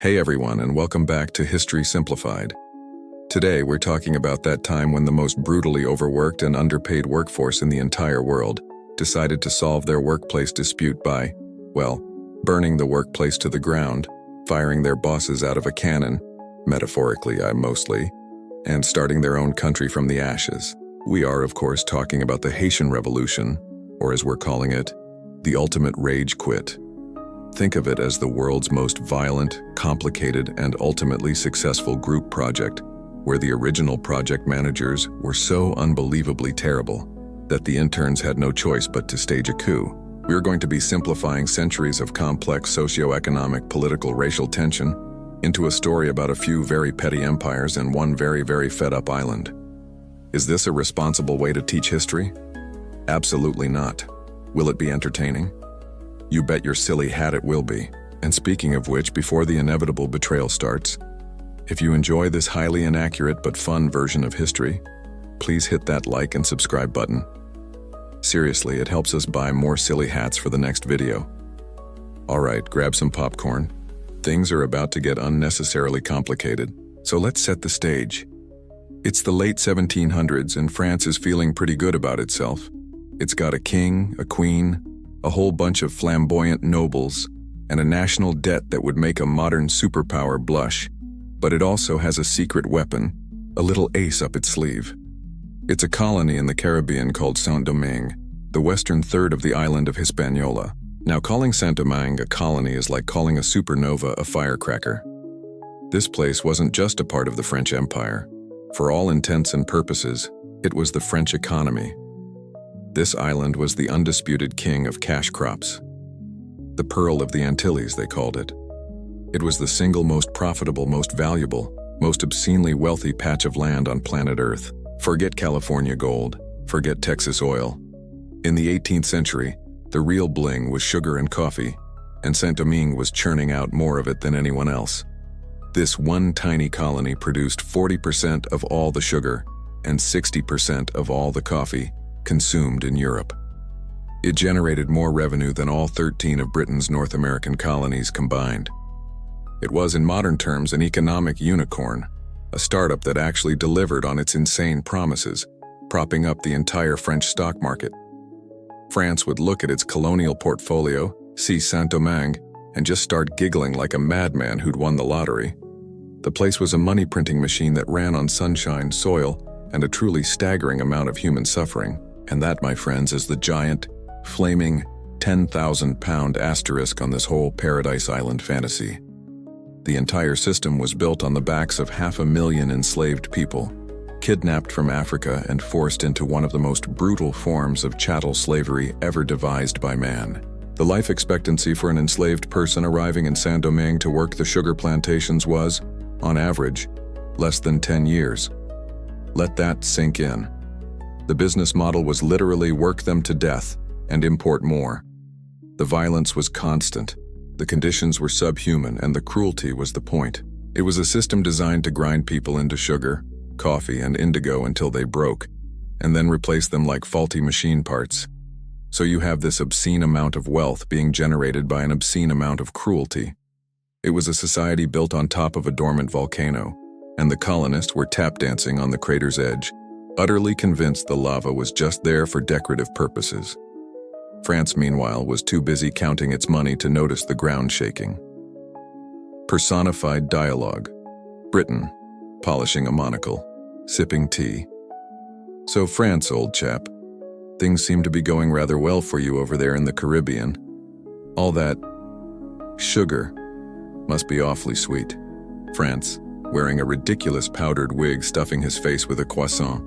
Hey everyone, and welcome back to History Simplified. Today we're talking about that time when the most brutally overworked and underpaid workforce in the entire world decided to solve their workplace dispute by, well, burning the workplace to the ground, firing their bosses out of a cannon, metaphorically mostly, and starting their own country from the ashes. We are, of course, talking about the Haitian Revolution, or as we're calling it, the ultimate rage quit. Think of it as the world's most violent, complicated, and ultimately successful group project, where the original project managers were so unbelievably terrible that the interns had no choice but to stage a coup. We're going to be simplifying centuries of complex socio-economic, political, racial tension into a story about a few very petty empires and one very, very fed-up island. Is this a responsible way to teach history? Absolutely not. Will it be entertaining? You bet your silly hat it will be. And speaking of which, before the inevitable betrayal starts, if you enjoy this highly inaccurate but fun version of history, please hit that like and subscribe button. Seriously, it helps us buy more silly hats for the next video. Alright, grab some popcorn. Things are about to get unnecessarily complicated, so let's set the stage. It's the late 1700s and France is feeling pretty good about itself. It's got a king, a queen, a whole bunch of flamboyant nobles, and a national debt that would make a modern superpower blush. But it also has a secret weapon, a little ace up its sleeve. It's a colony in the Caribbean called Saint-Domingue, the western third of the island of Hispaniola. Now, calling Saint-Domingue a colony is like calling a supernova a firecracker. This place wasn't just a part of the French Empire. For all intents and purposes, it was the French economy. This island was the undisputed king of cash crops. The Pearl of the Antilles, they called it. It was the single most profitable, most valuable, most obscenely wealthy patch of land on planet Earth. Forget California gold, forget Texas oil. In the 18th century, the real bling was sugar and coffee, and Saint-Domingue was churning out more of it than anyone else. This one tiny colony produced 40% of all the sugar and 60% of all the coffee consumed in Europe. It generated more revenue than all 13 of Britain's North American colonies combined. It was, in modern terms, an economic unicorn, a startup that actually delivered on its insane promises, propping up the entire French stock market. France would look at its colonial portfolio, see Saint-Domingue, and just start giggling like a madman who'd won the lottery. The place was a money-printing machine that ran on sunshine, soil, and a truly staggering amount of human suffering. And that, my friends, is the giant, flaming, 10,000-pound asterisk on this whole Paradise Island fantasy. The entire system was built on the backs of 500,000 enslaved people, kidnapped from Africa and forced into one of the most brutal forms of chattel slavery ever devised by man. The life expectancy for an enslaved person arriving in Saint-Domingue to work the sugar plantations was, on average, less than 10 years. Let that sink in. The business model was literally work them to death and import more. The violence was constant, the conditions were subhuman, and the cruelty was the point. It was a system designed to grind people into sugar, coffee, and indigo until they broke, and then replace them like faulty machine parts. So you have this obscene amount of wealth being generated by an obscene amount of cruelty. It was a society built on top of a dormant volcano, and the colonists were tap dancing on the crater's edge, utterly convinced the lava was just there for decorative purposes. France, meanwhile, was too busy counting its money to notice the ground shaking. Personified dialogue. Britain, polishing a monocle, sipping tea. So France, old chap, things seem to be going rather well for you over there in the Caribbean. All that sugar must be awfully sweet. France, wearing a ridiculous powdered wig, stuffing his face with a croissant.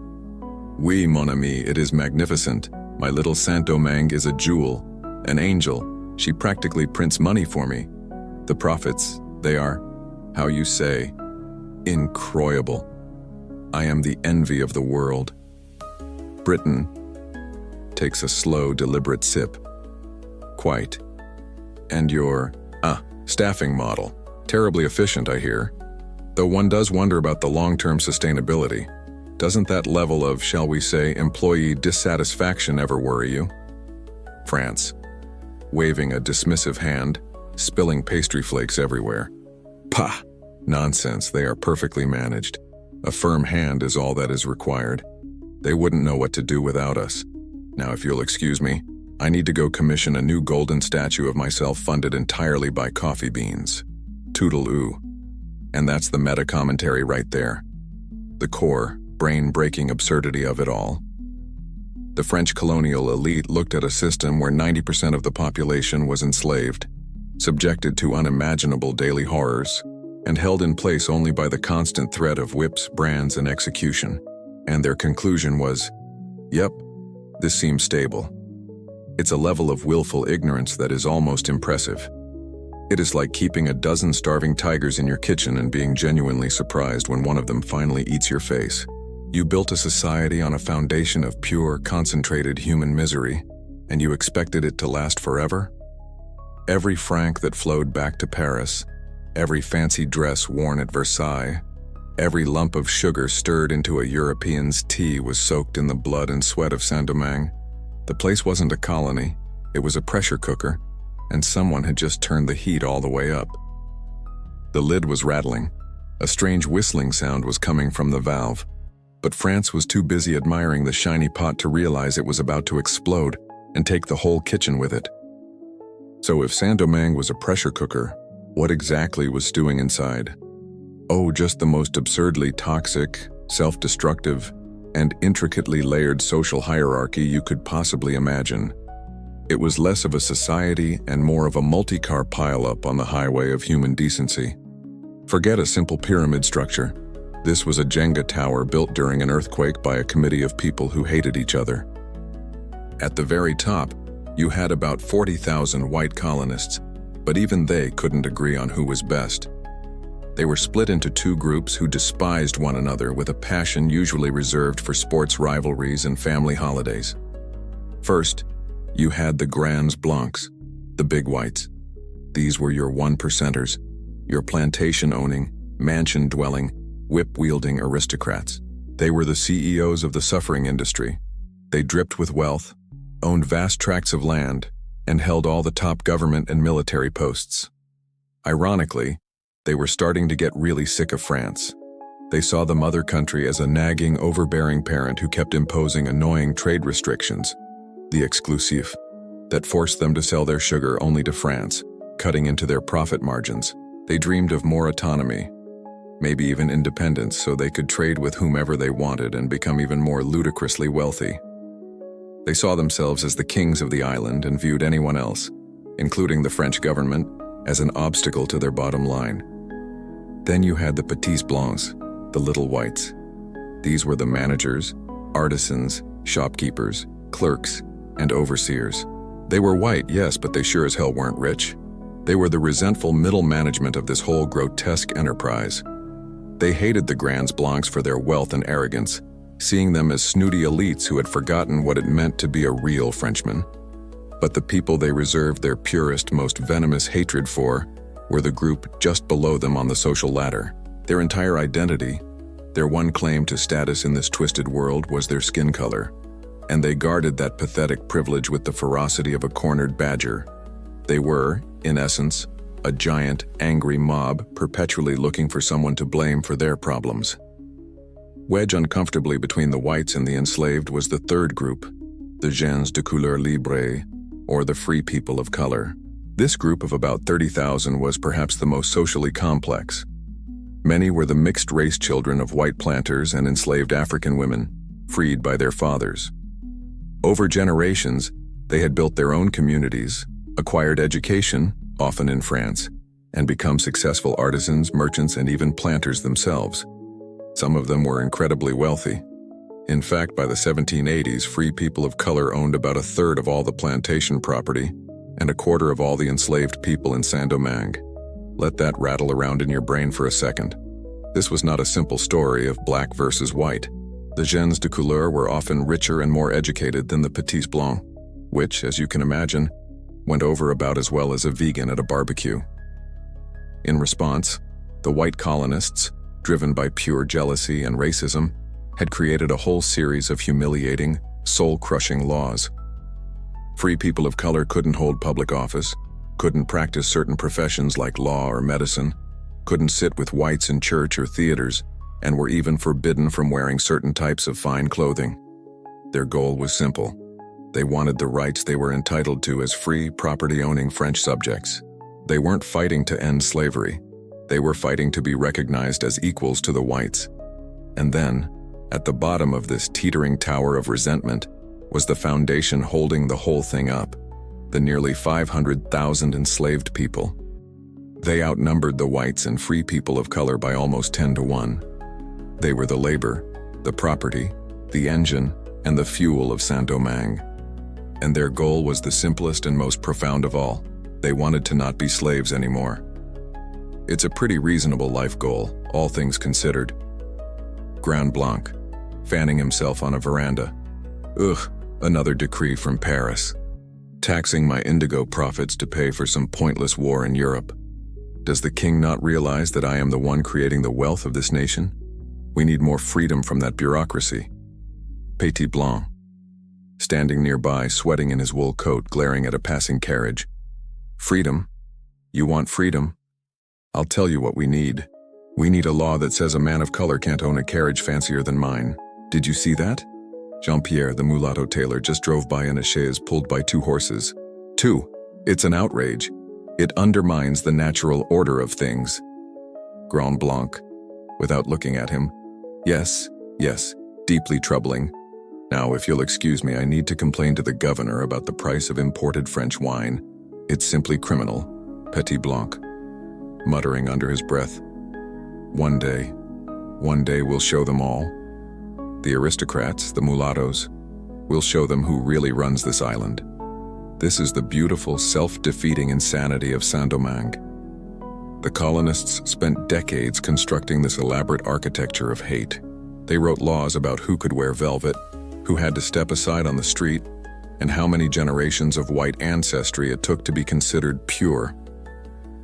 Oui, mon ami, it is magnificent. My little Saint-Domingue is a jewel, an angel. She practically prints money for me. The profits, they are, how you say, incroyable. I am the envy of the world. Britain takes a slow, deliberate sip. Quite. And your, staffing model. Terribly efficient, I hear. Though one does wonder about the long-term sustainability. Doesn't that level of, shall we say, employee dissatisfaction ever worry you? France, waving a dismissive hand, spilling pastry flakes everywhere. Pah! Nonsense, they are perfectly managed. A firm hand is all that is required. They wouldn't know what to do without us. Now, if you'll excuse me, I need to go commission a new golden statue of myself funded entirely by coffee beans. Toodle-oo. And that's the meta-commentary right there. The core, brain-breaking absurdity of it all. The French colonial elite looked at a system where 90% of the population was enslaved, subjected to unimaginable daily horrors, and held in place only by the constant threat of whips, brands, and execution. And their conclusion was, yep, this seems stable. It's a level of willful ignorance that is almost impressive. It is like keeping a dozen starving tigers in your kitchen and being genuinely surprised when one of them finally eats your face. You built a society on a foundation of pure, concentrated human misery, and you expected it to last forever? Every franc that flowed back to Paris, every fancy dress worn at Versailles, every lump of sugar stirred into a European's tea was soaked in the blood and sweat of Saint-Domingue. The place wasn't a colony, it was a pressure cooker, and someone had just turned the heat all the way up. The lid was rattling. A strange whistling sound was coming from the valve, but France was too busy admiring the shiny pot to realize it was about to explode and take the whole kitchen with it. So if Saint-Domingue was a pressure cooker, what exactly was stewing inside? Oh, just the most absurdly toxic, self-destructive, and intricately layered social hierarchy you could possibly imagine. It was less of a society and more of a multi-car pileup on the highway of human decency. Forget a simple pyramid structure. This was a Jenga tower built during an earthquake by a committee of people who hated each other. At the very top, you had about 40,000 white colonists, but even they couldn't agree on who was best. They were split into two groups who despised one another with a passion usually reserved for sports rivalries and family holidays. First, you had the Grands Blancs, the big whites. These were your one-percenters, your plantation-owning, mansion-dwelling, whip-wielding aristocrats. They were the CEOs of the suffering industry. They dripped with wealth, owned vast tracts of land, and held all the top government and military posts. Ironically, they were starting to get really sick of France. They saw the mother country as a nagging, overbearing parent who kept imposing annoying trade restrictions, the exclusif, that forced them to sell their sugar only to France, cutting into their profit margins. They dreamed of more autonomy, maybe even independence, so they could trade with whomever they wanted and become even more ludicrously wealthy. They saw themselves as the kings of the island and viewed anyone else, including the French government, as an obstacle to their bottom line. Then you had the petits blancs, the little whites. These were the managers, artisans, shopkeepers, clerks, and overseers. They were white, yes, but they sure as hell weren't rich. They were the resentful middle management of this whole grotesque enterprise. They hated the Grands Blancs for their wealth and arrogance, seeing them as snooty elites who had forgotten what it meant to be a real Frenchman. But the people they reserved their purest, most venomous hatred for were the group just below them on the social ladder. Their entire identity, their one claim to status in this twisted world was their skin color, and they guarded that pathetic privilege with the ferocity of a cornered badger. They were, in essence, a giant, angry mob perpetually looking for someone to blame for their problems. Wedged uncomfortably between the whites and the enslaved was the third group, the gens de couleur libre, or the free people of color. This group of about 30,000 was perhaps the most socially complex. Many were the mixed-race children of white planters and enslaved African women, freed by their fathers. Over generations, they had built their own communities, acquired education, often in France, and become successful artisans, merchants, and even planters themselves. Some of them were incredibly wealthy. In fact, by the 1780s, free people of color owned about a third of all the plantation property and a quarter of all the enslaved people in Saint-Domingue. Let that rattle around in your brain for a second. This was not a simple story of black versus white. The gens de couleur were often richer and more educated than the petits blancs, which, as you can imagine, went over about as well as a vegan at a barbecue. In response, the white colonists, driven by pure jealousy and racism, had created a whole series of humiliating, soul-crushing laws. Free people of color couldn't hold public office, couldn't practice certain professions like law or medicine, couldn't sit with whites in church or theaters, and were even forbidden from wearing certain types of fine clothing. Their goal was simple. They wanted the rights they were entitled to as free, property-owning French subjects. They weren't fighting to end slavery. They were fighting to be recognized as equals to the whites. And then, at the bottom of this teetering tower of resentment, was the foundation holding the whole thing up: the nearly 500,000 enslaved people. They outnumbered the whites and free people of color by almost 10 to 1. They were the labor, the property, the engine, and the fuel of Saint-Domingue. And their goal was the simplest and most profound of all. They wanted to not be slaves anymore. It's a pretty reasonable life goal, all things considered. Grand Blanc, fanning himself on a veranda. Ugh, another decree from Paris. Taxing my indigo profits to pay for some pointless war in Europe. Does the king not realize that I am the one creating the wealth of this nation? We need more freedom from that bureaucracy. Petit Blanc, standing nearby, sweating in his wool coat, glaring at a passing carriage. Freedom? You want freedom? I'll tell you what we need. We need a law that says a man of color can't own a carriage fancier than mine. Did you see that? Jean-Pierre, the mulatto tailor, just drove by in a chaise pulled by 2 horses. 2. It's an outrage. It undermines the natural order of things. Grand Blanc, without looking at him. Yes, deeply troubling. Now, if you'll excuse me, I need to complain to the governor about the price of imported French wine. It's simply criminal. Petit Blanc, muttering under his breath. One day we'll show them all. The aristocrats, the mulattoes. We'll show them who really runs this island. This is the beautiful, self-defeating insanity of Saint-Domingue. The colonists spent decades constructing this elaborate architecture of hate. They wrote laws about who could wear velvet, who had to step aside on the street, and how many generations of white ancestry it took to be considered pure.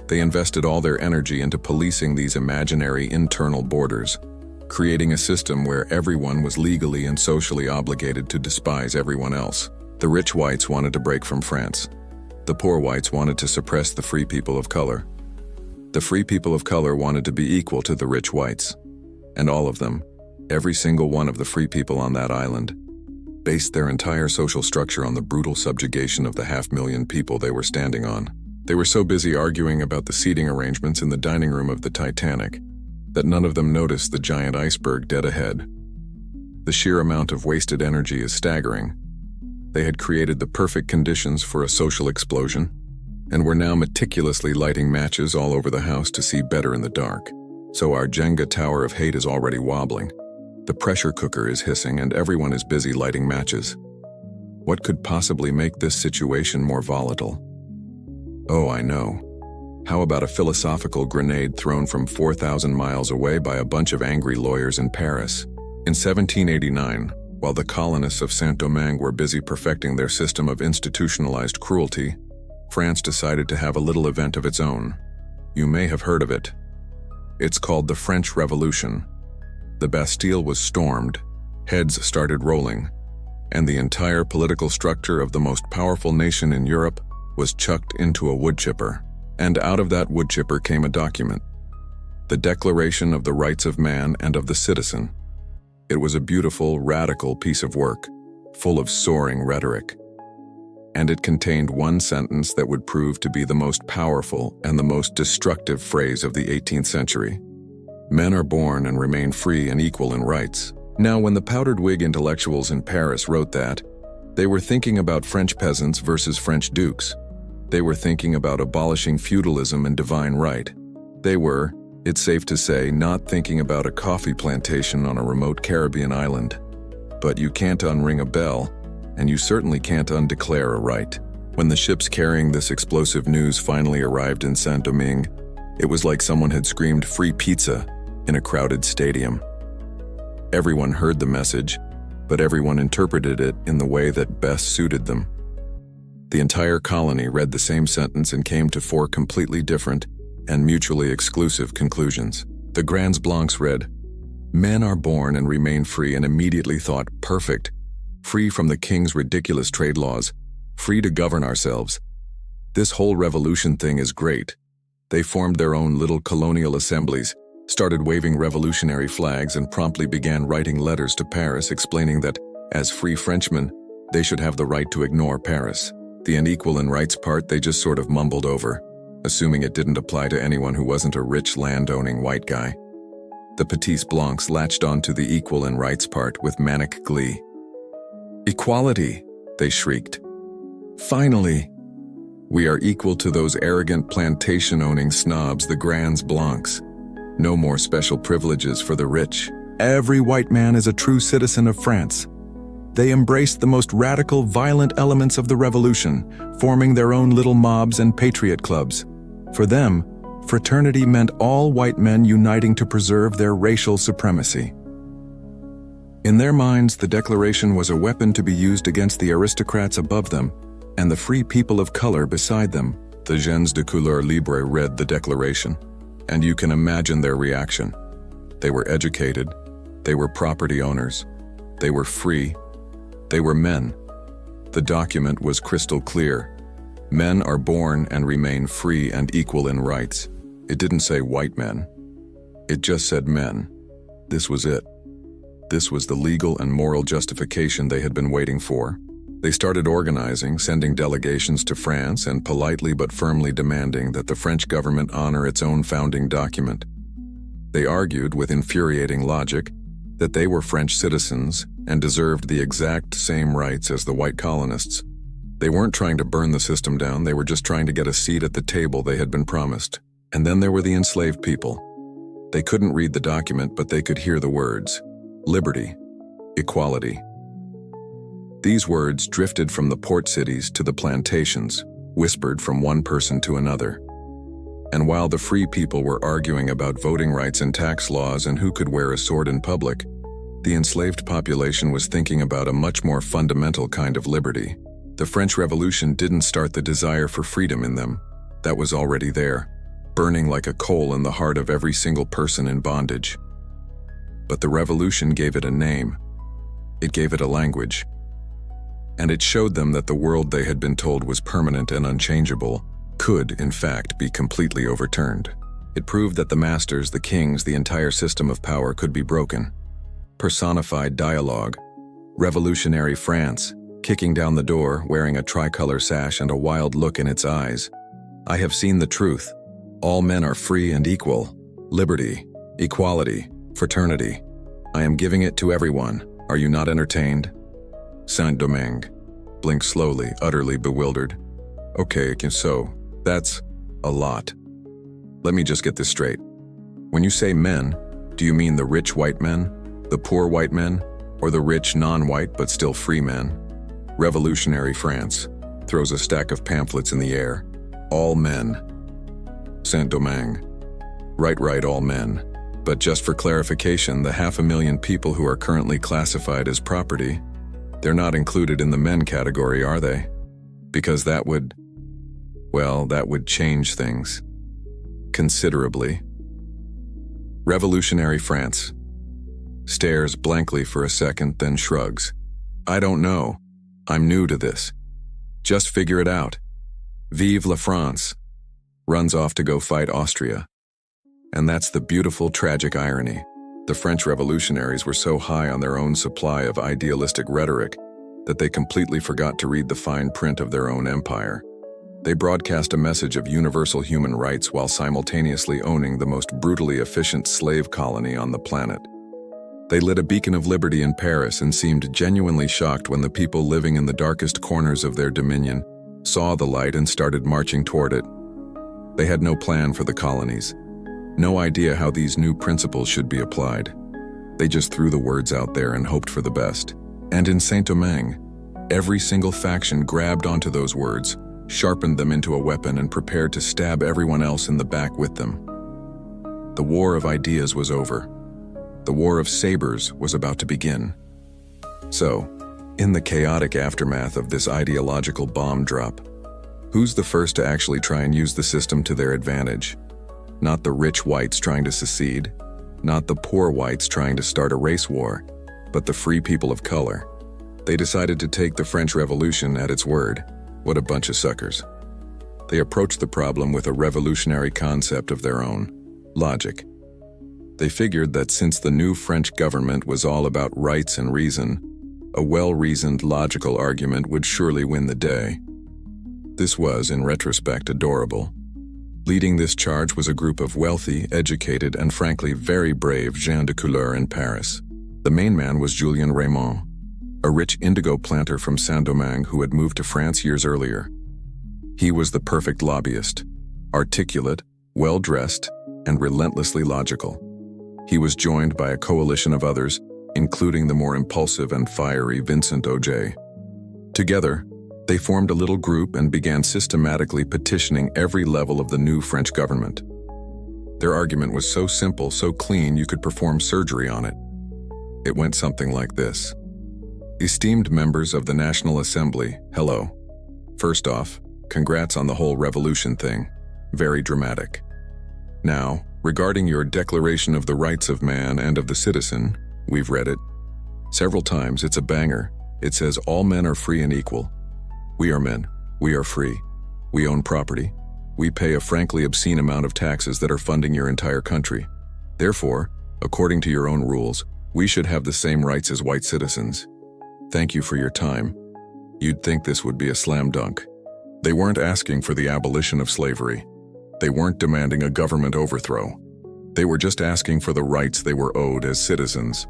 They invested all their energy into policing these imaginary internal borders, creating a system where everyone was legally and socially obligated to despise everyone else. The rich whites wanted to break from France. The poor whites wanted to suppress the free people of color. The free people of color wanted to be equal to the rich whites. And all of them, every single one of the free people on that island, based their entire social structure on the brutal subjugation of the 500,000 people they were standing on. They were so busy arguing about the seating arrangements in the dining room of the Titanic that none of them noticed the giant iceberg dead ahead. The sheer amount of wasted energy is staggering. They had created the perfect conditions for a social explosion, and were now meticulously lighting matches all over the house to see better in the dark. So our Jenga tower of hate is already wobbling. The pressure cooker is hissing and everyone is busy lighting matches. What could possibly make this situation more volatile? Oh, I know. How about a philosophical grenade thrown from 4,000 miles away by a bunch of angry lawyers in Paris? In 1789, while the colonists of Saint-Domingue were busy perfecting their system of institutionalized cruelty, France decided to have a little event of its own. You may have heard of it. It's called the French Revolution. The Bastille was stormed, heads started rolling, and the entire political structure of the most powerful nation in Europe was chucked into a wood chipper. And out of that wood chipper came a document, the Declaration of the Rights of Man and of the Citizen. It was a beautiful, radical piece of work, full of soaring rhetoric. And it contained one sentence that would prove to be the most powerful and the most destructive phrase of the 18th century. Men are born and remain free and equal in rights. Now, when the powdered wig intellectuals in Paris wrote that, they were thinking about French peasants versus French dukes. They were thinking about abolishing feudalism and divine right. They were, it's safe to say, not thinking about a coffee plantation on a remote Caribbean island. But you can't unring a bell, and you certainly can't undeclare a right. When the ships carrying this explosive news finally arrived in Saint-Domingue, it was like someone had screamed "free pizza" in a crowded stadium. Everyone heard the message, but everyone interpreted it in the way that best suited them. The entire colony read the same sentence and came to 4 completely different and mutually exclusive conclusions. The Grands Blancs read, "Men are born and remain free," and immediately thought, perfect. Free from the king's ridiculous trade laws, free to govern ourselves. This whole revolution thing is great. They formed their own little colonial assemblies, started waving revolutionary flags, and promptly began writing letters to Paris explaining that, as free Frenchmen, they should have the right to ignore Paris. The unequal in rights part they just sort of mumbled over, assuming it didn't apply to anyone who wasn't a rich land-owning white guy. The Petits Blancs latched onto the equal in rights part with manic glee. "Equality!" they shrieked. "Finally! We are equal to those arrogant plantation-owning snobs, the Grands Blancs. No more special privileges for the rich. Every white man is a true citizen of France." They embraced the most radical, violent elements of the revolution, forming their own little mobs and patriot clubs. For them, fraternity meant all white men uniting to preserve their racial supremacy. In their minds, the Declaration was a weapon to be used against the aristocrats above them and the free people of color beside them. The gens de couleur libre read the Declaration, and you can imagine their reaction. They were educated, they were property owners, they were free, they were men. The document was crystal clear. Men are born and remain free and equal in rights. It didn't say white men. It just said men. This was it. This was the legal and moral justification they had been waiting for. They started organizing, sending delegations to France, and politely but firmly demanding that the French government honor its own founding document. They argued with infuriating logic that they were French citizens and deserved the exact same rights as the white colonists. They weren't trying to burn the system down, they were just trying to get a seat at the table they had been promised. And then there were the enslaved people. They couldn't read the document, but they could hear the words: liberty, equality. These words drifted from the port cities to the plantations, whispered from one person to another. And while the free people were arguing about voting rights and tax laws and who could wear a sword in public, the enslaved population was thinking about a much more fundamental kind of liberty. The French Revolution didn't start the desire for freedom in them. That was already there, burning like a coal in the heart of every single person in bondage. But the revolution gave it a name. It gave it a language. And it showed them that the world they had been told was permanent and unchangeable could, in fact, be completely overturned. It proved that the masters, the kings, the entire system of power could be broken. Personified dialogue. Revolutionary France, kicking down the door, wearing a tricolor sash and a wild look in its eyes. "I have seen the truth. All men are free and equal. Liberty, equality, fraternity. I am giving it to everyone. Are you not entertained?" Saint-Domingue blinked slowly, utterly bewildered. "Okay, so that's a lot. Let me just get this straight. When you say men, do you mean the rich white men, the poor white men, or the rich non-white but still free men?" Revolutionary France throws a stack of pamphlets in the air. "All men." Saint-Domingue: Right, all men. But just for clarification, the 500,000 people who are currently classified as property, they're not included in the men category, are they? Because that would change things considerably. Revolutionary France stares blankly for a second, then shrugs. "I don't know. I'm new to this. Just figure it out. Vive la France." Runs off to go fight Austria. And that's the beautiful, tragic irony. The French revolutionaries were so high on their own supply of idealistic rhetoric that they completely forgot to read the fine print of their own empire. They broadcast a message of universal human rights while simultaneously owning the most brutally efficient slave colony on the planet. They lit a beacon of liberty in Paris and seemed genuinely shocked when the people living in the darkest corners of their dominion saw the light and started marching toward it. They had no plan for the colonies, no idea how these new principles should be applied. They just threw the words out there and hoped for the best. And in Saint-Domingue, every single faction grabbed onto those words, sharpened them into a weapon, and prepared to stab everyone else in the back with them. The war of ideas was over. The war of sabers was about to begin. So, in the chaotic aftermath of this ideological bomb drop, who's the first to actually try and use the system to their advantage? Not the rich whites trying to secede, not the poor whites trying to start a race war, but the free people of color. They decided to take the French Revolution at its word. What a bunch of suckers. They approached the problem with a revolutionary concept of their own: logic. They figured that since the new French government was all about rights and reason, a well-reasoned logical argument would surely win the day. This was, in retrospect, adorable. Leading this charge was a group of wealthy, educated, and frankly very brave gens de couleur in Paris. The main man was Julien Raymond, a rich indigo planter from Saint-Domingue who had moved to France years earlier. He was the perfect lobbyist, articulate, well-dressed, and relentlessly logical. He was joined by a coalition of others, including the more impulsive and fiery Vincent Auger. Together, they formed a little group and began systematically petitioning every level of the new French government. Their argument was so simple, so clean, you could perform surgery on it. It went something like this. Esteemed members of the National Assembly, hello. First off, congrats on the whole revolution thing. Very dramatic. Now, regarding your Declaration of the Rights of Man and of the Citizen, we've read it. Several times, it's a banger. It says all men are free and equal. We are men. We are free. We own property. We pay a frankly obscene amount of taxes that are funding your entire country. Therefore, according to your own rules, we should have the same rights as white citizens. Thank you for your time. You'd think this would be a slam dunk. They weren't asking for the abolition of slavery. They weren't demanding a government overthrow. They were just asking for the rights they were owed as citizens.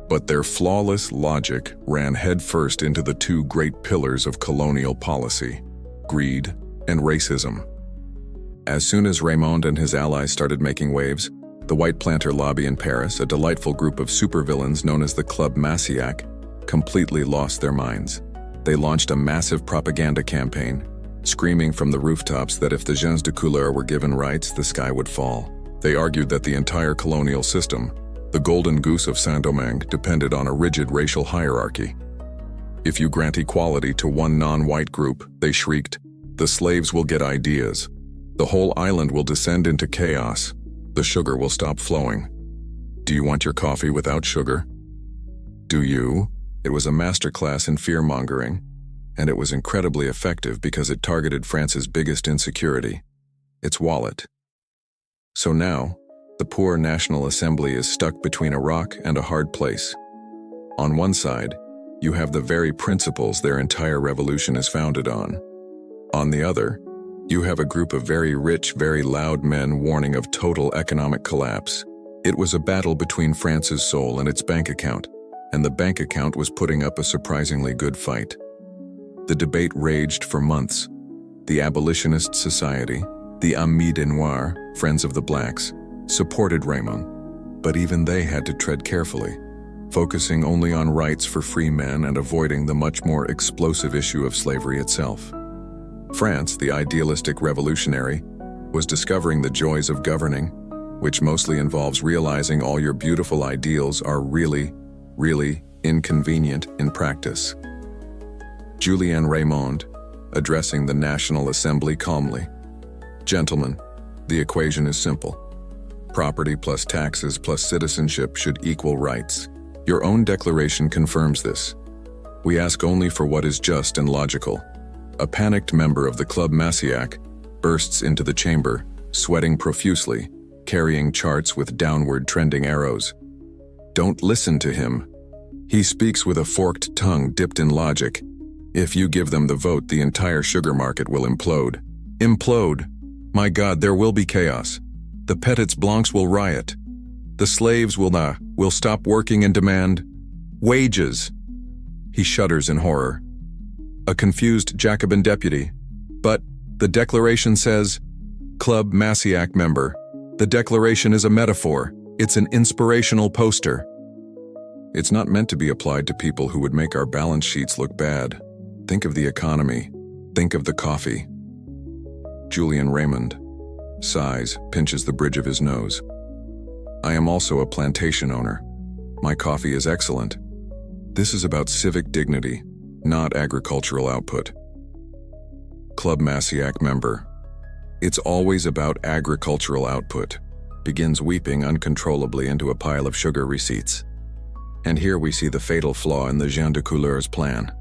But their flawless logic ran headfirst into the two great pillars of colonial policy: greed and racism. As soon as Raymond and his allies started making waves, the white planter lobby in Paris, a delightful group of supervillains known as the Club Massiac, completely lost their minds. They launched a massive propaganda campaign, screaming from the rooftops that if the gens de couleur were given rights, the sky would fall. They argued that the entire colonial system, the golden goose of Saint-Domingue, depended on a rigid racial hierarchy. If you grant equality to one non-white group, they shrieked, the slaves will get ideas. The whole island will descend into chaos. The sugar will stop flowing. Do you want your coffee without sugar? Do you? It was a masterclass in fear-mongering, and it was incredibly effective because it targeted France's biggest insecurity, its wallet. So now, the poor National Assembly is stuck between a rock and a hard place. On one side, you have the very principles their entire revolution is founded on. On the other, you have a group of very rich, very loud men warning of total economic collapse. It was a battle between France's soul and its bank account, and the bank account was putting up a surprisingly good fight. The debate raged for months. The Abolitionist Society, the Amis des Noirs, Friends of the Blacks, supported Raymond, but even they had to tread carefully, focusing only on rights for free men and avoiding the much more explosive issue of slavery itself. France, the idealistic revolutionary, was discovering the joys of governing, which mostly involves realizing all your beautiful ideals are really, really inconvenient in practice. Julien Raymond, addressing the National Assembly calmly. Gentlemen, the equation is simple. Property plus taxes plus citizenship should equal rights. Your own declaration confirms this. We ask only for what is just and logical. A panicked member of the Club Massiac bursts into the chamber, sweating profusely, carrying charts with downward trending arrows. Don't listen to him. He speaks with a forked tongue dipped in logic. If you give them the vote, the entire sugar market will implode. Implode! My God, there will be chaos. The Petits Blancs will riot. The slaves will stop working and demand wages. He shudders in horror. A confused Jacobin deputy. But the declaration says, Club Massiac member, the declaration is a metaphor. It's an inspirational poster. It's not meant to be applied to people who would make our balance sheets look bad. Think of the economy. Think of the coffee. Julien Raymond sighs, pinches the bridge of his nose. I am also a plantation owner. My coffee is excellent. This is about civic dignity, not agricultural output. Club Massiac member. It's always about agricultural output. Begins weeping uncontrollably into a pile of sugar receipts. And here we see the fatal flaw in the gens de couleur's plan.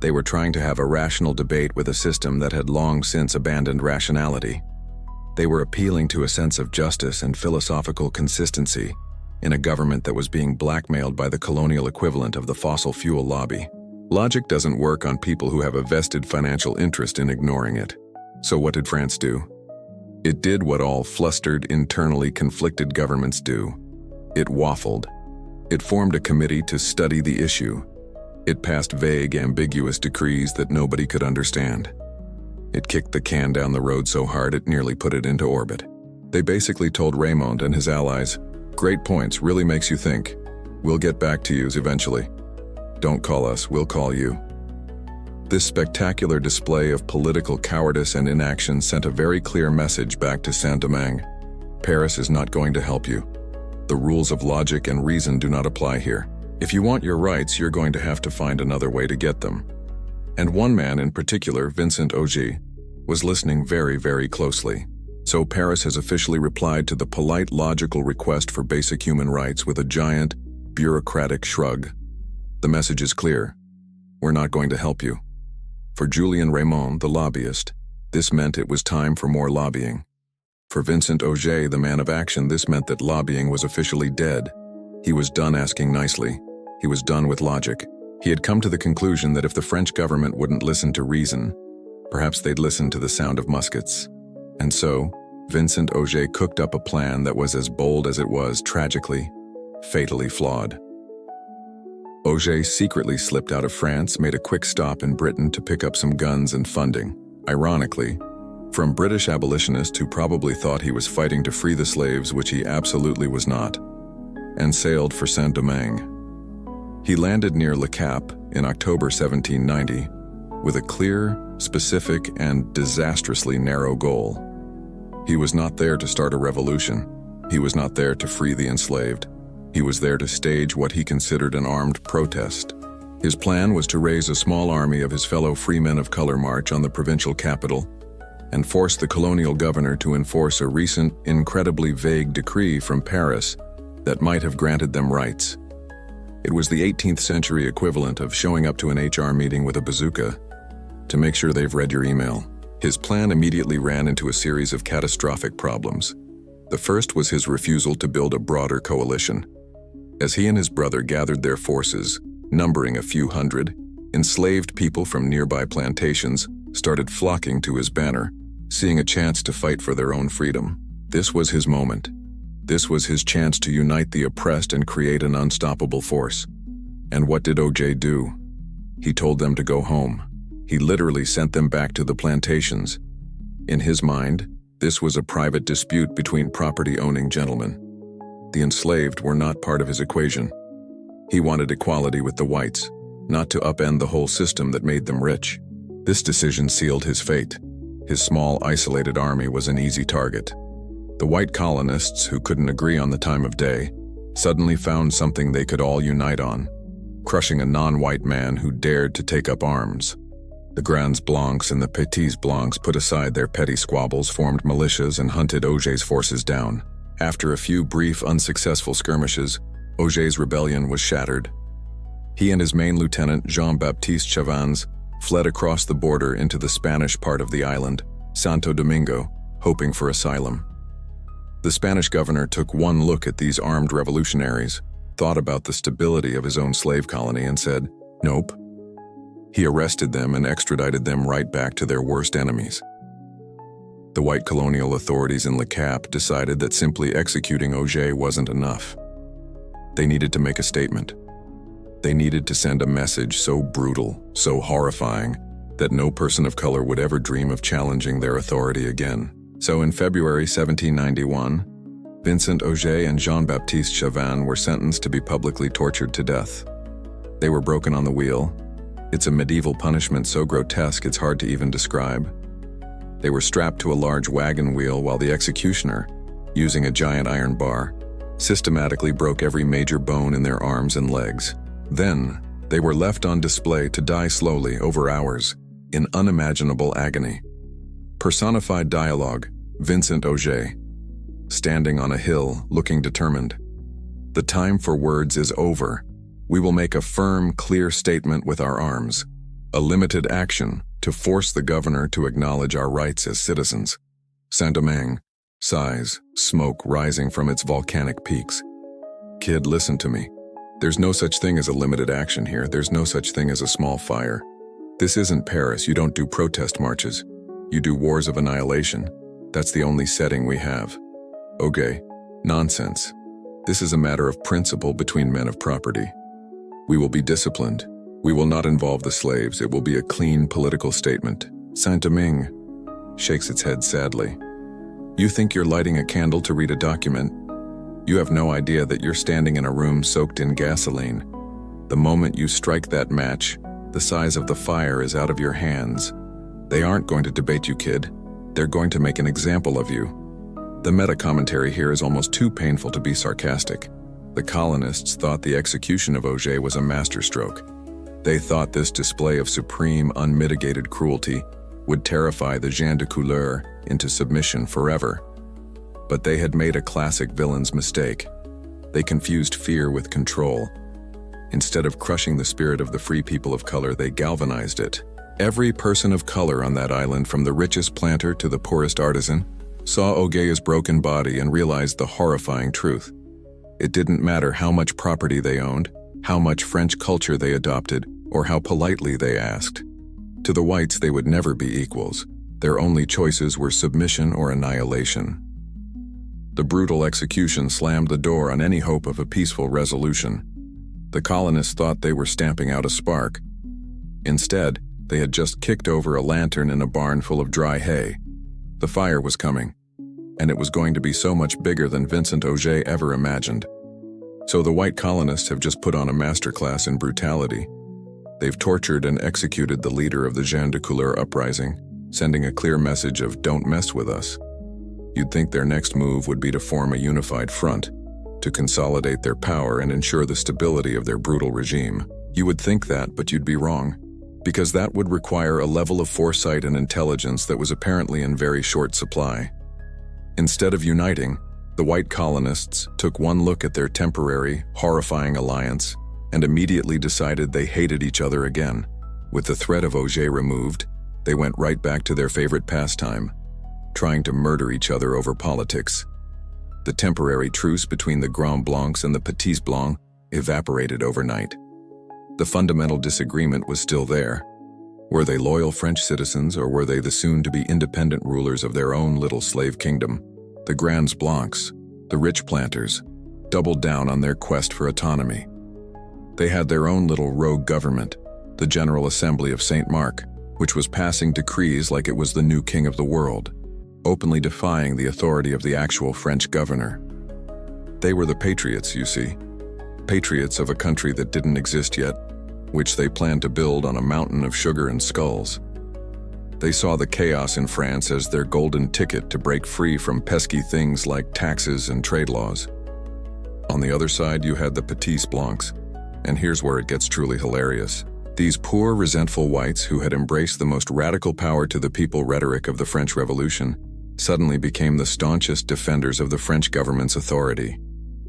They were trying to have a rational debate with a system that had long since abandoned rationality. They were appealing to a sense of justice and philosophical consistency in a government that was being blackmailed by the colonial equivalent of the fossil fuel lobby. Logic doesn't work on people who have a vested financial interest in ignoring it. So what did France do? It did what all flustered, internally conflicted governments do. It waffled. It formed a committee to study the issue. It passed vague, ambiguous decrees that nobody could understand. It kicked the can down the road so hard it nearly put it into orbit. They basically told Raymond and his allies, "Great points, really makes you think. We'll get back to yous eventually. Don't call us, we'll call you." This spectacular display of political cowardice and inaction sent a very clear message back to Saint-Domingue. Paris is not going to help you. The rules of logic and reason do not apply here. If you want your rights, you're going to have to find another way to get them. And one man in particular, Vincent Auger, was listening very, very closely. So Paris has officially replied to the polite, logical request for basic human rights with a giant, bureaucratic shrug. The message is clear. We're not going to help you. For Julien Raymond, the lobbyist, this meant it was time for more lobbying. For Vincent Auger, the man of action, this meant that lobbying was officially dead. He was done asking nicely. He was done with logic. He had come to the conclusion that if the French government wouldn't listen to reason, perhaps they'd listen to the sound of muskets. And so, Vincent Auger cooked up a plan that was as bold as it was tragically, fatally flawed. Auger secretly slipped out of France, made a quick stop in Britain to pick up some guns and funding. Ironically, from British abolitionists who probably thought he was fighting to free the slaves, which he absolutely was not, and sailed for Saint-Domingue. He landed near Le Cap in October 1790 with a clear, specific, and disastrously narrow goal. He was not there to start a revolution. He was not there to free the enslaved. He was there to stage what he considered an armed protest. His plan was to raise a small army of his fellow freemen of color march on the provincial capital and force the colonial governor to enforce a recent, incredibly vague decree from Paris that might have granted them rights. It was the 18th century equivalent of showing up to an HR meeting with a bazooka to make sure they've read your email. His plan immediately ran into a series of catastrophic problems. The first was his refusal to build a broader coalition. As he and his brother gathered their forces, numbering a few hundred, enslaved people from nearby plantations started flocking to his banner, seeing a chance to fight for their own freedom. This was his moment. This was his chance to unite the oppressed and create an unstoppable force. And what did Auger do? He told them to go home. He literally sent them back to the plantations. In his mind, this was a private dispute between property-owning gentlemen. The enslaved were not part of his equation. He wanted equality with the whites, not to upend the whole system that made them rich. This decision sealed his fate. His small, isolated army was an easy target. The white colonists, who couldn't agree on the time of day, suddenly found something they could all unite on, crushing a non-white man who dared to take up arms. The Grands Blancs and the Petits Blancs put aside their petty squabbles, formed militias, and hunted Auger's forces down. After a few brief, unsuccessful skirmishes, Auger's rebellion was shattered. He and his main lieutenant, Jean-Baptiste Chavannes, fled across the border into the Spanish part of the island, Santo Domingo, hoping for asylum. The Spanish governor took one look at these armed revolutionaries, thought about the stability of his own slave colony, and said, "Nope." He arrested them and extradited them right back to their worst enemies. The white colonial authorities in Le Cap decided that simply executing Auger wasn't enough. They needed to make a statement. They needed to send a message so brutal, so horrifying, that no person of color would ever dream of challenging their authority again. So in February 1791, Vincent Auger and Jean-Baptiste Chavannes were sentenced to be publicly tortured to death. They were broken on the wheel. It's a medieval punishment so grotesque it's hard to even describe. They were strapped to a large wagon wheel while the executioner, using a giant iron bar, systematically broke every major bone in their arms and legs. Then, they were left on display to die slowly over hours, in unimaginable agony. Personified dialogue, Vincent Auger, standing on a hill, looking determined. The time for words is over. We will make a firm, clear statement with our arms. A limited action to force the governor to acknowledge our rights as citizens. Saint-Domingue, sighs, smoke rising from its volcanic peaks. Kid, listen to me. There's no such thing as a limited action here. There's no such thing as a small fire. This isn't Paris. You don't do protest marches. You do wars of annihilation. That's the only setting we have. Okay, nonsense. This is a matter of principle between men of property. We will be disciplined. We will not involve the slaves. It will be a clean political statement. Saint-Domingue shakes its head sadly. You think you're lighting a candle to read a document? You have no idea that you're standing in a room soaked in gasoline. The moment you strike that match, the size of the fire is out of your hands. They aren't going to debate you, kid. They're going to make an example of you. The meta-commentary here is almost too painful to be sarcastic. The colonists thought the execution of Auger was a masterstroke. They thought this display of supreme, unmitigated cruelty would terrify the gens de couleur into submission forever. But they had made a classic villain's mistake. They confused fear with control. Instead of crushing the spirit of the free people of color, they galvanized it. Every person of color on that island, from the richest planter to the poorest artisan, saw Auger's broken body and realized the horrifying truth. It didn't matter how much property they owned, how much French culture they adopted, or how politely they asked. To the whites, they would never be equals. Their only choices were submission or annihilation. The brutal execution slammed the door on any hope of a peaceful resolution. The colonists thought they were stamping out a spark. Instead, they had just kicked over a lantern in a barn full of dry hay. The fire was coming, and it was going to be so much bigger than Vincent Auger ever imagined. So the white colonists have just put on a masterclass in brutality. They've tortured and executed the leader of the gens de couleur uprising, sending a clear message of "don't mess with us." You'd think their next move would be to form a unified front, to consolidate their power and ensure the stability of their brutal regime. You would think that, but you'd be wrong, because that would require a level of foresight and intelligence that was apparently in very short supply. Instead of uniting, the white colonists took one look at their temporary, horrifying alliance and immediately decided they hated each other again. With the threat of Auger removed, they went right back to their favorite pastime, trying to murder each other over politics. The temporary truce between the Grands Blancs and the Petits Blancs evaporated overnight. The fundamental disagreement was still there. Were they loyal French citizens, or were they the soon-to-be independent rulers of their own little slave kingdom? The Grands Blancs, the rich planters, doubled down on their quest for autonomy. They had their own little rogue government, the General Assembly of St. Mark, which was passing decrees like it was the new king of the world, openly defying the authority of the actual French governor. They were the patriots, you see. Patriots of a country that didn't exist yet, which they planned to build on a mountain of sugar and skulls. They saw the chaos in France as their golden ticket to break free from pesky things like taxes and trade laws. On the other side, you had the Petits Blancs, and here's where it gets truly hilarious. These poor, resentful whites who had embraced the most radical power to the people rhetoric of the French Revolution suddenly became the staunchest defenders of the French government's authority.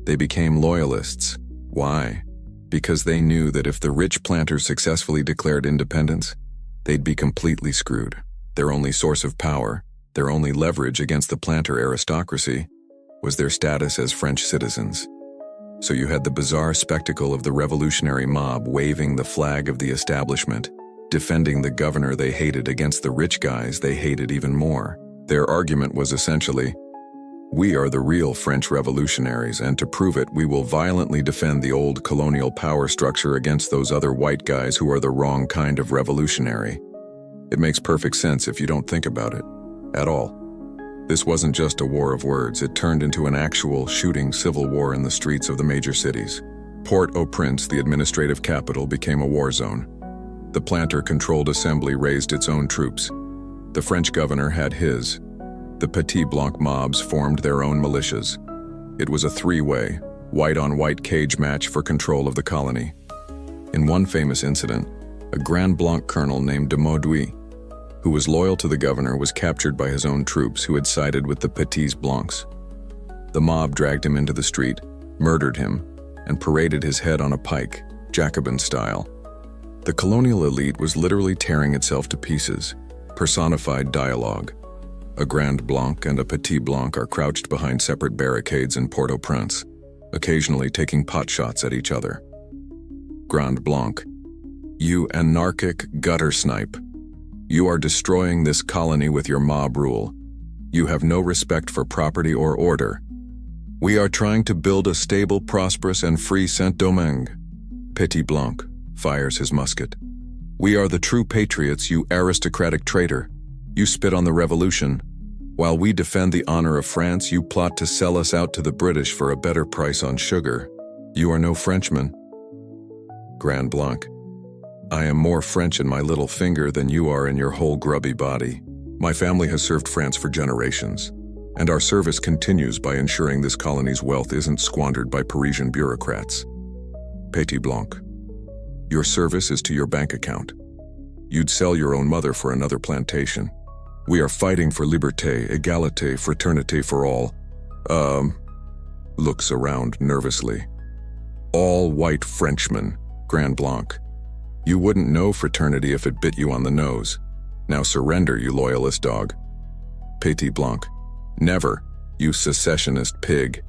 They became loyalists. Why? Because they knew that if the rich planters successfully declared independence, they'd be completely screwed. Their only source of power, their only leverage against the planter aristocracy, was their status as French citizens. So you had the bizarre spectacle of the revolutionary mob waving the flag of the establishment, defending the governor they hated against the rich guys they hated even more. Their argument was essentially, "We are the real French revolutionaries, and to prove it, we will violently defend the old colonial power structure against those other white guys who are the wrong kind of revolutionary." It makes perfect sense if you don't think about it at all. This wasn't just a war of words, it turned into an actual shooting civil war in the streets of the major cities. Port-au-Prince, the administrative capital, became a war zone. The planter-controlled assembly raised its own troops. The French governor had his. The Petit Blanc mobs formed their own militias. It was a three-way, white-on-white cage match for control of the colony. In one famous incident, a Grand Blanc colonel named de Mauduit, who was loyal to the governor, was captured by his own troops who had sided with the Petits Blancs. The mob dragged him into the street, murdered him, and paraded his head on a pike, Jacobin style. The colonial elite was literally tearing itself to pieces. Personified dialogue. A Grand Blanc and a Petit Blanc are crouched behind separate barricades in Port-au-Prince, occasionally taking potshots at each other. Grand Blanc. You anarchic gutter snipe. You are destroying this colony with your mob rule. You have no respect for property or order. We are trying to build a stable, prosperous, and free Saint-Domingue. Petit Blanc fires his musket. We are the true patriots, you aristocratic traitor. You spit on the revolution. While we defend the honor of France, you plot to sell us out to the British for a better price on sugar. You are no Frenchman. Grand Blanc. I am more French in my little finger than you are in your whole grubby body. My family has served France for generations, and our service continues by ensuring this colony's wealth isn't squandered by Parisian bureaucrats. Petit Blanc. Your service is to your bank account. You'd sell your own mother for another plantation. We are fighting for liberté, égalité, fraternité for all. Looks around nervously. All white Frenchmen, Grand Blanc. You wouldn't know fraternity if it bit you on the nose. Now surrender, you loyalist dog. Petit Blanc. Never, you secessionist pig.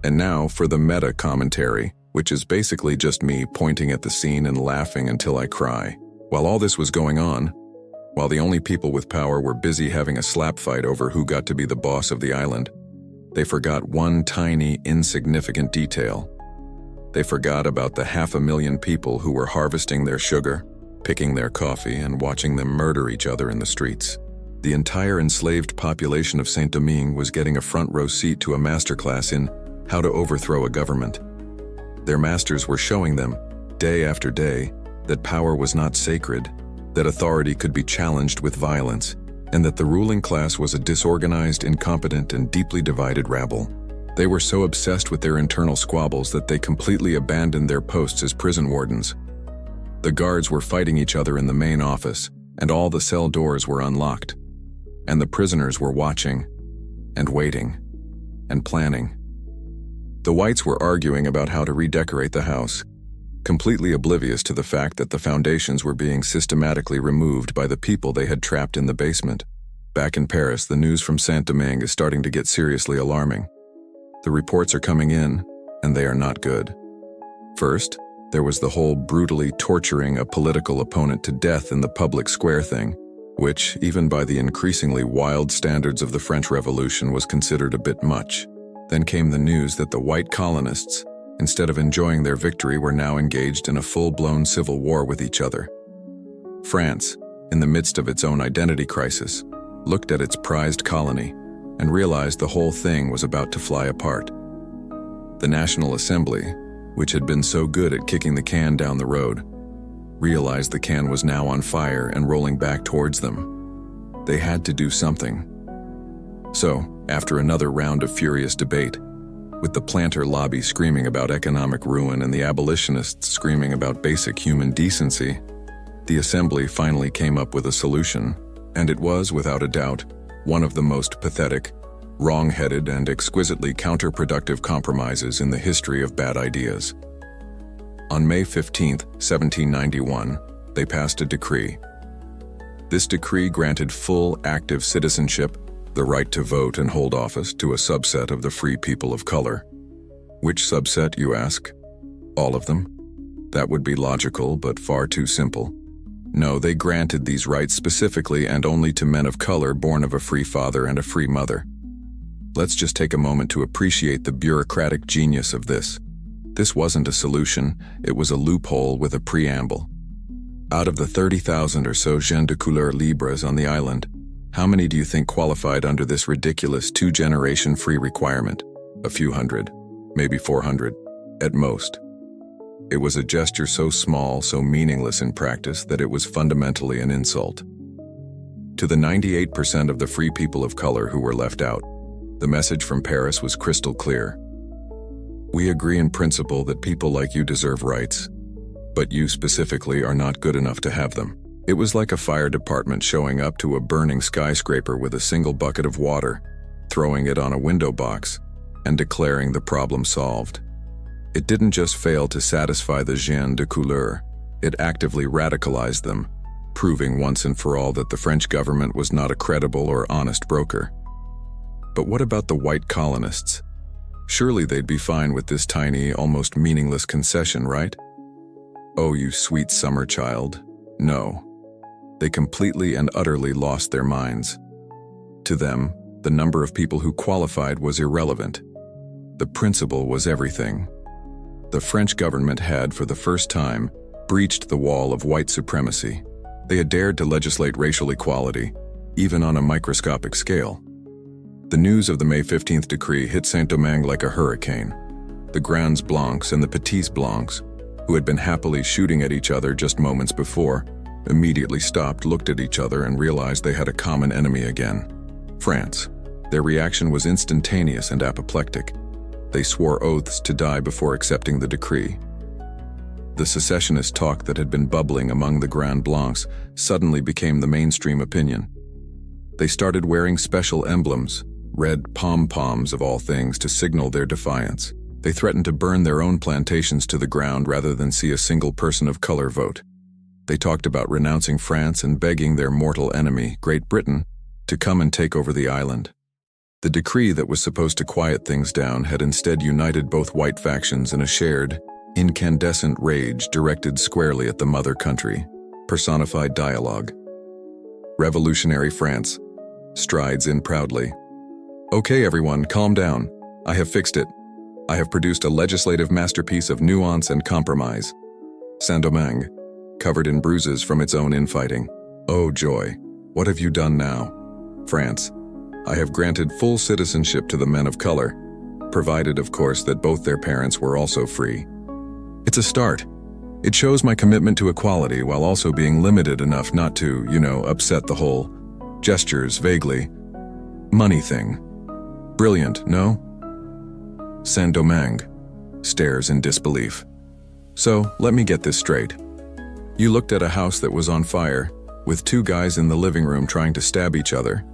And now for the meta commentary, which is basically just me pointing at the scene and laughing until I cry. While all this was going on, while the only people with power were busy having a slap fight over who got to be the boss of the island, they forgot one tiny, insignificant detail. They forgot about the 500,000 people who were harvesting their sugar, picking their coffee, and watching them murder each other in the streets. The entire enslaved population of Saint-Domingue was getting a front row seat to a masterclass in how to overthrow a government. Their masters were showing them, day after day, that power was not sacred, that authority could be challenged with violence, and that the ruling class was a disorganized, incompetent, and deeply divided rabble. They were so obsessed with their internal squabbles that they completely abandoned their posts as prison wardens. The guards were fighting each other in the main office, and all the cell doors were unlocked. And the prisoners were watching, and waiting, and planning. The whites were arguing about how to redecorate the house, completely oblivious to the fact that the foundations were being systematically removed by the people they had trapped in the basement. Back in Paris, the news from Saint-Domingue is starting to get seriously alarming. The reports are coming in, and they are not good. First, there was the whole brutally torturing a political opponent to death in the public square thing, which, even by the increasingly wild standards of the French Revolution, was considered a bit much. Then came the news that the white colonists, instead of enjoying their victory, were now engaged in a full-blown civil war with each other. France, in the midst of its own identity crisis, looked at its prized colony and realized the whole thing was about to fly apart. The National Assembly, which had been so good at kicking the can down the road, realized the can was now on fire and rolling back towards them. They had to do something. So, after another round of furious debate, with the planter lobby screaming about economic ruin and the abolitionists screaming about basic human decency, the Assembly finally came up with a solution, and it was, without a doubt, one of the most pathetic, wrong-headed, and exquisitely counterproductive compromises in the history of bad ideas. On May 15, 1791, they passed a decree. This decree granted full, active citizenship, the right to vote and hold office, to a subset of the free people of color. Which subset, you ask? All of them? That would be logical, but far too simple. No, they granted these rights specifically and only to men of color born of a free father and a free mother. Let's just take a moment to appreciate the bureaucratic genius of this. This wasn't a solution, it was a loophole with a preamble. Out of the 30,000 or so gens de couleur libres on the island, how many do you think qualified under this ridiculous two-generation free requirement? A few hundred, maybe 400, at most. It was a gesture so small, so meaningless in practice, that it was fundamentally an insult. To the 98% of the free people of color who were left out, the message from Paris was crystal clear. We agree in principle that people like you deserve rights, but you specifically are not good enough to have them. It was like a fire department showing up to a burning skyscraper with a single bucket of water, throwing it on a window box, and declaring the problem solved. It didn't just fail to satisfy the gens de couleur, It actively radicalized them, proving once and for all that the French government was not a credible or honest broker. But what about the white colonists? Surely they'd be fine with this tiny, almost meaningless concession, right? Oh, you sweet summer child. No. They completely and utterly lost their minds. To them, the number of people who qualified was irrelevant. The principle was everything. The French government had, for the first time, breached the wall of white supremacy. They had dared to legislate racial equality, even on a microscopic scale. The news of the May 15th decree hit Saint-Domingue like a hurricane. The Grands Blancs and the Petits Blancs, who had been happily shooting at each other just moments before, immediately stopped, looked at each other, and realized they had a common enemy again: France. Their reaction was instantaneous and apoplectic. They swore oaths to die before accepting the decree. The secessionist talk that had been bubbling among the Grands Blancs suddenly became the mainstream opinion. They started wearing special emblems, red pom-poms of all things, to signal their defiance. They threatened to burn their own plantations to the ground rather than see a single person of color vote. They talked about renouncing France and begging their mortal enemy, Great Britain, to come and take over the island. The decree that was supposed to quiet things down had instead united both white factions in a shared, incandescent rage directed squarely at the mother country. Personified dialogue. Revolutionary France strides in proudly. Okay, everyone, calm down. I have fixed it. I have produced a legislative masterpiece of nuance and compromise. Saint-Domingue, covered in bruises from its own infighting. Oh joy, what have you done now? France, I have granted full citizenship to the men of color, provided, of course, that both their parents were also free. It's a start. It shows my commitment to equality while also being limited enough not to, upset the whole gestures vaguely money thing. Brilliant, no? Saint-Domingue stares in disbelief. So, let me get this straight. You looked at a house that was on fire, with two guys in the living room trying to stab each other,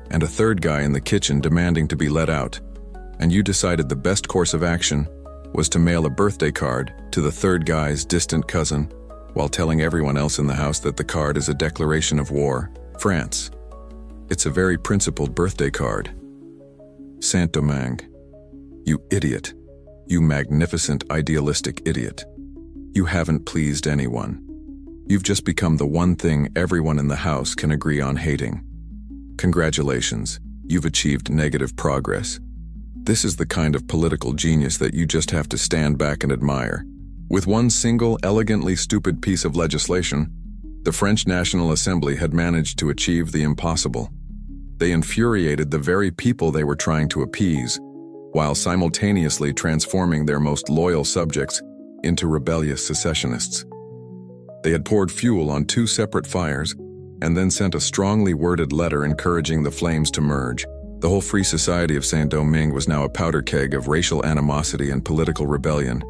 and a third guy in the kitchen demanding to be let out, and you decided the best course of action was to mail a birthday card to the third guy's distant cousin, while telling everyone else in the house that the card is a declaration of war. France. It's a very principled birthday card. Saint-Domingue. You idiot. You magnificent, idealistic idiot. You haven't pleased anyone. You've just become the one thing everyone in the house can agree on hating. Congratulations, you've achieved negative progress. This is the kind of political genius that you just have to stand back and admire. With one single, elegantly stupid piece of legislation, the French National Assembly had managed to achieve the impossible. They infuriated the very people they were trying to appease, while simultaneously transforming their most loyal subjects into rebellious secessionists. They had poured fuel on two separate fires and then sent a strongly worded letter encouraging the flames to merge. The whole free society of Saint-Domingue was now a powder keg of racial animosity and political rebellion,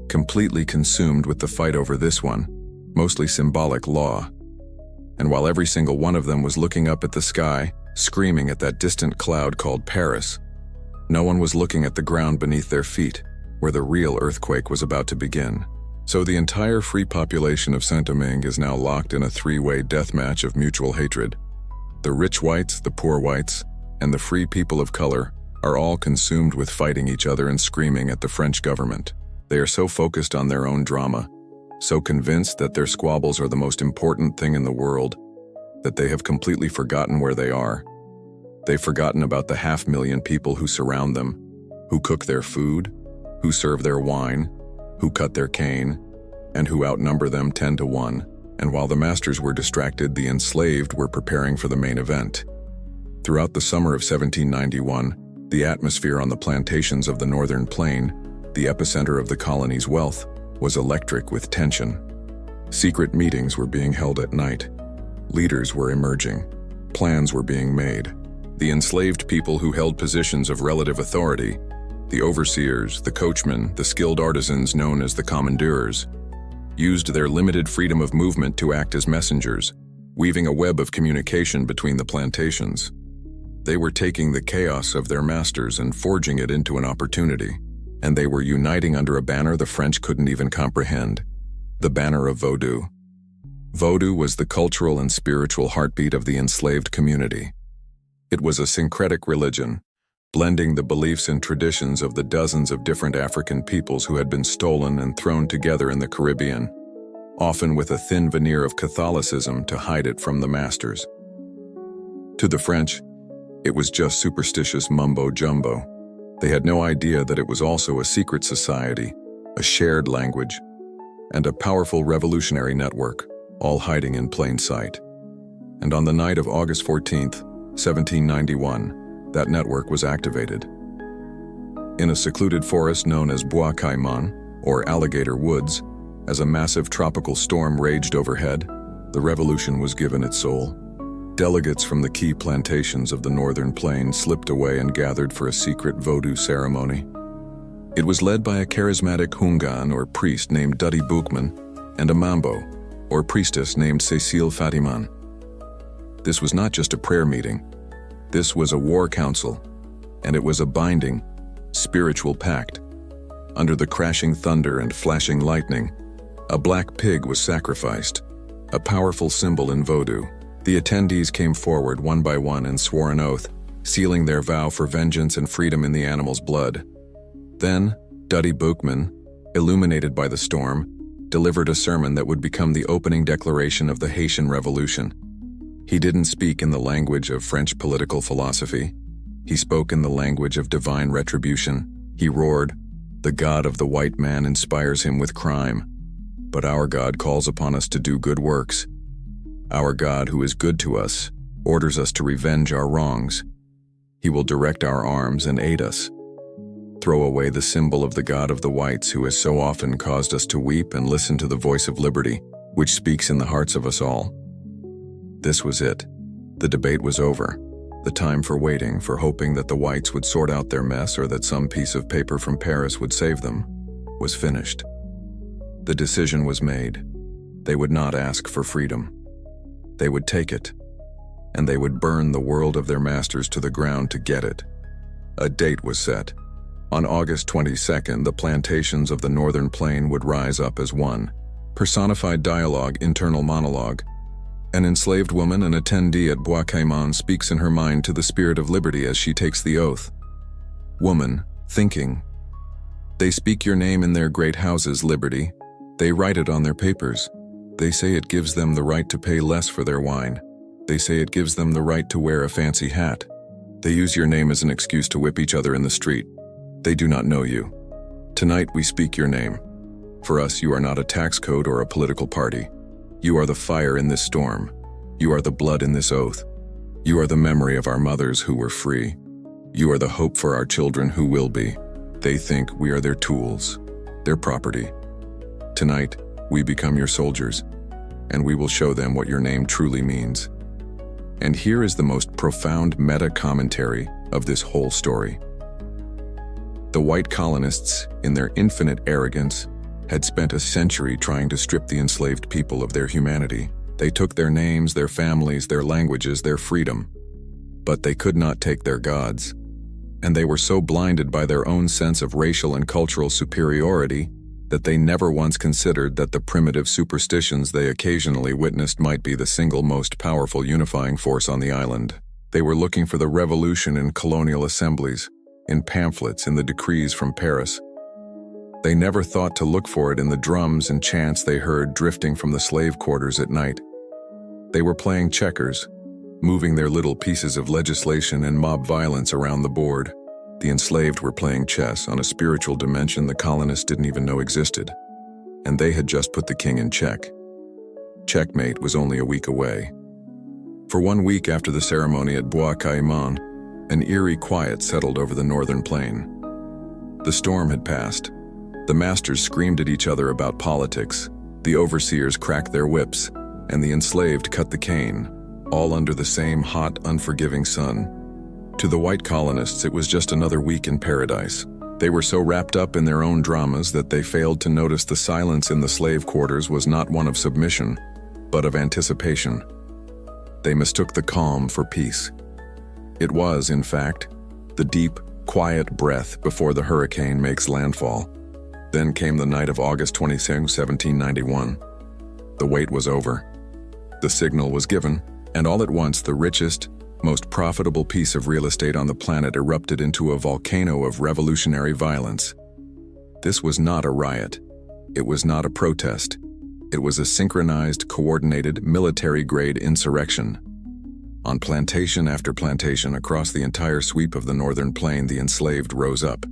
completely consumed with the fight over this one, mostly symbolic law. And while every single one of them was looking up at the sky, screaming at that distant cloud called Paris, no one was looking at the ground beneath their feet, where the real earthquake was about to begin. So the entire free population of Saint-Domingue is now locked in a three-way death match of mutual hatred. The rich whites, the poor whites, and the free people of color are all consumed with fighting each other and screaming at the French government. They are so focused on their own drama, so convinced that their squabbles are the most important thing in the world, that they have completely forgotten where they are. They've forgotten about the 500,000 people who surround them, who cook their food, who serve their wine, who cut their cane, and who outnumber them 10 to 1, and while the masters were distracted, the enslaved were preparing for the main event. Throughout the summer of 1791, the atmosphere on the plantations of the Northern Plain, the epicenter of the colony's wealth, was electric with tension. Secret meetings were being held at night. Leaders were emerging. Plans were being made. The enslaved people who held positions of relative authority, the overseers, the coachmen, the skilled artisans known as the commandeurs, used their limited freedom of movement to act as messengers, weaving a web of communication between the plantations. They were taking the chaos of their masters and forging it into an opportunity, and they were uniting under a banner the French couldn't even comprehend. The banner of Vodou. Vodou was the cultural and spiritual heartbeat of the enslaved community. It was a syncretic religion, blending the beliefs and traditions of the dozens of different African peoples who had been stolen and thrown together in the Caribbean, often with a thin veneer of Catholicism to hide it from the masters. To the French, it was just superstitious mumbo-jumbo. They had no idea that it was also a secret society, a shared language, and a powerful revolutionary network, all hiding in plain sight. And on the night of August 14th, 1791, that network was activated. In a secluded forest known as Bois Caïman, or Alligator Woods, as a massive tropical storm raged overhead, the revolution was given its soul. Delegates from the key plantations of the northern plain slipped away and gathered for a secret Vodou ceremony. It was led by a charismatic Hungan, or priest, named Duddy Boukman, and a Mambo, or priestess, named Cécile Fatiman. This was not just a prayer meeting. This was a war council, and it was a binding, spiritual pact. Under the crashing thunder and flashing lightning, a black pig was sacrificed, a powerful symbol in Vodou. The attendees came forward one by one and swore an oath, sealing their vow for vengeance and freedom in the animal's blood. Then, Duddy Boukman, illuminated by the storm, delivered a sermon that would become the opening declaration of the Haitian Revolution. He didn't speak in the language of French political philosophy. He spoke in the language of divine retribution. He roared, "The God of the white man inspires him with crime, but our God calls upon us to do good works. Our God, who is good to us, orders us to revenge our wrongs. He will direct our arms and aid us. Throw away the symbol of the God of the whites, who has so often caused us to weep, and listen to the voice of liberty, which speaks in the hearts of us all." This was it. The debate was over. The time for waiting, for hoping that the whites would sort out their mess or that some piece of paper from Paris would save them, was finished. The decision was made. They would not ask for freedom. They would take it, and they would burn the world of their masters to the ground to get it. A date was set. On August 22nd, the plantations of the northern plain would rise up as one. Personified dialogue, internal monologue. An enslaved woman, an attendee at Bois Caïman, speaks in her mind to the spirit of liberty as she takes the oath. Woman, thinking. They speak your name in their great houses, liberty. They write it on their papers. They say it gives them the right to pay less for their wine. They say it gives them the right to wear a fancy hat. They use your name as an excuse to whip each other in the street. They do not know you. Tonight we speak your name. For us, you are not a tax code or a political party. You are the fire in this storm. You are the blood in this oath. You are the memory of our mothers who were free. You are the hope for our children who will be. They think we are their tools, their property. Tonight, we become your soldiers, and we will show them what your name truly means. And here is the most profound meta-commentary of this whole story. The white colonists, in their infinite arrogance, had spent a century trying to strip the enslaved people of their humanity. They took their names, their families, their languages, their freedom. But they could not take their gods. And they were so blinded by their own sense of racial and cultural superiority that they never once considered that the primitive superstitions they occasionally witnessed might be the single most powerful unifying force on the island. They were looking for the revolution in colonial assemblies, in pamphlets, in the decrees from Paris. They never thought to look for it in the drums and chants they heard drifting from the slave quarters at night. They were playing checkers, moving their little pieces of legislation and mob violence around the board. The enslaved were playing chess on a spiritual dimension the colonists didn't even know existed, and they had just put the king in check. Checkmate was only a week away. For 1 week after the ceremony at Bois Caïman, an eerie quiet settled over the northern plain. The storm had passed. The masters screamed at each other about politics, the overseers cracked their whips, and the enslaved cut the cane, all under the same hot, unforgiving sun. To the white colonists, it was just another week in paradise. They were so wrapped up in their own dramas that they failed to notice the silence in the slave quarters was not one of submission, but of anticipation. They mistook the calm for peace. It was, in fact, the deep, quiet breath before the hurricane makes landfall. Then came the night of August 22, 1791. The wait was over. The signal was given, and all at once the richest, most profitable piece of real estate on the planet erupted into a volcano of revolutionary violence. This was not a riot. It was not a protest. It was a synchronized, coordinated, military-grade insurrection. On plantation after plantation across the entire sweep of the northern plain, the enslaved rose up.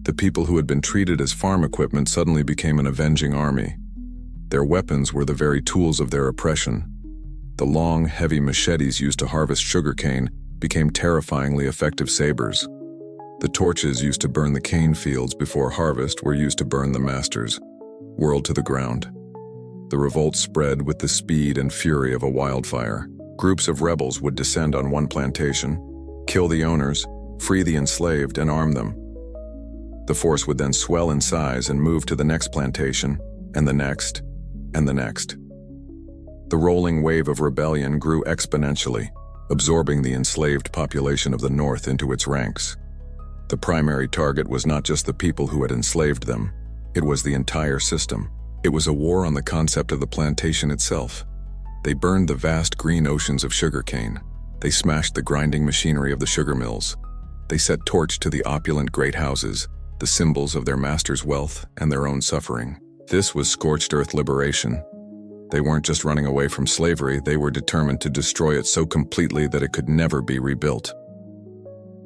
The people who had been treated as farm equipment suddenly became an avenging army. Their weapons were the very tools of their oppression. The long, heavy machetes used to harvest sugarcane became terrifyingly effective sabers. The torches used to burn the cane fields before harvest were used to burn the masters, whirled to the ground. The revolt spread with the speed and fury of a wildfire. Groups of rebels would descend on one plantation, kill the owners, free the enslaved, and arm them. The force would then swell in size and move to the next plantation, and the next, and the next. The rolling wave of rebellion grew exponentially, absorbing the enslaved population of the North into its ranks. The primary target was not just the people who had enslaved them, it was the entire system. It was a war on the concept of the plantation itself. They burned the vast green oceans of sugarcane. They smashed the grinding machinery of the sugar mills. They set torch to the opulent great houses, the symbols of their masters' wealth and their own suffering. This was scorched earth liberation. They weren't just running away from slavery, they were determined to destroy it so completely that it could never be rebuilt.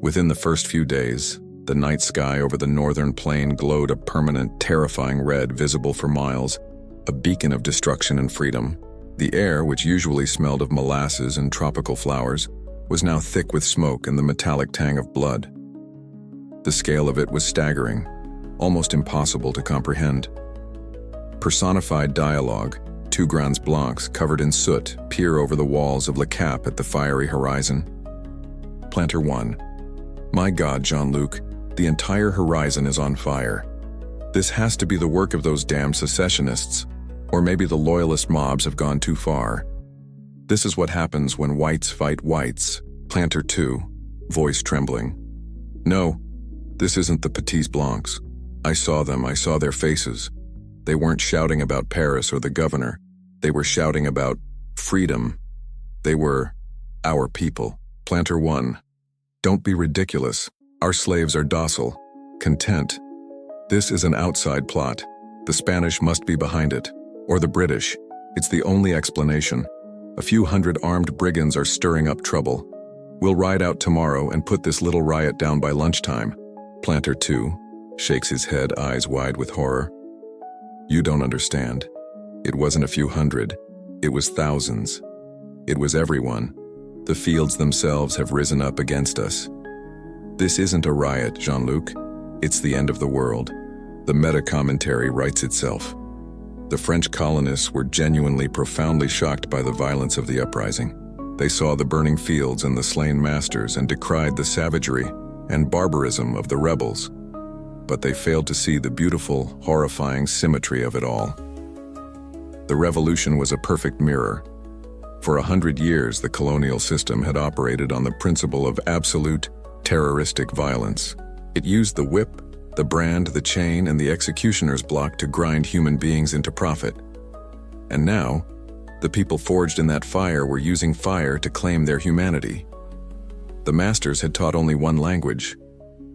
Within the first few days, the night sky over the northern plain glowed a permanent, terrifying red visible for miles, a beacon of destruction and freedom. The air, which usually smelled of molasses and tropical flowers, was now thick with smoke and the metallic tang of blood. The scale of it was staggering, almost impossible to comprehend. Personified dialogue, two grands blancs covered in soot peer over the walls of Le Cap at the fiery horizon. Planter 1. My God, Jean-Luc, the entire horizon is on fire. This has to be the work of those damned secessionists, or maybe the loyalist mobs have gone too far. This is what happens when whites fight whites. Planter 2, voice trembling. No, this isn't the Petits Blancs. I saw them, I saw their faces. They weren't shouting about Paris or the governor. They were shouting about freedom. They were our people. Planter 1. Don't be ridiculous. Our slaves are docile, content. This is an outside plot. The Spanish must be behind it. Or the British. It's the only explanation. A few hundred armed brigands are stirring up trouble. We'll ride out tomorrow and put this little riot down by lunchtime. Planter 2 shakes his head, eyes wide with horror. You don't understand. It wasn't a few hundred. It was thousands. It was everyone. The fields themselves have risen up against us. This isn't a riot, Jean-Luc. It's the end of the world. The meta-commentary writes itself. The French colonists were genuinely profoundly shocked by the violence of the uprising. They saw the burning fields and the slain masters and decried the savagery and barbarism of the rebels. But they failed to see the beautiful, horrifying symmetry of it all. The revolution was a perfect mirror. For 100 years, the colonial system had operated on the principle of absolute, terroristic violence. It used the whip, the brand, the chain, and the executioner's block to grind human beings into profit. And now, the people forged in that fire were using fire to claim their humanity. The masters had taught only one language,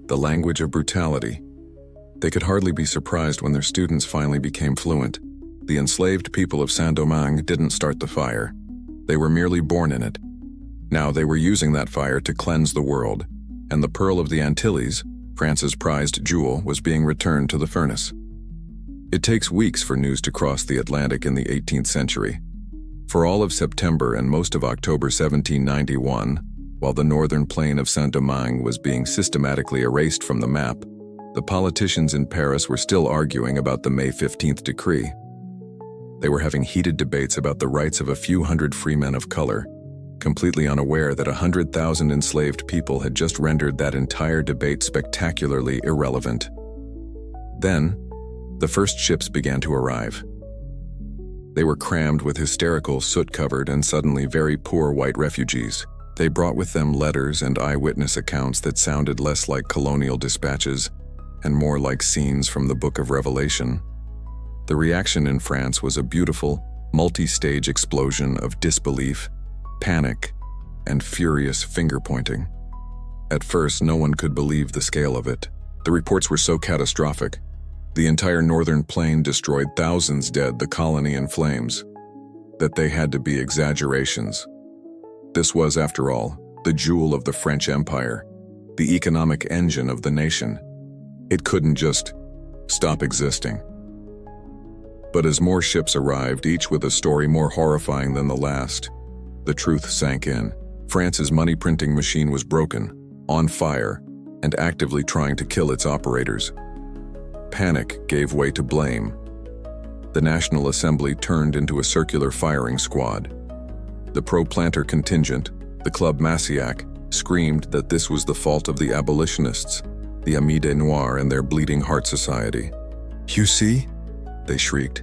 the language of brutality. They could hardly be surprised when their students finally became fluent. The enslaved people of Saint-Domingue didn't start the fire. They were merely born in it. Now they were using that fire to cleanse the world, and the Pearl of the Antilles, France's prized jewel, was being returned to the furnace. It takes weeks for news to cross the Atlantic in the 18th century. For all of September and most of October 1791, while the northern plain of Saint-Domingue was being systematically erased from the map, the politicians in Paris were still arguing about the May 15th decree. They were having heated debates about the rights of a few hundred free men of color, completely unaware that 100,000 enslaved people had just rendered that entire debate spectacularly irrelevant. Then, the first ships began to arrive. They were crammed with hysterical, soot-covered, and suddenly very poor white refugees. They brought with them letters and eyewitness accounts that sounded less like colonial dispatches and more like scenes from the Book of Revelation. The reaction in France was a beautiful, multi-stage explosion of disbelief, panic, and furious finger-pointing. At first, no one could believe the scale of it. The reports were so catastrophic. The entire northern plain destroyed, thousands dead, the colony in flames, that they had to be exaggerations. This was, after all, the jewel of the French Empire, the economic engine of the nation. It couldn't just stop existing. But as more ships arrived, each with a story more horrifying than the last, the truth sank in. France's money-printing machine was broken, on fire, and actively trying to kill its operators. Panic gave way to blame. The National Assembly turned into a circular firing squad. The pro-planter contingent, the Club Massiac, screamed that this was the fault of the abolitionists, the Amis des Noirs and their Bleeding Heart Society. "You see?" they shrieked.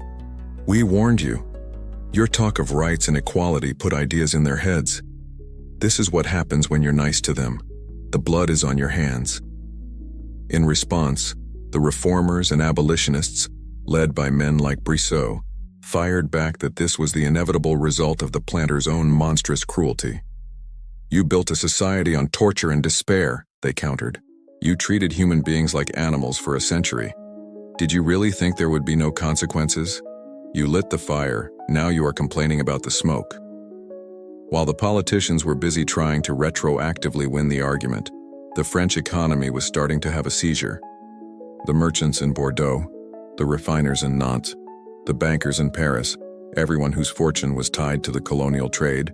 "We warned you. Your talk of rights and equality put ideas in their heads. This is what happens when you're nice to them. The blood is on your hands." In response, the reformers and abolitionists, led by men like Brissot, fired back that this was the inevitable result of the planters' own monstrous cruelty. "You built a society on torture and despair," they countered. "You treated human beings like animals for a century. Did you really think there would be no consequences? You lit the fire, now you are complaining about the smoke." While the politicians were busy trying to retroactively win the argument, the French economy was starting to have a seizure. The merchants in Bordeaux, the refiners in Nantes, the bankers in Paris, everyone whose fortune was tied to the colonial trade,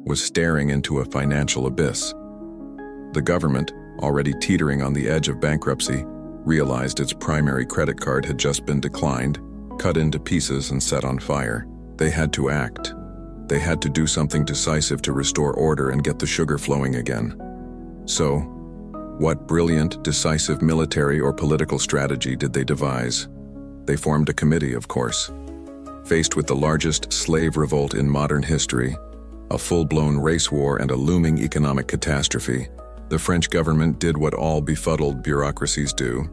was staring into a financial abyss. The government, already teetering on the edge of bankruptcy, realized its primary credit card had just been declined, cut into pieces and set on fire. They had to act. They had to do something decisive to restore order and get the sugar flowing again. So, what brilliant, decisive military or political strategy did they devise? They formed a committee, of course. Faced with the largest slave revolt in modern history, a full-blown race war and a looming economic catastrophe, the French government did what all befuddled bureaucracies do.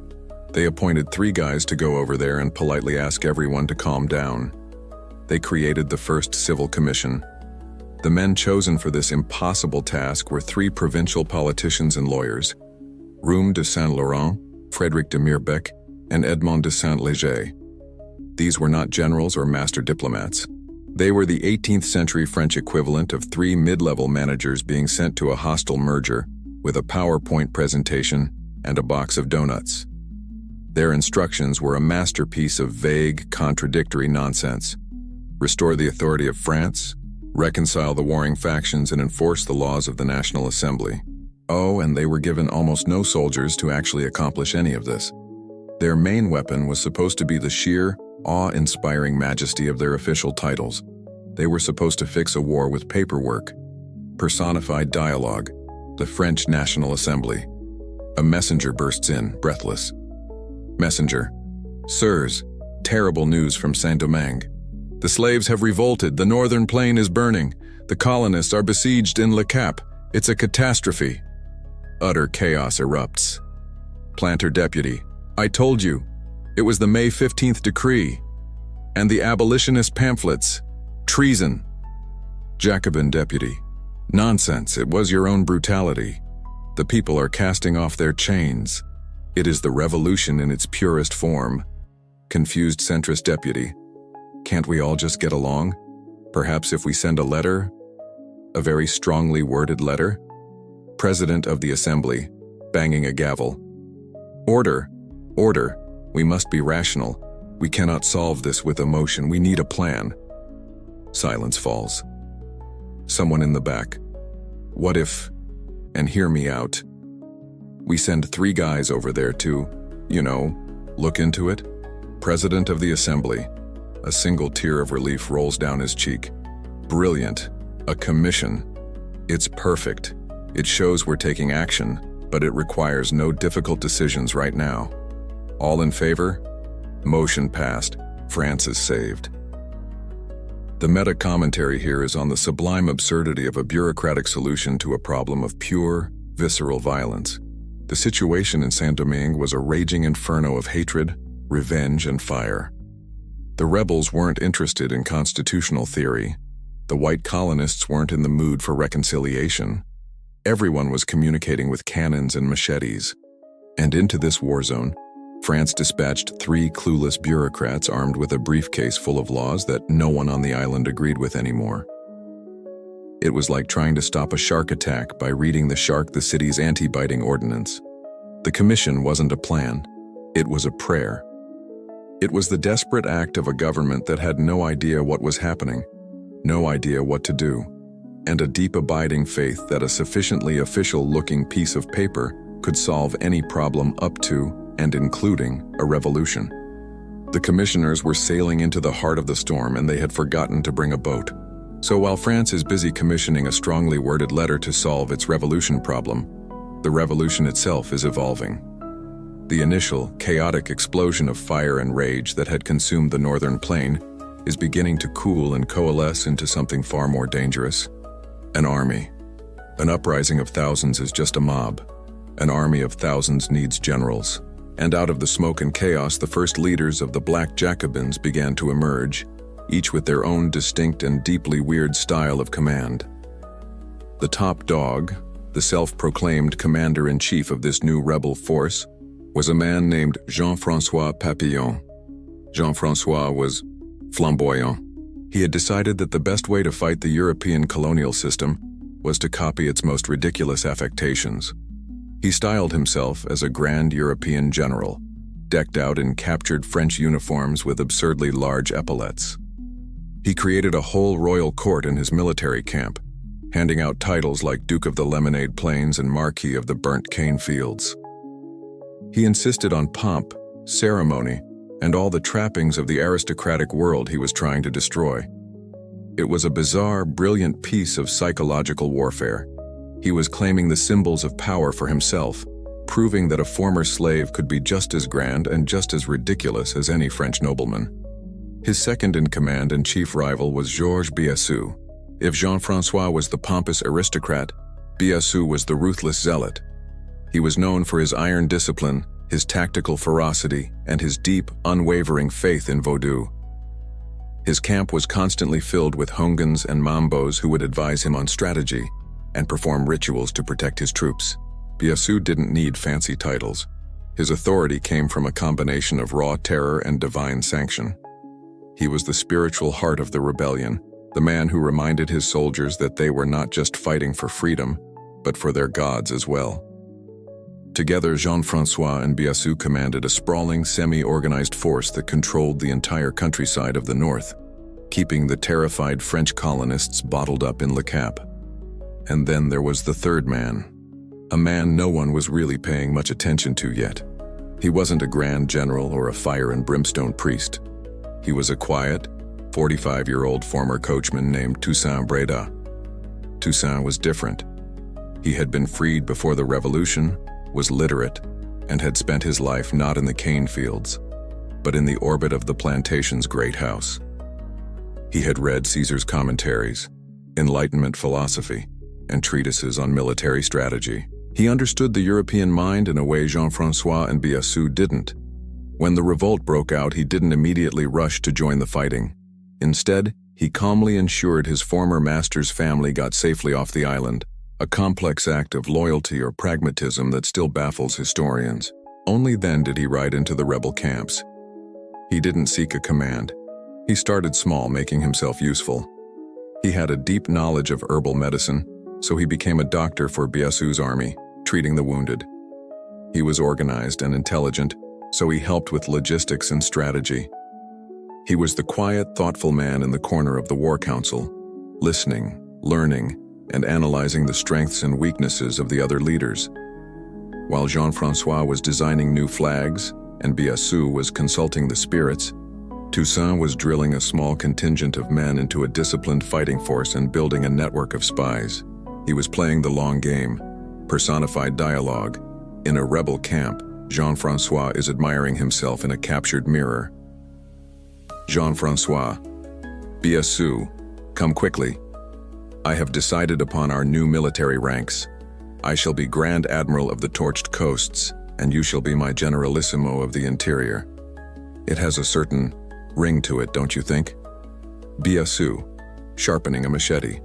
They appointed 3 guys to go over there and politely ask everyone to calm down. They created the first civil commission. The men chosen for this impossible task were 3 provincial politicians and lawyers, Roume de Saint-Laurent, Frédéric de Mirbeck, and Edmond de Saint-Léger. These were not generals or master diplomats. They were the 18th century French equivalent of 3 mid-level managers being sent to a hostile merger with a PowerPoint presentation and a box of donuts. Their instructions were a masterpiece of vague, contradictory nonsense. Restore the authority of France, reconcile the warring factions, and enforce the laws of the National Assembly. Oh, and they were given almost no soldiers to actually accomplish any of this. Their main weapon was supposed to be the sheer, awe-inspiring majesty of their official titles. They were supposed to fix a war with paperwork, personified dialogue, the French National Assembly. A messenger bursts in, breathless. Messenger: "Sirs, terrible news from Saint-Domingue. The slaves have revolted, the northern plain is burning, the colonists are besieged in Le Cap, it's a catastrophe." Utter chaos erupts. Planter deputy: "I told you, it was the May 15th decree. And the abolitionist pamphlets. Treason." Jacobin deputy: "Nonsense, it was your own brutality. The people are casting off their chains. It is the revolution in its purest form." Confused centrist deputy: "Can't we all just get along? Perhaps if we send a letter? A very strongly worded letter?" President of the Assembly, banging a gavel: "Order, order, we must be rational. We cannot solve this with emotion, we need a plan." Silence falls. Someone in the back: "What if, and hear me out, we send 3 guys over there to, look into it?" President of the Assembly. A single tear of relief rolls down his cheek. Brilliant. A commission. It's perfect. It shows we're taking action, but it requires no difficult decisions right now. All in favor? Motion passed. France is saved. The meta-commentary here is on the sublime absurdity of a bureaucratic solution to a problem of pure, visceral violence. The situation in Saint-Domingue was a raging inferno of hatred, revenge, and fire. The rebels weren't interested in constitutional theory. The white colonists weren't in the mood for reconciliation. Everyone was communicating with cannons and machetes. And into this war zone, France dispatched 3 clueless bureaucrats armed with a briefcase full of laws that no one on the island agreed with anymore. It was like trying to stop a shark attack by reading the city's anti-biting ordinance. The commission wasn't a plan, it was a prayer. It was the desperate act of a government that had no idea what was happening, no idea what to do, and a deep abiding faith that a sufficiently official-looking piece of paper could solve any problem up to and including a revolution. The commissioners were sailing into the heart of the storm and they had forgotten to bring a boat. So while France is busy commissioning a strongly worded letter to solve its revolution problem, the revolution itself is evolving. The initial, chaotic explosion of fire and rage that had consumed the northern plain is beginning to cool and coalesce into something far more dangerous. An army. An uprising of thousands is just a mob. An army of thousands needs generals. And out of the smoke and chaos, the first leaders of the Black Jacobins began to emerge, each with their own distinct and deeply weird style of command. The top dog, the self-proclaimed commander-in-chief of this new rebel force, was a man named Jean-François Papillon. Jean-François was flamboyant. He had decided that the best way to fight the European colonial system was to copy its most ridiculous affectations. He styled himself as a grand European general, decked out in captured French uniforms with absurdly large epaulets. He created a whole royal court in his military camp, handing out titles like Duke of the Lemonade Plains and Marquis of the Burnt Cane Fields. He insisted on pomp, ceremony, and all the trappings of the aristocratic world he was trying to destroy. It was a bizarre, brilliant piece of psychological warfare. He was claiming the symbols of power for himself, proving that a former slave could be just as grand and just as ridiculous as any French nobleman. His second-in-command and chief rival was Georges Biassou. If Jean-François was the pompous aristocrat, Biassou was the ruthless zealot. He was known for his iron discipline, his tactical ferocity, and his deep, unwavering faith in Vodou. His camp was constantly filled with Hongans and Mambos who would advise him on strategy and perform rituals to protect his troops. Biassou didn't need fancy titles. His authority came from a combination of raw terror and divine sanction. He was the spiritual heart of the rebellion, the man who reminded his soldiers that they were not just fighting for freedom, but for their gods as well. Together, Jean-François and Biassou commanded a sprawling, semi-organized force that controlled the entire countryside of the north, keeping the terrified French colonists bottled up in Le Cap. And then there was the third man, a man no one was really paying much attention to yet. He wasn't a grand general or a fire and brimstone priest. He was a quiet, 45-year-old former coachman named Toussaint Breda. Toussaint was different. He had been freed before the revolution, was literate, and had spent his life not in the cane fields, but in the orbit of the plantations' great house. He had read Caesar's commentaries, Enlightenment philosophy, and treatises on military strategy. He understood the European mind in a way Jean-François and Biassou didn't. When the revolt broke out, he didn't immediately rush to join the fighting. Instead, he calmly ensured his former master's family got safely off the island, a complex act of loyalty or pragmatism that still baffles historians. Only then did he ride into the rebel camps. He didn't seek a command. He started small, making himself useful. He had a deep knowledge of herbal medicine, so he became a doctor for Biassou's army, treating the wounded. He was organized and intelligent, so he helped with logistics and strategy. He was the quiet, thoughtful man in the corner of the war council, listening, learning, and analyzing the strengths and weaknesses of the other leaders. While Jean-François was designing new flags and Biassou was consulting the spirits, Toussaint was drilling a small contingent of men into a disciplined fighting force and building a network of spies. He was playing the long game, personified dialogue. In a rebel camp, Jean-François is admiring himself in a captured mirror. Jean-François, Biassou, come quickly. I have decided upon our new military ranks. I shall be Grand Admiral of the Torched Coasts, and you shall be my Generalissimo of the Interior. It has a certain ring to it, don't you think? Biassou, sharpening a machete.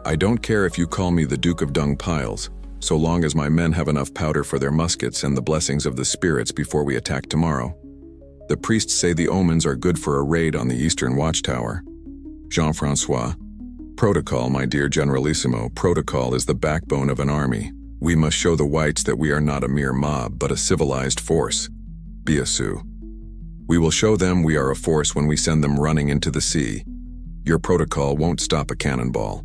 I don't care if you call me the Duke of Dung Piles, so long as my men have enough powder for their muskets and the blessings of the spirits before we attack tomorrow. The priests say the omens are good for a raid on the eastern watchtower. Jean-Francois. Protocol, my dear Generalissimo, protocol is the backbone of an army. We must show the whites that we are not a mere mob, but a civilized force. Biassou. We will show them we are a force when we send them running into the sea. Your protocol won't stop a cannonball.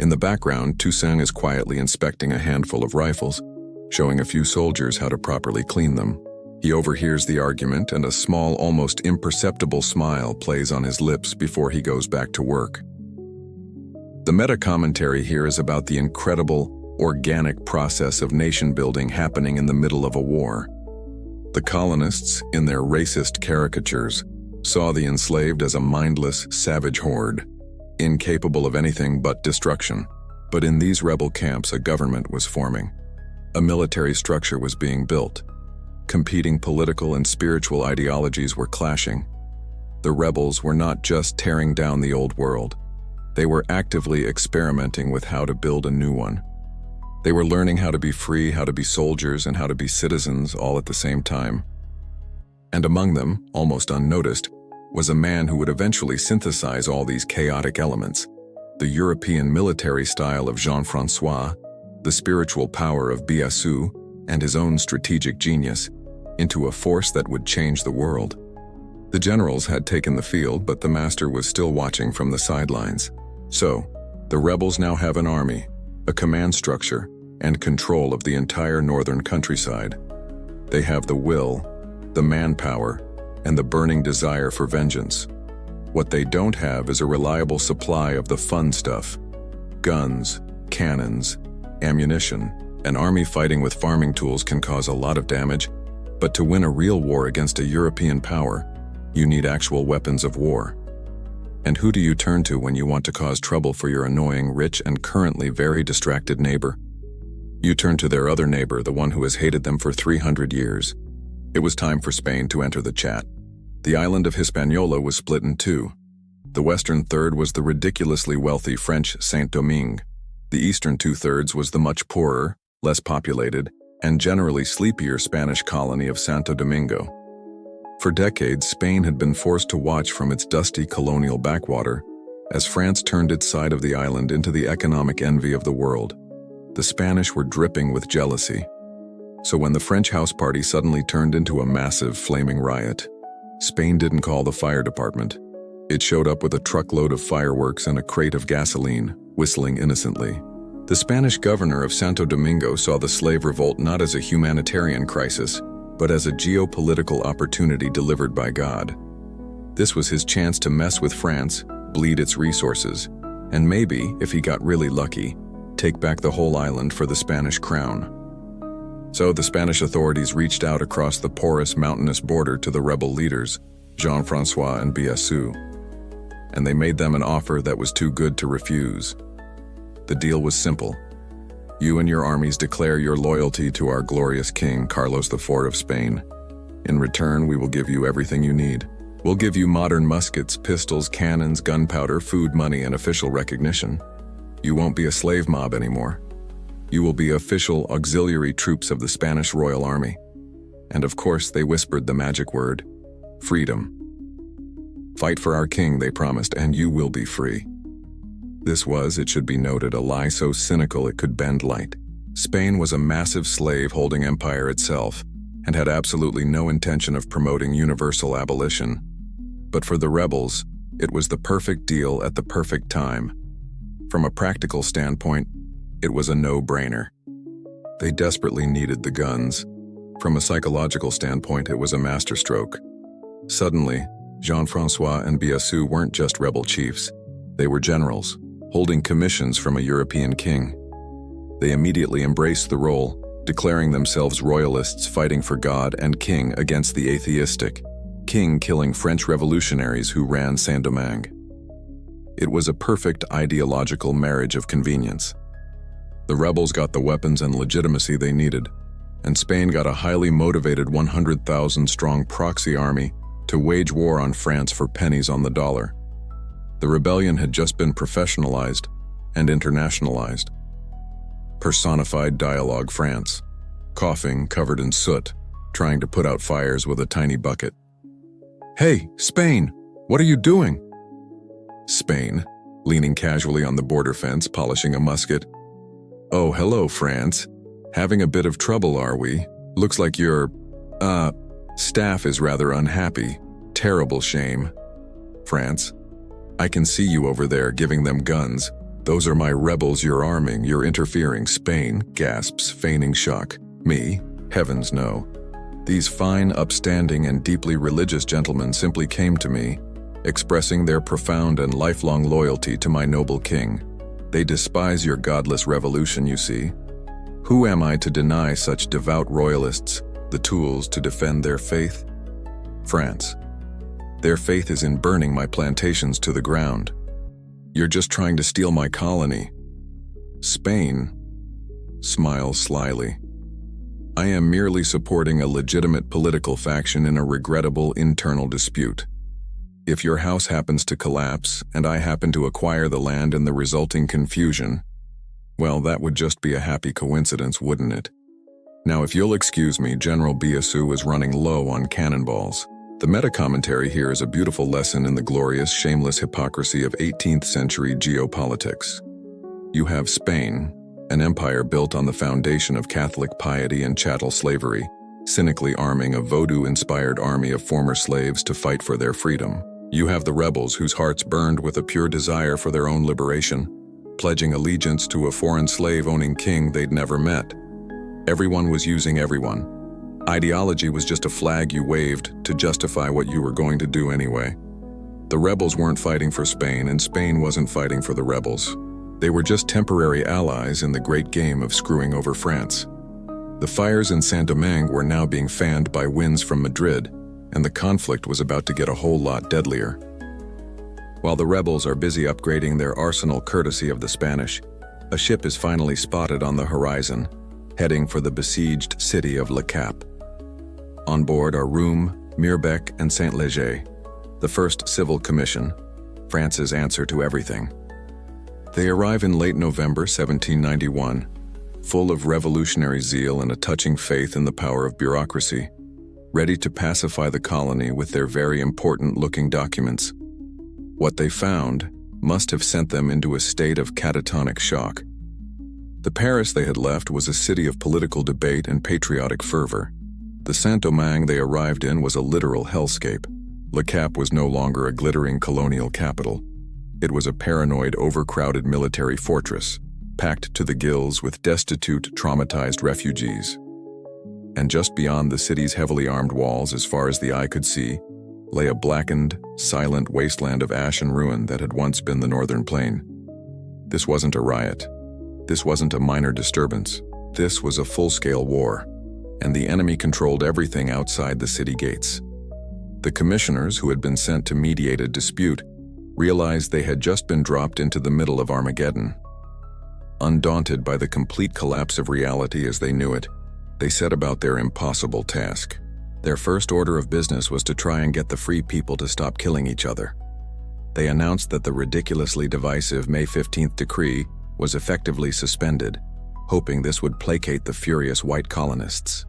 In the background, Toussaint is quietly inspecting a handful of rifles, showing a few soldiers how to properly clean them. He overhears the argument, and a small, almost imperceptible smile plays on his lips before he goes back to work. The meta-commentary here is about the incredible, organic process of nation-building happening in the middle of a war. The colonists, in their racist caricatures, saw the enslaved as a mindless, savage horde, incapable of anything but destruction. But in these rebel camps, a government was forming. A military structure was being built. Competing political and spiritual ideologies were clashing. The rebels were not just tearing down the old world. They were actively experimenting with how to build a new one. They were learning how to be free, how to be soldiers, and how to be citizens all at the same time. And among them, almost unnoticed, was a man who would eventually synthesize all these chaotic elements: the European military style of Jean-Francois, the spiritual power of Biassou, and his own strategic genius, into a force that would change the world. The generals had taken the field, but the master was still watching from the sidelines. So, the rebels now have an army, a command structure, and control of the entire northern countryside. They have the will, the manpower, and the burning desire for vengeance. What they don't have is a reliable supply of the fun stuff: guns, cannons, ammunition. An army fighting with farming tools can cause a lot of damage, but to win a real war against a European power, you need actual weapons of war. And who do you turn to when you want to cause trouble for your annoying, rich, and currently very distracted neighbor? You turn to their other neighbor, the one who has hated them for 300 years. It was time for Spain to enter the chat. The island of Hispaniola was split in two. The western third was the ridiculously wealthy French Saint-Domingue. The eastern two-thirds was the much poorer, less populated, and generally sleepier Spanish colony of Santo Domingo. For decades, Spain had been forced to watch from its dusty colonial backwater as France turned its side of the island into the economic envy of the world. The Spanish were dripping with jealousy. So when the French house party suddenly turned into a massive, flaming riot, Spain didn't call the fire department. It showed up with a truckload of fireworks and a crate of gasoline, whistling innocently. The Spanish governor of Santo Domingo saw the slave revolt not as a humanitarian crisis, but as a geopolitical opportunity delivered by God. This was his chance to mess with France, bleed its resources, and maybe, if he got really lucky, take back the whole island for the Spanish crown. So the Spanish authorities reached out across the porous mountainous border to the rebel leaders, Jean-Francois and Biassou, and they made them an offer that was too good to refuse. The deal was simple. You and your armies declare your loyalty to our glorious king, Carlos IV of Spain. In return, we will give you everything you need. We'll give you modern muskets, pistols, cannons, gunpowder, food, money, and official recognition. You won't be a slave mob anymore. You will be official auxiliary troops of the Spanish Royal Army. And of course, they whispered the magic word: freedom. Fight for our king, they promised, and you will be free. This was, it should be noted, a lie so cynical it could bend light. Spain was a massive slave-holding empire itself, and had absolutely no intention of promoting universal abolition. But for the rebels, it was the perfect deal at the perfect time. From a practical standpoint, it was a no-brainer. They desperately needed the guns. From a psychological standpoint, it was a masterstroke. Suddenly, Jean-Francois and Biassou weren't just rebel chiefs. They were generals, holding commissions from a European king. They immediately embraced the role, declaring themselves royalists fighting for God and king against the atheistic, king-killing French revolutionaries who ran Saint-Domingue. It was a perfect ideological marriage of convenience. The rebels got the weapons and legitimacy they needed, and Spain got a highly motivated 100,000-strong proxy army to wage war on France for pennies on the dollar. The rebellion had just been professionalized and internationalized. Personified dialogue France, coughing, covered in soot, trying to put out fires with a tiny bucket. "Hey, Spain, what are you doing?" Spain, leaning casually on the border fence, polishing a musket. "Oh, hello, France. Having a bit of trouble, are we? Looks like your, staff is rather unhappy. Terrible shame." France, "I can see you over there giving them guns. Those are my rebels you're arming, you're interfering." Spain gasps, feigning shock. "Me? Heavens no. These fine, upstanding, and deeply religious gentlemen simply came to me, expressing their profound and lifelong loyalty to my noble king. They despise your godless revolution, you see. Who am I to deny such devout royalists the tools to defend their faith?" France, "Their faith is in burning my plantations to the ground. You're just trying to steal my colony." Spain smiles slyly. "I am merely supporting a legitimate political faction in a regrettable internal dispute. If your house happens to collapse and I happen to acquire the land in the resulting confusion, well, that would just be a happy coincidence, wouldn't it? Now, if you'll excuse me, General Biassou is running low on cannonballs." The meta-commentary here is a beautiful lesson in the glorious, shameless hypocrisy of 18th century geopolitics. You have Spain, an empire built on the foundation of Catholic piety and chattel slavery, cynically arming a voodoo-inspired army of former slaves to fight for their freedom. You have the rebels whose hearts burned with a pure desire for their own liberation, pledging allegiance to a foreign slave-owning king they'd never met. Everyone was using everyone. Ideology was just a flag you waved to justify what you were going to do anyway. The rebels weren't fighting for Spain, and Spain wasn't fighting for the rebels. They were just temporary allies in the great game of screwing over France. The fires in Saint-Domingue were now being fanned by winds from Madrid, and the conflict was about to get a whole lot deadlier. While the rebels are busy upgrading their arsenal courtesy of the Spanish, a ship is finally spotted on the horizon, heading for the besieged city of Le Cap. On board are Rhum, Mirbec, and Saint-Léger, the first civil commission, France's answer to everything. They arrive in late November 1791, full of revolutionary zeal and a touching faith in the power of bureaucracy, ready to pacify the colony with their very important-looking documents. What they found must have sent them into a state of catatonic shock. The Paris they had left was a city of political debate and patriotic fervor. The Saint-Domingue they arrived in was a literal hellscape. Le Cap was no longer a glittering colonial capital. It was a paranoid, overcrowded military fortress, packed to the gills with destitute, traumatized refugees. And just beyond the city's heavily armed walls, as far as the eye could see, lay a blackened, silent wasteland of ash and ruin that had once been the Northern Plain. This wasn't a riot. This wasn't a minor disturbance. This was a full-scale war, and the enemy controlled everything outside the city gates. The commissioners, who had been sent to mediate a dispute, realized they had just been dropped into the middle of Armageddon. Undaunted by the complete collapse of reality as they knew it, they set about their impossible task. Their first order of business was to try and get the free people to stop killing each other. They announced that the ridiculously divisive May 15th decree was effectively suspended, hoping this would placate the furious white colonists.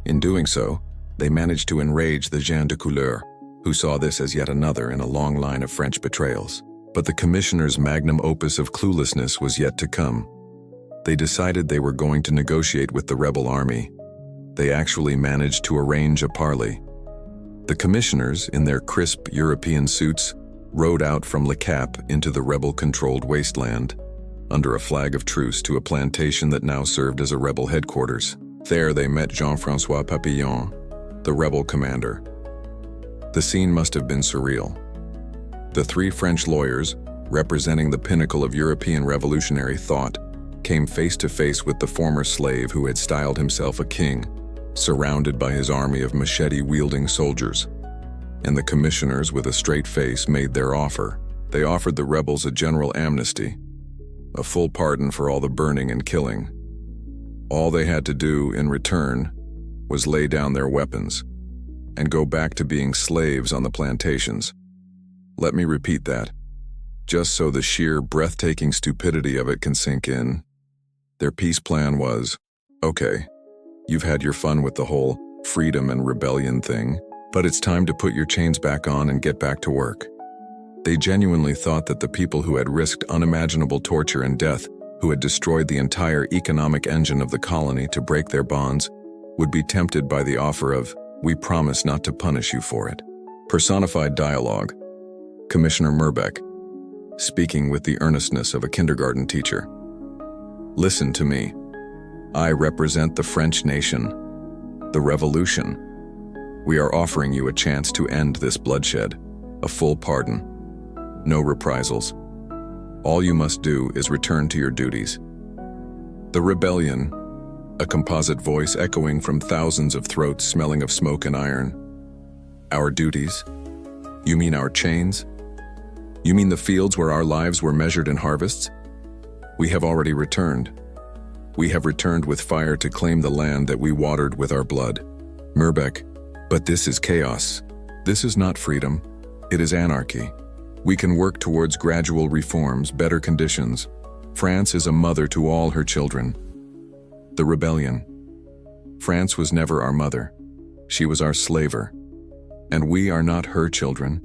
In doing so, they managed to enrage the gens de couleur, who saw this as yet another in a long line of French betrayals. But the commissioners' magnum opus of cluelessness was yet to come. They decided they were going to negotiate with the rebel army. They actually managed to arrange a parley. The commissioners, in their crisp European suits, rode out from Le Cap into the rebel-controlled wasteland, under a flag of truce to a plantation that now served as a rebel headquarters. There they met Jean-François Papillon, the rebel commander. The scene must have been surreal. The three French lawyers, representing the pinnacle of European revolutionary thought, came face to face with the former slave who had styled himself a king, surrounded by his army of machete-wielding soldiers. And the commissioners, with a straight face, made their offer. They offered the rebels a general amnesty. a full pardon for all the burning and killing. All they had to do in return was lay down their weapons and go back to being slaves on the plantations. Let me repeat that, just so the sheer breathtaking stupidity of it can sink in. Their peace plan was, okay, you've had your fun with the whole freedom and rebellion thing, but it's time to put your chains back on and get back to work. They genuinely thought that the people who had risked unimaginable torture and death, who had destroyed the entire economic engine of the colony to break their bonds, would be tempted by the offer of, "We promise not to punish you for it." Personified dialogue. Commissioner Murbeck, speaking with the earnestness of a kindergarten teacher. Listen to me. I represent the French nation, the revolution. We are offering you a chance to end this bloodshed, a full pardon, no reprisals. All you must do is return to your duties. The rebellion, a composite voice echoing from thousands of throats smelling of smoke and iron. Our duties? You mean our chains? You mean the fields where our lives were measured in harvests? We have already returned. We have returned with fire to claim the land that we watered with our blood. Murbeck, but this is chaos. This is not freedom. It is anarchy. We can work towards gradual reforms, better conditions. France is a mother to all her children. The rebellion. France was never our mother. She was our slaver. And we are not her children.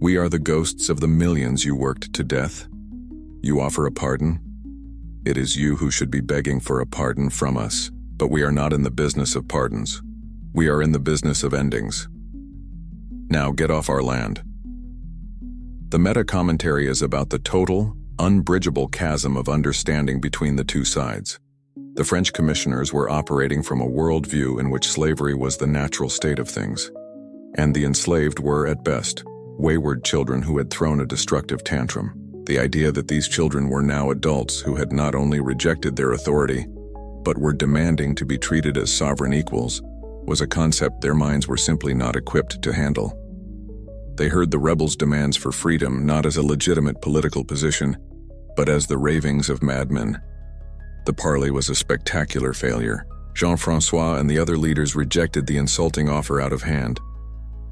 We are the ghosts of the millions you worked to death. You offer a pardon? It is you who should be begging for a pardon from us, but we are not in the business of pardons. We are in the business of endings. Now get off our land. The meta-commentary is about the total, unbridgeable chasm of understanding between the two sides. The French commissioners were operating from a worldview in which slavery was the natural state of things, and the enslaved were, at best, wayward children who had thrown a destructive tantrum. The idea that these children were now adults who had not only rejected their authority, but were demanding to be treated as sovereign equals, was a concept their minds were simply not equipped to handle. They heard the rebels' demands for freedom not as a legitimate political position, but as the ravings of madmen. The parley was a spectacular failure. Jean-François and the other leaders rejected the insulting offer out of hand.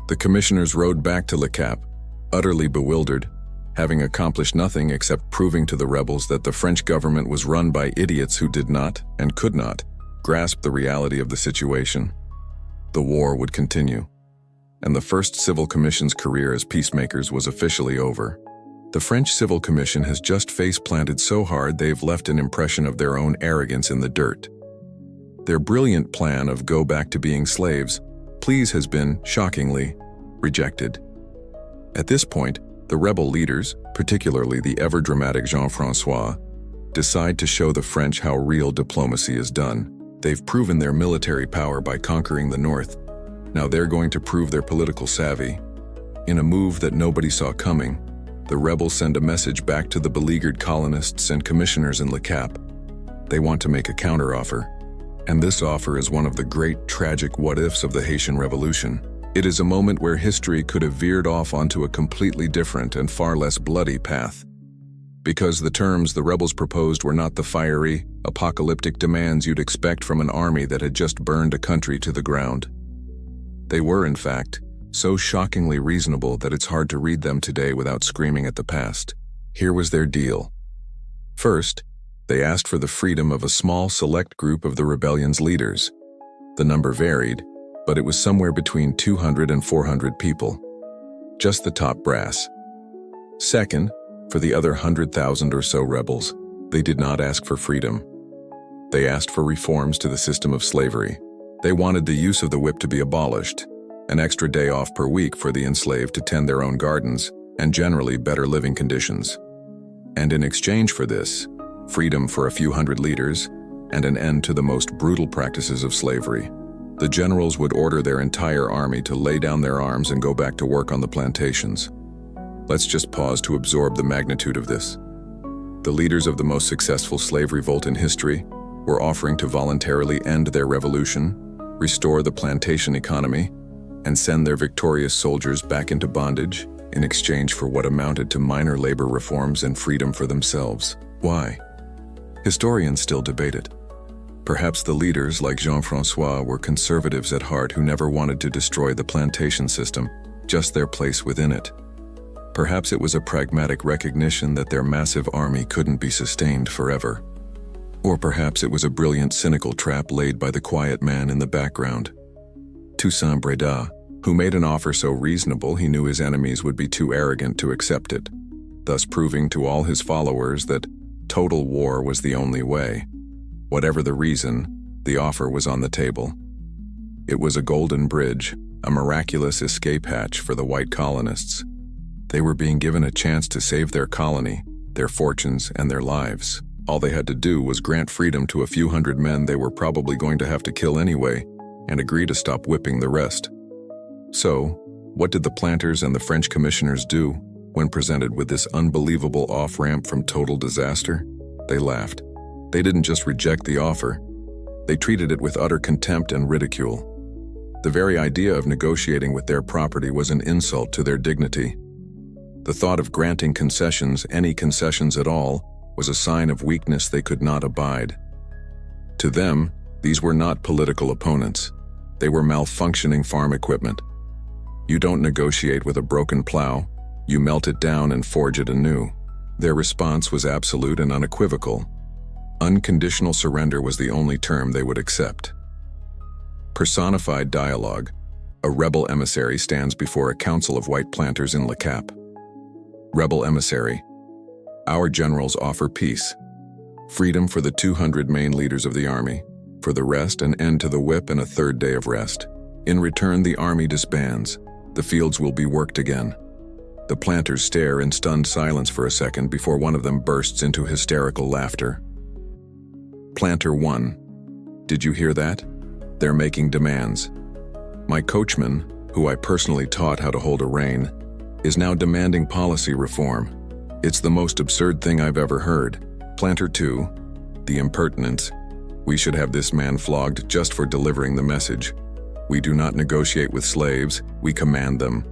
The commissioners rode back to Le Cap, utterly bewildered, having accomplished nothing except proving to the rebels that the French government was run by idiots who did not, and could not, grasp the reality of the situation. The war would continue, and the First Civil Commission's career as peacemakers was officially over. The French Civil Commission has just face-planted so hard they've left an impression of their own arrogance in the dirt. Their brilliant plan of go back to being slaves, please, has been, shockingly, rejected. At this point, the rebel leaders, particularly the ever-dramatic Jean-François, decide to show the French how real diplomacy is done. They've proven their military power by conquering the North. Now they're going to prove their political savvy. In a move that nobody saw coming, the rebels send a message back to the beleaguered colonists and commissioners in Le Cap. They want to make a counteroffer. And this offer is one of the great tragic what-ifs of the Haitian Revolution. It is a moment where history could have veered off onto a completely different and far less bloody path. Because the terms the rebels proposed were not the fiery, apocalyptic demands you'd expect from an army that had just burned a country to the ground. They were, in fact, so shockingly reasonable that it's hard to read them today without screaming at the past. Here was their deal. First, they asked for the freedom of a small select group of the rebellion's leaders. The number varied, but it was somewhere between 200 and 400 people. Just the top brass. Second, for the other 100,000 or so rebels, they did not ask for freedom. They asked for reforms to the system of slavery. They wanted the use of the whip to be abolished, an extra day off per week for the enslaved to tend their own gardens, and generally better living conditions. And in exchange for this, freedom for a few hundred leaders, and an end to the most brutal practices of slavery. The generals would order their entire army to lay down their arms and go back to work on the plantations. Let's just pause to absorb the magnitude of this. The leaders of the most successful slave revolt in history were offering to voluntarily end their revolution, restore the plantation economy, and send their victorious soldiers back into bondage in exchange for what amounted to minor labor reforms and freedom for themselves. Why? Historians still debate it. Perhaps the leaders, like Jean-François, were conservatives at heart who never wanted to destroy the plantation system, just their place within it. Perhaps it was a pragmatic recognition that their massive army couldn't be sustained forever. Or perhaps it was a brilliant cynical trap laid by the quiet man in the background, Toussaint Breda, who made an offer so reasonable he knew his enemies would be too arrogant to accept it, thus proving to all his followers that total war was the only way. Whatever the reason, the offer was on the table. It was a golden bridge, a miraculous escape hatch for the white colonists. They were being given a chance to save their colony, their fortunes, and their lives. All they had to do was grant freedom to a few hundred men they were probably going to have to kill anyway, and agree to stop whipping the rest. So, what did the planters and the French commissioners do when presented with this unbelievable off-ramp from total disaster? They laughed. They didn't just reject the offer. They treated it with utter contempt and ridicule. The very idea of negotiating with their property was an insult to their dignity. The thought of granting concessions, any concessions at all, was a sign of weakness they could not abide. To them, these were not political opponents. They were malfunctioning farm equipment. You don't negotiate with a broken plow. You melt it down and forge it anew. Their response was absolute and unequivocal. Unconditional surrender was the only term they would accept. Personified dialogue. A rebel emissary stands before a council of white planters in Le Cap. Rebel emissary. Our generals offer peace. Freedom for the 200 main leaders of the army. For the rest, an end to the whip and a third day of rest. In return, the army disbands. The fields will be worked again. The planters stare in stunned silence for a second before one of them bursts into hysterical laughter. Planter 1. Did you hear that? They're making demands. My coachman, who I personally taught how to hold a rein, is now demanding policy reform. It's the most absurd thing I've ever heard. Planter 2. The impertinence. We should have this man flogged just for delivering the message. We do not negotiate with slaves, we command them.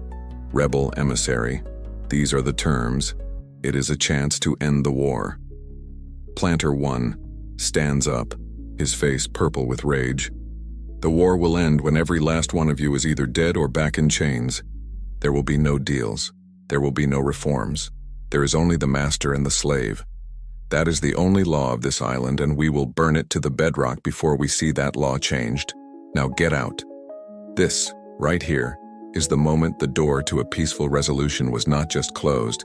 Rebel emissary. These are the terms. It is a chance to end the war. Planter 1 stands up, his face purple with rage. The war will end when every last one of you is either dead or back in chains. There will be no deals. There will be no reforms. There is only the master and the slave. That is the only law of this island, and we will burn it to the bedrock before we see that law changed. Now get out. This, right here, is the moment the door to a peaceful resolution was not just closed,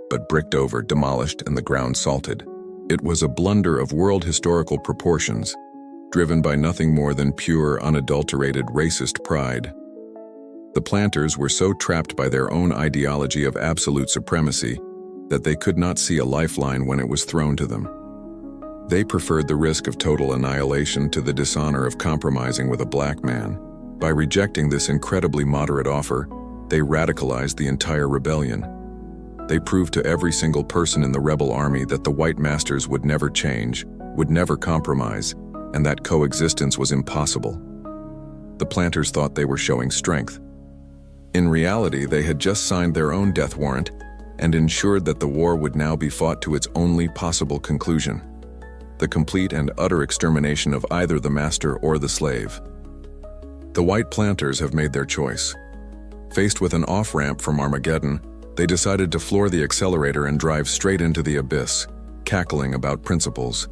but bricked over, demolished, and the ground salted. It was a blunder of world historical proportions, driven by nothing more than pure, unadulterated racist pride. The planters were so trapped by their own ideology of absolute supremacy that they could not see a lifeline when it was thrown to them. They preferred the risk of total annihilation to the dishonor of compromising with a black man. By rejecting this incredibly moderate offer, they radicalized the entire rebellion. They proved to every single person in the rebel army that the white masters would never change, would never compromise, and that coexistence was impossible. The planters thought they were showing strength. In reality, they had just signed their own death warrant and ensured that the war would now be fought to its only possible conclusion: the complete and utter extermination of either the master or the slave. The white planters have made their choice. Faced with an off-ramp from Armageddon, they decided to floor the accelerator and drive straight into the abyss, cackling about principles.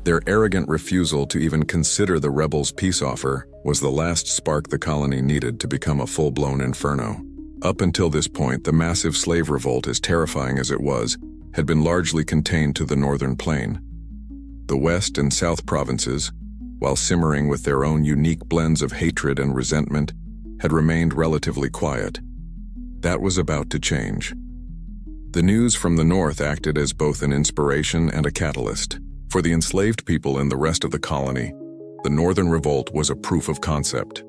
Their arrogant refusal to even consider the rebels' peace offer was the last spark the colony needed to become a full-blown inferno. Up until this point, the massive slave revolt, as terrifying as it was, had been largely contained to the northern plain. The West and South provinces, while simmering with their own unique blends of hatred and resentment, had remained relatively quiet. That was about to change. The news from the north acted as both an inspiration and a catalyst. For the enslaved people in the rest of the colony, the Northern Revolt was a proof of concept.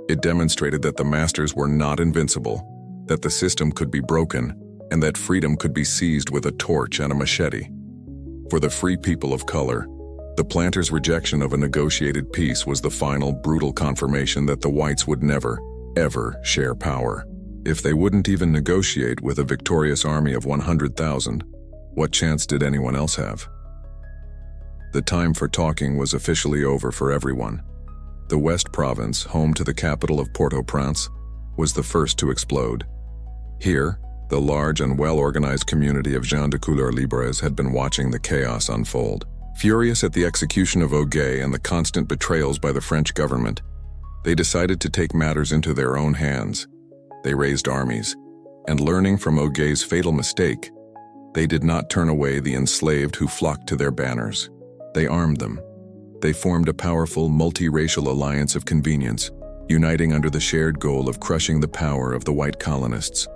It demonstrated that the masters were not invincible, that the system could be broken, and that freedom could be seized with a torch and a machete. For the free people of color, the planters' rejection of a negotiated peace was the final, brutal confirmation that the whites would never, ever share power. If they wouldn't even negotiate with a victorious army of 100,000, what chance did anyone else have? The time for talking was officially over for everyone. The West Province, home to the capital of Port-au-Prince, was the first to explode. Here, the large and well-organized community of gens de couleur libres had been watching the chaos unfold. Furious at the execution of Augué and the constant betrayals by the French government, they decided to take matters into their own hands. They raised armies, and learning from Augué's fatal mistake, they did not turn away the enslaved who flocked to their banners. They armed them. They formed a powerful, multiracial alliance of convenience, uniting under the shared goal of crushing the power of the white colonists.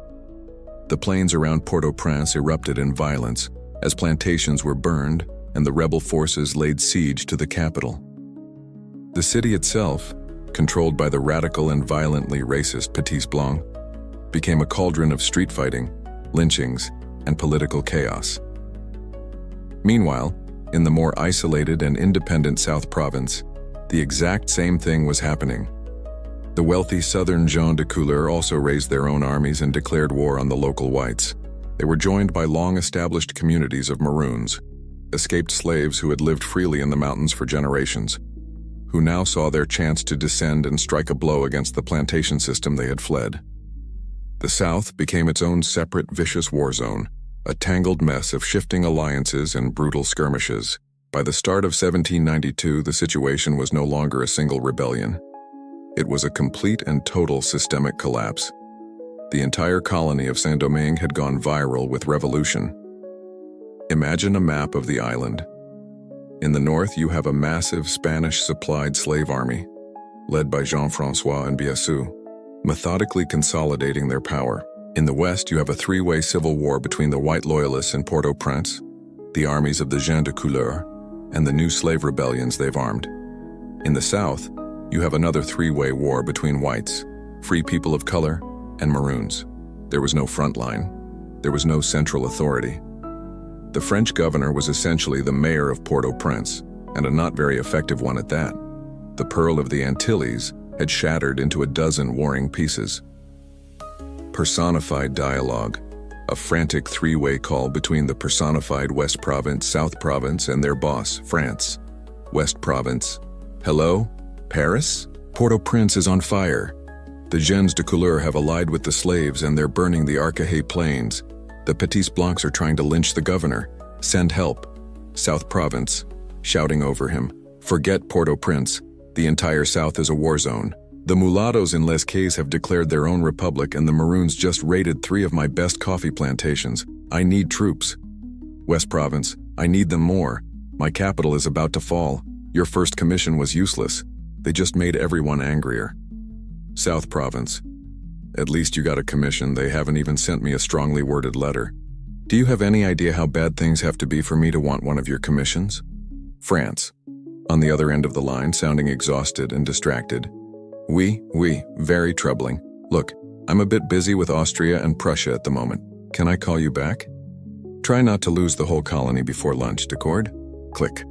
The plains around Port-au-Prince erupted in violence as plantations were burned and the rebel forces laid siege to the capital. The city itself, controlled by the radical and violently racist Petits Blancs, became a cauldron of street fighting, lynchings, and political chaos. Meanwhile, in the more isolated and independent South Province, the exact same thing was happening. The wealthy southern gens de couleur also raised their own armies and declared war on the local whites. They were joined by long-established communities of Maroons, escaped slaves who had lived freely in the mountains for generations, who now saw their chance to descend and strike a blow against the plantation system they had fled. The South became its own separate, vicious war zone, a tangled mess of shifting alliances and brutal skirmishes. By the start of 1792, the situation was no longer a single rebellion. It was a complete and total systemic collapse. The entire colony of Saint-Domingue had gone viral with revolution. Imagine a map of the island. In the north, you have a massive Spanish-supplied slave army, led by Jean-François and Biassou, methodically consolidating their power. In the west, you have a three-way civil war between the white loyalists in Port-au-Prince, the armies of the gens de couleur, and the new slave rebellions they've armed. In the south, you have another three-way war between whites, free people of color, and Maroons. There was no front line. There was no central authority. The French governor was essentially the mayor of Port-au-Prince, and a not very effective one at that. The Pearl of the Antilles had shattered into a dozen warring pieces. Personified dialogue, a frantic three-way call between the personified West Province, South Province, and their boss, France. West Province. Hello? Paris? Port-au-Prince is on fire. The gens de couleur have allied with the slaves and they're burning the Arcahé plains. The Petits Blancs are trying to lynch the governor. Send help. South Province, shouting over him. Forget Port-au-Prince. The entire South is a war zone. The mulattoes in Les Cayes have declared their own republic and the Maroons just raided 3 of my best coffee plantations. I need troops. West Province, I need them more. My capital is about to fall. Your first commission was useless. They just made everyone angrier. South Province, at least you got a commission. They haven't even sent me a strongly worded letter. Do you have any idea how bad things have to be for me to want one of your commissions? France, on the other end of the line, sounding exhausted and distracted. Oui, very troubling. Look, I'm a bit busy with Austria and Prussia at the moment. Can I call you back? Try not to lose the whole colony before lunch, d'accord? Click.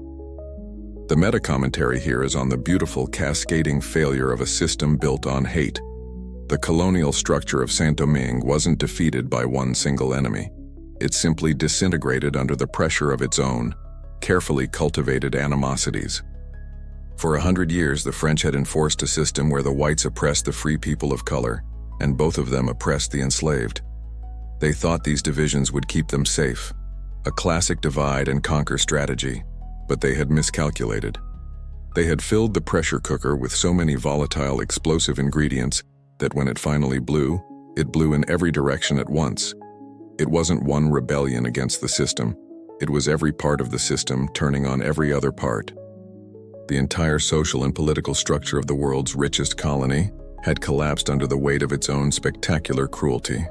The meta-commentary here is on the beautiful cascading failure of a system built on hate. The colonial structure of Saint-Domingue wasn't defeated by one single enemy. It simply disintegrated under the pressure of its own, carefully cultivated animosities. For 100 years, the French had enforced a system where the whites oppressed the free people of color, and both of them oppressed the enslaved. They thought these divisions would keep them safe, a classic divide and conquer strategy, but they had miscalculated. They had filled the pressure cooker with so many volatile, explosive ingredients that when it finally blew, it blew in every direction at once. It wasn't one rebellion against the system. It was every part of the system turning on every other part. The entire social and political structure of the world's richest colony had collapsed under the weight of its own spectacular cruelty.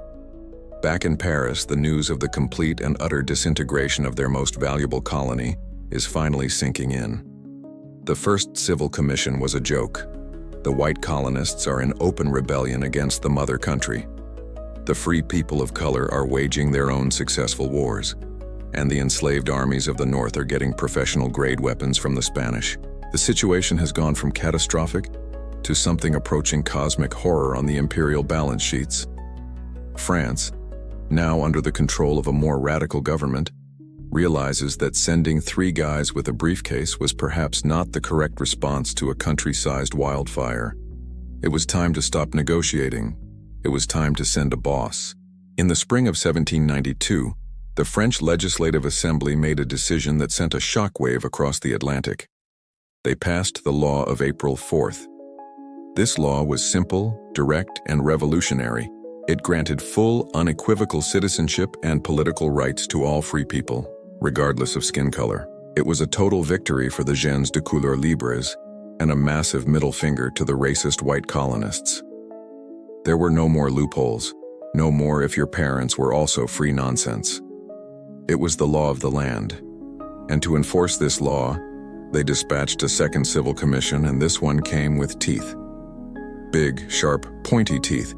Back in Paris, the news of the complete and utter disintegration of their most valuable colony is finally sinking in. The first civil commission was a joke. The white colonists are in open rebellion against the mother country. The free people of color are waging their own successful wars, and the enslaved armies of the North are getting professional-grade weapons from the Spanish. The situation has gone from catastrophic to something approaching cosmic horror on the imperial balance sheets. France, now under the control of a more radical government, realizes that sending 3 guys with a briefcase was perhaps not the correct response to a country-sized wildfire. It was time to stop negotiating. It was time to send a boss. In the spring of 1792, the French Legislative Assembly made a decision that sent a shockwave across the Atlantic. They passed the Law of April 4th. This law was simple, direct, and revolutionary. It granted full, unequivocal citizenship and political rights to all free people, regardless of skin color. It was a total victory for the gens de couleur libres and a massive middle finger to the racist white colonists. There were no more loopholes, no more if your parents were also free nonsense. It was the law of the land. And to enforce this law, they dispatched a second civil commission, and this one came with teeth. Big, sharp, pointy teeth.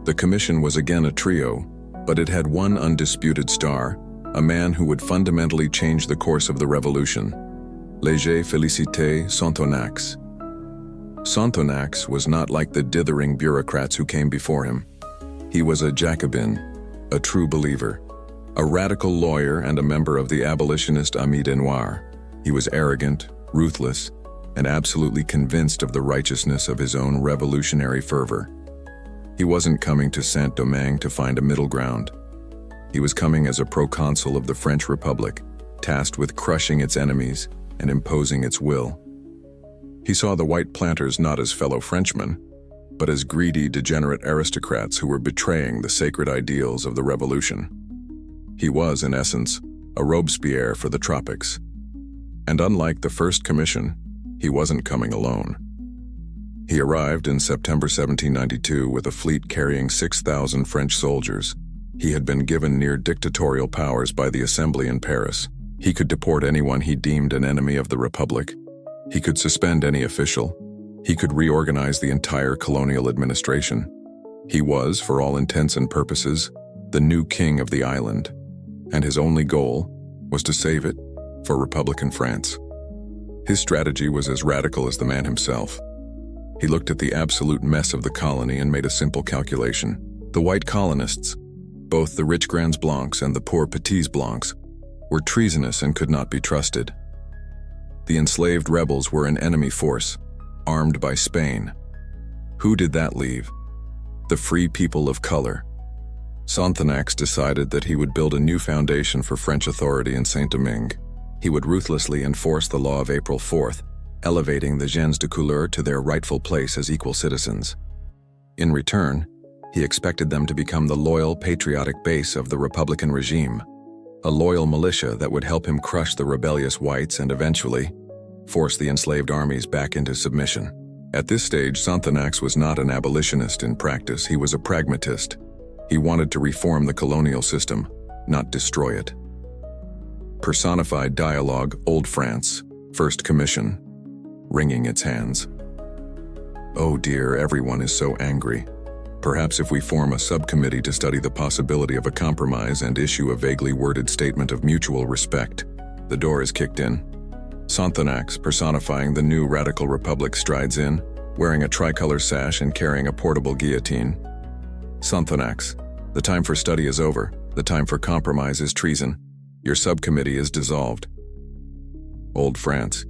The commission was again a trio, but it had one undisputed star, a man who would fundamentally change the course of the revolution. Léger Félicité Sonthonax. Sonthonax was not like the dithering bureaucrats who came before him. He was a Jacobin, a true believer, a radical lawyer and a member of the abolitionist Amis des Noirs. He was arrogant, ruthless, and absolutely convinced of the righteousness of his own revolutionary fervor. He wasn't coming to Saint-Domingue to find a middle ground. He was coming as a proconsul of the French Republic, tasked with crushing its enemies and imposing its will. He saw the white planters not as fellow Frenchmen, but as greedy, degenerate aristocrats who were betraying the sacred ideals of the revolution. He was, in essence, a Robespierre for the tropics. And unlike the first commission, he wasn't coming alone. He arrived in September 1792 with a fleet carrying 6,000 French soldiers. He had been given near dictatorial powers by the Assembly in Paris. He could deport anyone he deemed an enemy of the Republic. He could suspend any official. He could reorganize the entire colonial administration. He was, for all intents and purposes, the new king of the island, and his only goal was to save it for Republican France. His strategy was as radical as the man himself. He looked at the absolute mess of the colony and made a simple calculation. The white colonists, both the rich Grands Blancs and the poor Petits Blancs, were treasonous and could not be trusted. The enslaved rebels were an enemy force, armed by Spain. Who did that leave? The free people of color. Sonthonax decided that he would build a new foundation for French authority in Saint-Domingue. He would ruthlessly enforce the law of April 4th, elevating the gens de couleur to their rightful place as equal citizens. In return, he expected them to become the loyal, patriotic base of the Republican regime, a loyal militia that would help him crush the rebellious whites and eventually force the enslaved armies back into submission. At this stage, Sonthonax was not an abolitionist in practice, he was a pragmatist. He wanted to reform the colonial system, not destroy it. Personified dialogue, Old France, First Commission, wringing its hands. Oh dear, everyone is so angry. Perhaps if we form a subcommittee to study the possibility of a compromise and issue a vaguely worded statement of mutual respect. The door is kicked in. Sonthonax, personifying the new radical republic, strides in, wearing a tricolor sash and carrying a portable guillotine. Sonthonax, the time for study is over. The time for compromise is treason. Your subcommittee is dissolved. Old France.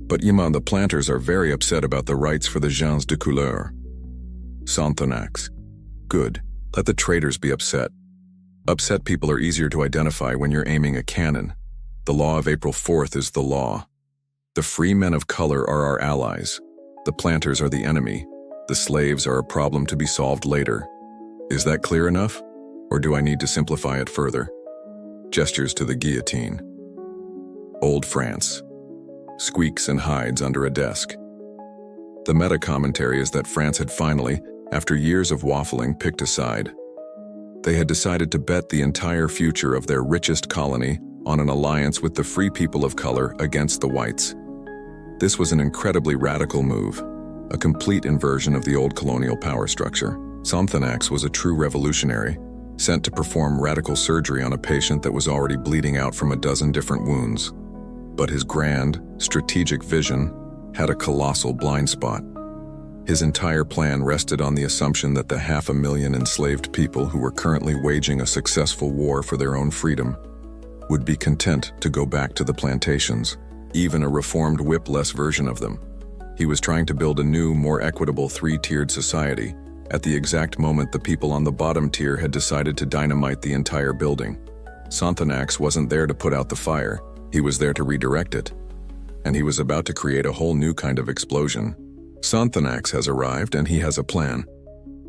But the planters are very upset about the rights for the gens de couleur. Sonthonax. Good. Let the traitors be upset. Upset people are easier to identify when you're aiming a cannon. The law of April 4th is the law. The free men of color are our allies. The planters are the enemy. The slaves are a problem to be solved later. Is that clear enough? Or do I need to simplify it further? Gestures to the guillotine. Old France. Squeaks and hides under a desk. The meta-commentary is that France had finally, after years of waffling, picked a side. They had decided to bet the entire future of their richest colony on an alliance with the free people of color against the whites. This was an incredibly radical move, a complete inversion of the old colonial power structure. Sonthonax was a true revolutionary, sent to perform radical surgery on a patient that was already bleeding out from a dozen different wounds. But his grand, strategic vision had a colossal blind spot. His entire plan rested on the assumption that the 500,000 enslaved people who were currently waging a successful war for their own freedom would be content to go back to the plantations, even a reformed whip-less version of them. He was trying to build a new, more equitable three-tiered society, at the exact moment the people on the bottom tier had decided to dynamite the entire building. Sonthonax wasn't there to put out the fire, he was there to redirect it. And he was about to create a whole new kind of explosion. Sonthonax has arrived and he has a plan.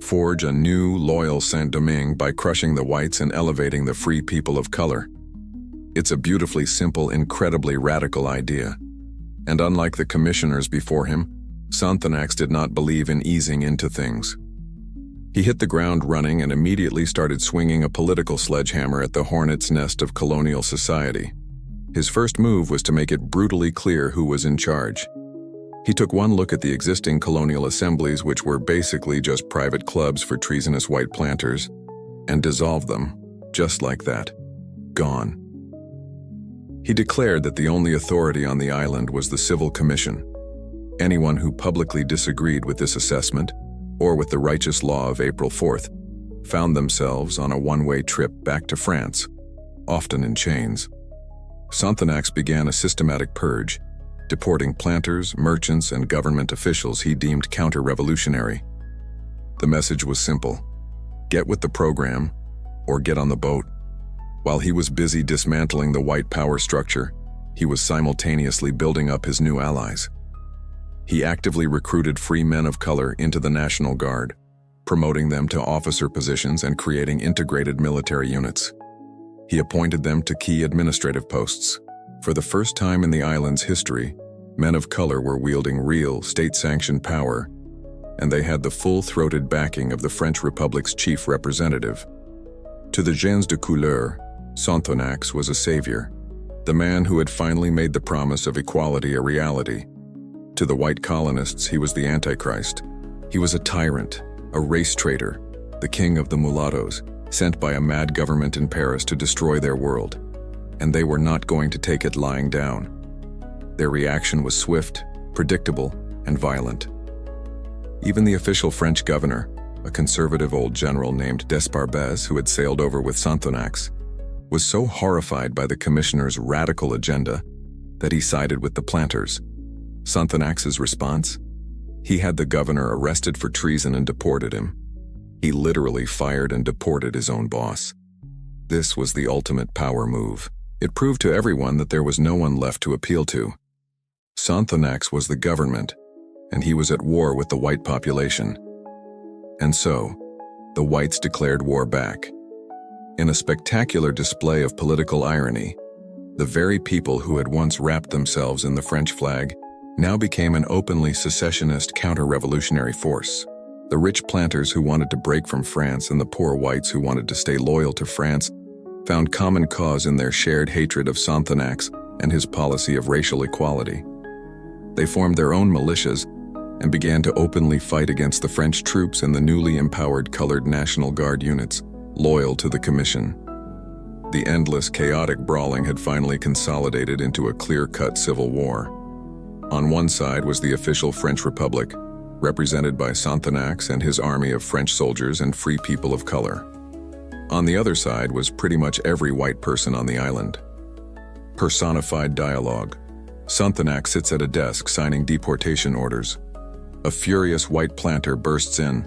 Forge a new, loyal Saint-Domingue by crushing the whites and elevating the free people of color. It's a beautifully simple, incredibly radical idea. And unlike the commissioners before him, Sonthonax did not believe in easing into things. He hit the ground running and immediately started swinging a political sledgehammer at the hornet's nest of colonial society. His first move was to make it brutally clear who was in charge. He took one look at the existing colonial assemblies, which were basically just private clubs for treasonous white planters, and dissolved them, just like that. Gone. He declared that the only authority on the island was the Civil Commission. Anyone who publicly disagreed with this assessment, or with the righteous law of April 4th, found themselves on a one-way trip back to France, often in chains. Sonthonax began a systematic purge, deporting planters, merchants, and government officials he deemed counter-revolutionary. The message was simple: get with the program, or get on the boat. While he was busy dismantling the white power structure, he was simultaneously building up his new allies. He actively recruited free men of color into the National Guard, promoting them to officer positions and creating integrated military units. He appointed them to key administrative posts. For the first time in the island's history, men of color were wielding real, state-sanctioned power, and they had the full-throated backing of the French Republic's chief representative. To the gens de couleur, Sonthonax was a savior, the man who had finally made the promise of equality a reality. To the white colonists, he was the Antichrist. He was a tyrant, a race traitor, the king of the mulattoes, sent by a mad government in Paris to destroy their world. And they were not going to take it lying down. Their reaction was swift, predictable, and violent. Even the official French governor, a conservative old general named Sabers who had sailed over with Sonthonax, was so horrified by the commissioner's radical agenda that he sided with the planters. Sonthonax's response? He had the governor arrested for treason and deported him. He literally fired and deported his own boss. This was the ultimate power move. It proved to everyone that there was no one left to appeal to. Sonthonax was the government, and he was at war with the white population. And so, the whites declared war back. In a spectacular display of political irony, the very people who had once wrapped themselves in the French flag now became an openly secessionist counter-revolutionary force. The rich planters who wanted to break from France and the poor whites who wanted to stay loyal to France found common cause in their shared hatred of Sonthonax and his policy of racial equality. They formed their own militias and began to openly fight against the French troops and the newly empowered colored National Guard units, loyal to the Commission. The endless, chaotic brawling had finally consolidated into a clear-cut civil war. On one side was the official French Republic, represented by Sonthonax and his army of French soldiers and free people of color. On the other side was pretty much every white person on the island. Personified dialogue. Sonthonax sits at a desk signing deportation orders. A furious white planter bursts in.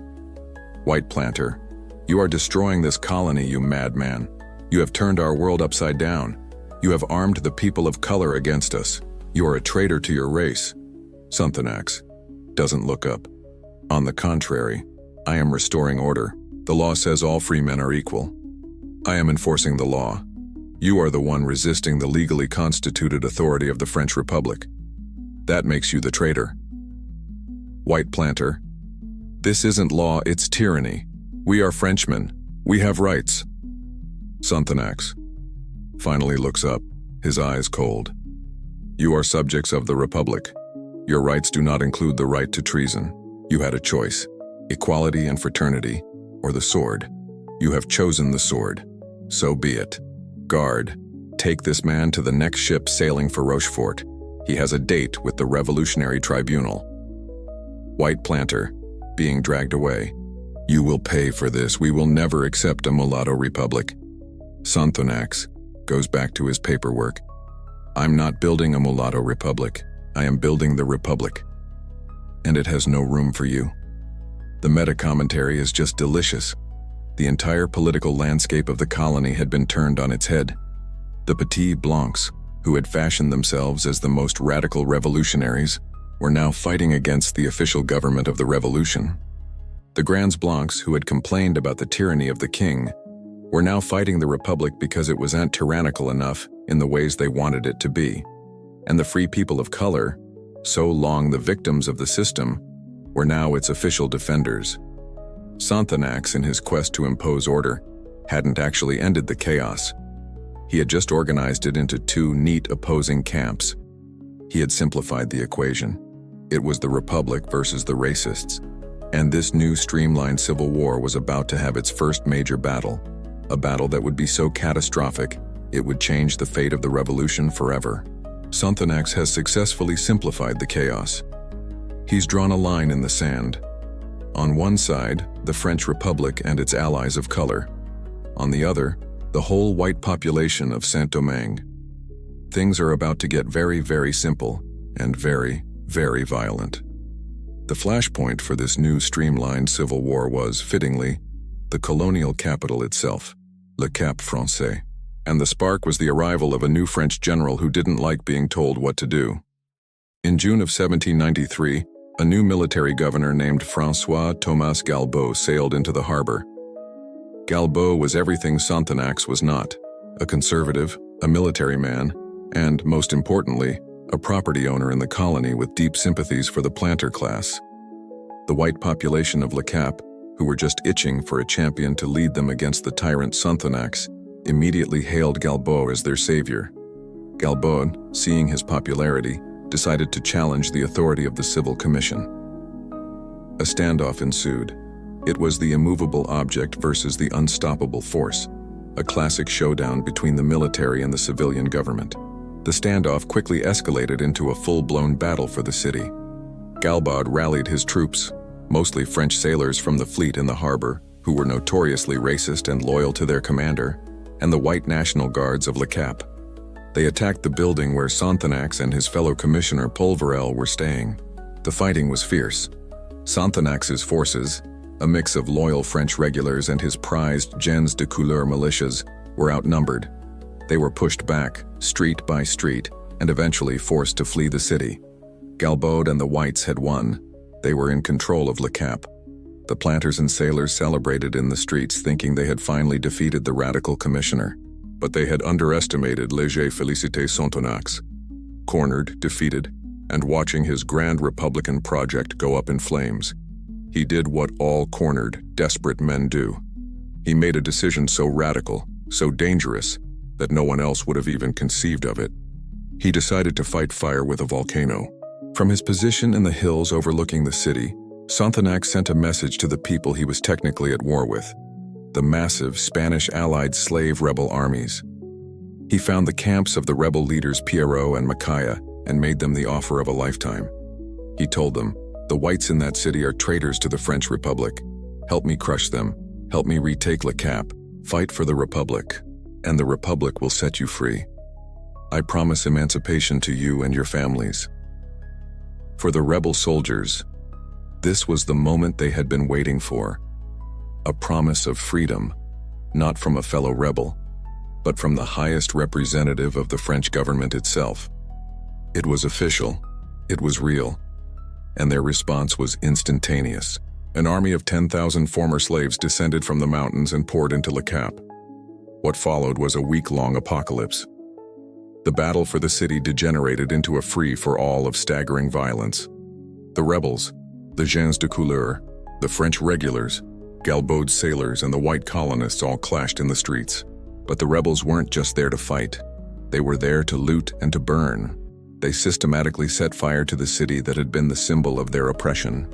"White planter, you are destroying this colony, you madman. You have turned our world upside down. You have armed the people of color against us. You are a traitor to your race." Sonthonax doesn't look up. "On the contrary, I am restoring order. The law says all free men are equal. I am enforcing the law. You are the one resisting the legally constituted authority of the French Republic. That makes you the traitor." White planter, "This isn't law, it's tyranny. We are Frenchmen. We have rights." Sonthonax finally looks up, his eyes cold. "You are subjects of the Republic. Your rights do not include the right to treason. You had a choice, equality and fraternity, or the sword. You have chosen the sword. So be it. Guard, take this man to the next ship sailing for Rochefort. He has a date with the Revolutionary Tribunal." White planter, being dragged away. "You will pay for this. We will never accept a mulatto republic." Sonthonax, goes back to his paperwork. I'm not building a mulatto republic. I am building the republic. And it has no room for you. The meta-commentary is just delicious. The entire political landscape of the colony had been turned on its head. The Petits Blancs, who had fashioned themselves as the most radical revolutionaries, were now fighting against the official government of the revolution. The Grands Blancs, who had complained about the tyranny of the king, were now fighting the republic because it wasn't tyrannical enough in the ways they wanted it to be. And the free people of color, so long the victims of the system, were now its official defenders. Sonthonax, in his quest to impose order, hadn't actually ended the chaos. He had just organized it into two neat opposing camps. He had simplified the equation. It was the Republic versus the racists. And this new streamlined civil war was about to have its first major battle, a battle that would be so catastrophic it would change the fate of the revolution forever. Sonthonax has successfully simplified the chaos. He's drawn a line in the sand. On one side, the French Republic and its allies of color. On the other, the whole white population of Saint-Domingue. Things are about to get very, very simple and very, very violent. The flashpoint for this new streamlined civil war was, fittingly, the colonial capital itself, Le Cap Français. And the spark was the arrival of a new French general who didn't like being told what to do. In June of 1793, a new military governor named François-Thomas Galbaud sailed into the harbor. Galbaud was everything Sonthonax was not: a conservative, a military man, and, most importantly, a property owner in the colony with deep sympathies for the planter class. The white population of Le Cap, who were just itching for a champion to lead them against the tyrant Sonthonax, immediately hailed Galbaud as their savior. Galbaud, seeing his popularity, decided to challenge the authority of the Civil Commission. A standoff ensued. It was the immovable object versus the unstoppable force, a classic showdown between the military and the civilian government. The standoff quickly escalated into a full-blown battle for the city. Galbaud rallied his troops, mostly French sailors from the fleet in the harbor, who were notoriously racist and loyal to their commander, and the white National Guards of Le Cap. They attacked the building where Sonthonax and his fellow commissioner Polverel were staying. The fighting was fierce. Sonthonax's forces, a mix of loyal French regulars and his prized gens de couleur militias, were outnumbered. They were pushed back, street by street, and eventually forced to flee the city. Galbaud and the whites had won. They were in control of Le Cap. The planters and sailors celebrated in the streets, thinking they had finally defeated the radical commissioner. But they had underestimated Léger Félicité Sonthonax. Cornered, defeated, and watching his grand Republican project go up in flames, he did what all cornered, desperate men do. He made a decision so radical, so dangerous, that no one else would have even conceived of it. He decided to fight fire with a volcano. From his position in the hills overlooking the city, Sonthonax sent a message to the people he was technically at war with, the massive Spanish-allied slave rebel armies. He found the camps of the rebel leaders Pierrot and Macaya and made them the offer of a lifetime. He told them, "The whites in that city are traitors to the French Republic. Help me crush them. Help me retake Le Cap. Fight for the Republic, and the Republic will set you free. I promise emancipation to you and your families." For the rebel soldiers, this was the moment they had been waiting for. A promise of freedom, not from a fellow rebel, but from the highest representative of the French government itself. It was official, it was real, and their response was instantaneous. An army of 10,000 former slaves descended from the mountains and poured into Le Cap. What followed was a week-long apocalypse. The battle for the city degenerated into a free-for-all of staggering violence. The rebels, the gens de couleur, the French regulars, Galbaud's sailors, and the white colonists all clashed in the streets. But the rebels weren't just there to fight. They were there to loot and to burn. They systematically set fire to the city that had been the symbol of their oppression.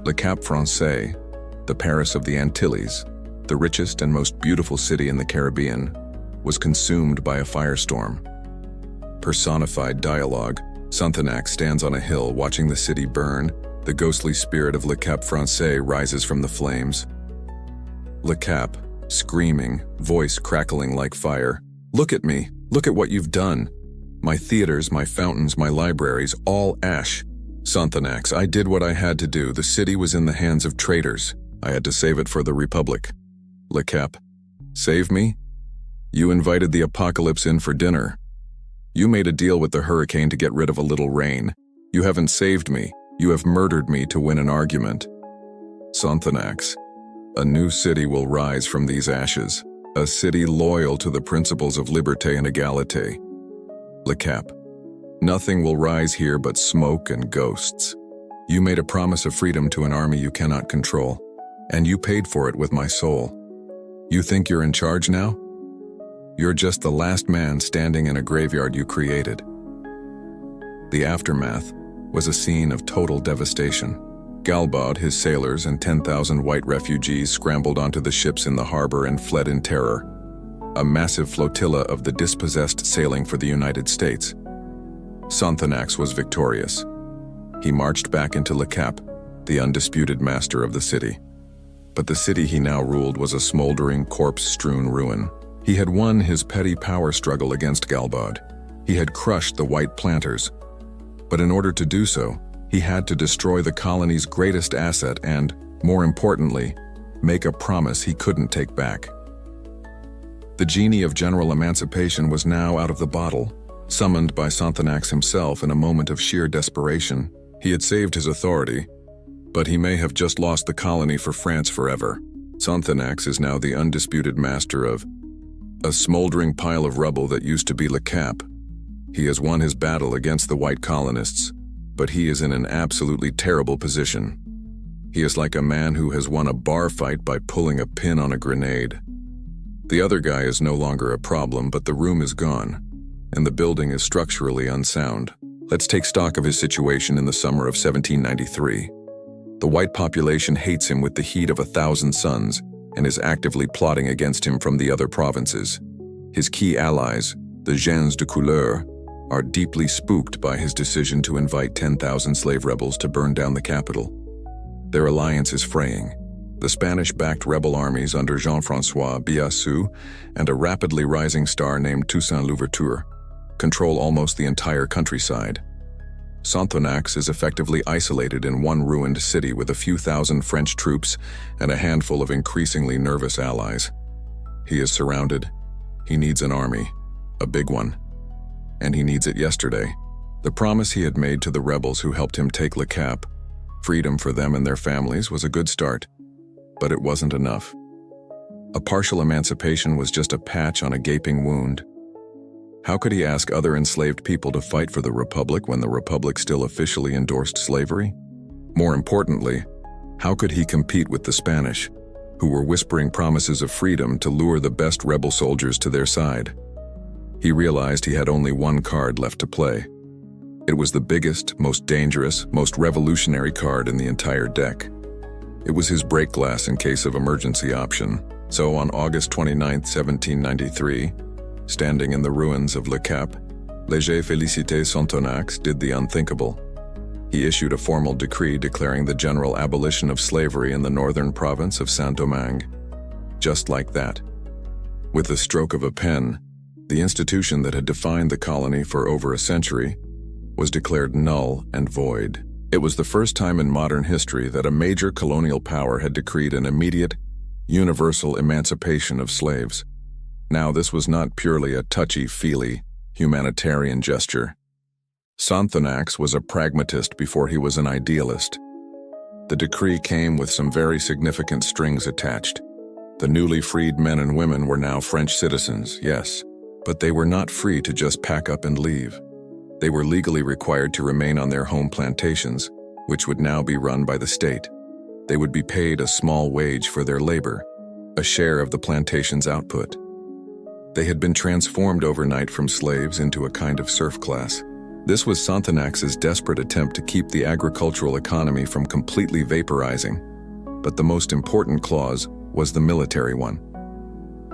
Le Cap Français, the Paris of the Antilles, the richest and most beautiful city in the Caribbean, was consumed by a firestorm. Personified dialogue, Sonthonax stands on a hill watching the city burn. The ghostly spirit of Le Cap Français rises from the flames. Le Cap, screaming, voice crackling like fire, Look at me. Look at what you've done. My theaters, my fountains, my libraries, all ash. Sonthonax, I did what I had to do. The city was in the hands of traitors. I had to save it for the Republic. Le Cap, save me? You invited the apocalypse in for dinner. You made a deal with the hurricane to get rid of a little rain. You haven't saved me. You have murdered me to win an argument. Sonthonax, a new city will rise from these ashes. A city loyal to the principles of liberté and égalité. Le Cap, nothing will rise here but smoke and ghosts. You made a promise of freedom to an army you cannot control, and you paid for it with my soul. You think you're in charge now? You're just the last man standing in a graveyard you created. The aftermath was a scene of total devastation. Galbaud, his sailors, and 10,000 white refugees scrambled onto the ships in the harbor and fled in terror. A massive flotilla of the dispossessed sailing for the United States. Sonthonax was victorious. He marched back into Le Cap, the undisputed master of the city. But the city he now ruled was a smoldering, corpse-strewn ruin. He had won his petty power struggle against Galbaud. He had crushed the white planters. But in order to do so, he had to destroy the colony's greatest asset and, more importantly, make a promise he couldn't take back. The genie of general emancipation was now out of the bottle. Summoned by Sonthonax himself in a moment of sheer desperation, he had saved his authority, but he may have just lost the colony for France forever. Sonthonax is now the undisputed master of a smoldering pile of rubble that used to be Le Cap. He has won his battle against the white colonists, but he is in an absolutely terrible position. He is like a man who has won a bar fight by pulling a pin on a grenade. The other guy is no longer a problem, but the room is gone, and the building is structurally unsound. Let's take stock of his situation in the summer of 1793. The white population hates him with the heat of 1,000 suns and is actively plotting against him from the other provinces. His key allies, the gens de couleur, are deeply spooked by his decision to invite 10,000 slave rebels to burn down the capital. Their alliance is fraying. The Spanish-backed rebel armies under Jean-François Biassou and a rapidly rising star named Toussaint Louverture control almost the entire countryside. Sonthonax is effectively isolated in one ruined city with a few thousand French troops and a handful of increasingly nervous allies. He is surrounded. He needs an army, a big one. And he needs it yesterday. The promise he had made to the rebels who helped him take Le Cap, freedom for them and their families, was a good start, but it wasn't enough. A partial emancipation was just a patch on a gaping wound. How could he ask other enslaved people to fight for the Republic when the Republic still officially endorsed slavery? More importantly, how could he compete with the Spanish, who were whispering promises of freedom to lure the best rebel soldiers to their side? He realized he had only one card left to play. It was the biggest, most dangerous, most revolutionary card in the entire deck. It was his break glass in case of emergency option. So on August 29, 1793, standing in the ruins of Le Cap, Léger Félicité Sonthonax did the unthinkable. He issued a formal decree declaring the general abolition of slavery in the northern province of Saint-Domingue. Just like that. With the stroke of a pen, the institution that had defined the colony for over a century was declared null and void. It was the first time in modern history that a major colonial power had decreed an immediate, universal emancipation of slaves. Now, this was not purely a touchy-feely, humanitarian gesture. Sonthonax was a pragmatist before he was an idealist. The decree came with some very significant strings attached. The newly freed men and women were now French citizens, yes, but they were not free to just pack up and leave. They were legally required to remain on their home plantations, which would now be run by the state. They would be paid a small wage for their labor, a share of the plantation's output. They had been transformed overnight from slaves into a kind of serf class. This was Sonthonax's desperate attempt to keep the agricultural economy from completely vaporizing. But the most important clause was the military one.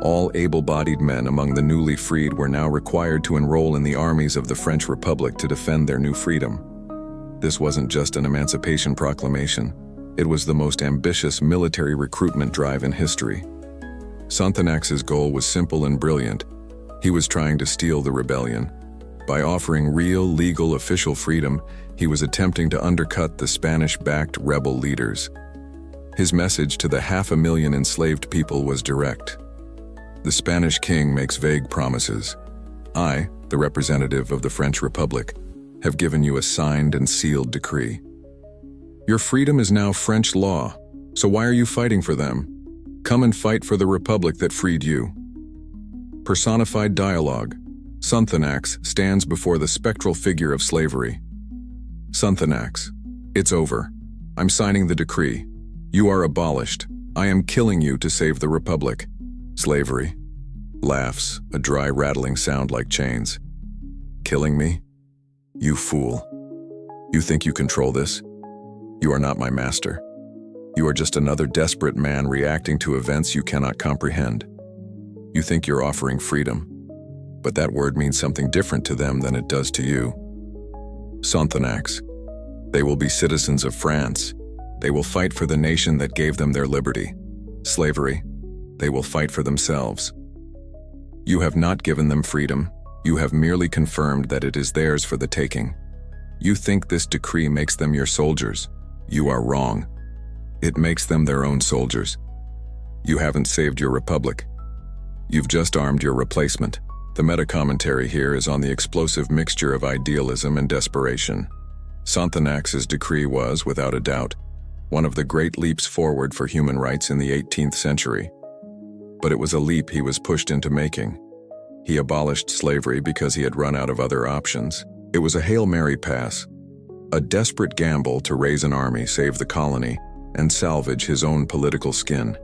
All able-bodied men among the newly freed were now required to enroll in the armies of the French Republic to defend their new freedom. This wasn't just an emancipation proclamation. It was the most ambitious military recruitment drive in history. Sonthonax's goal was simple and brilliant. He was trying to steal the rebellion. By offering real, legal, official freedom, he was attempting to undercut the Spanish-backed rebel leaders. His message to the 500,000 enslaved people was direct. The Spanish king makes vague promises. I, the representative of the French Republic, have given you a signed and sealed decree. Your freedom is now French law, so why are you fighting for them? Come and fight for the republic that freed you. Personified dialogue. Sonthonax stands before the spectral figure of slavery. Sonthonax, it's over. I'm signing the decree. You are abolished. I am killing you to save the republic. Slavery. Laughs, a dry rattling sound like chains. Killing me? You fool. You think you control this? You are not my master. You are just another desperate man reacting to events you cannot comprehend. You think you're offering freedom, but that word means something different to them than it does to you. Sonthonax. They will be citizens of France. They will fight for the nation that gave them their liberty. Slavery. They will fight for themselves. You have not given them freedom. You have merely confirmed that it is theirs for the taking. You think this decree makes them your soldiers. You are wrong. It makes them their own soldiers. You haven't saved your republic. You've just armed your replacement. The meta-commentary here is on the explosive mixture of idealism and desperation. Sonthonax's decree was, without a doubt, one of the great leaps forward for human rights in the 18th century. But it was a leap he was pushed into making. He abolished slavery because he had run out of other options. It was a Hail Mary pass, a desperate gamble to raise an army, save the colony, and salvage his own political skin.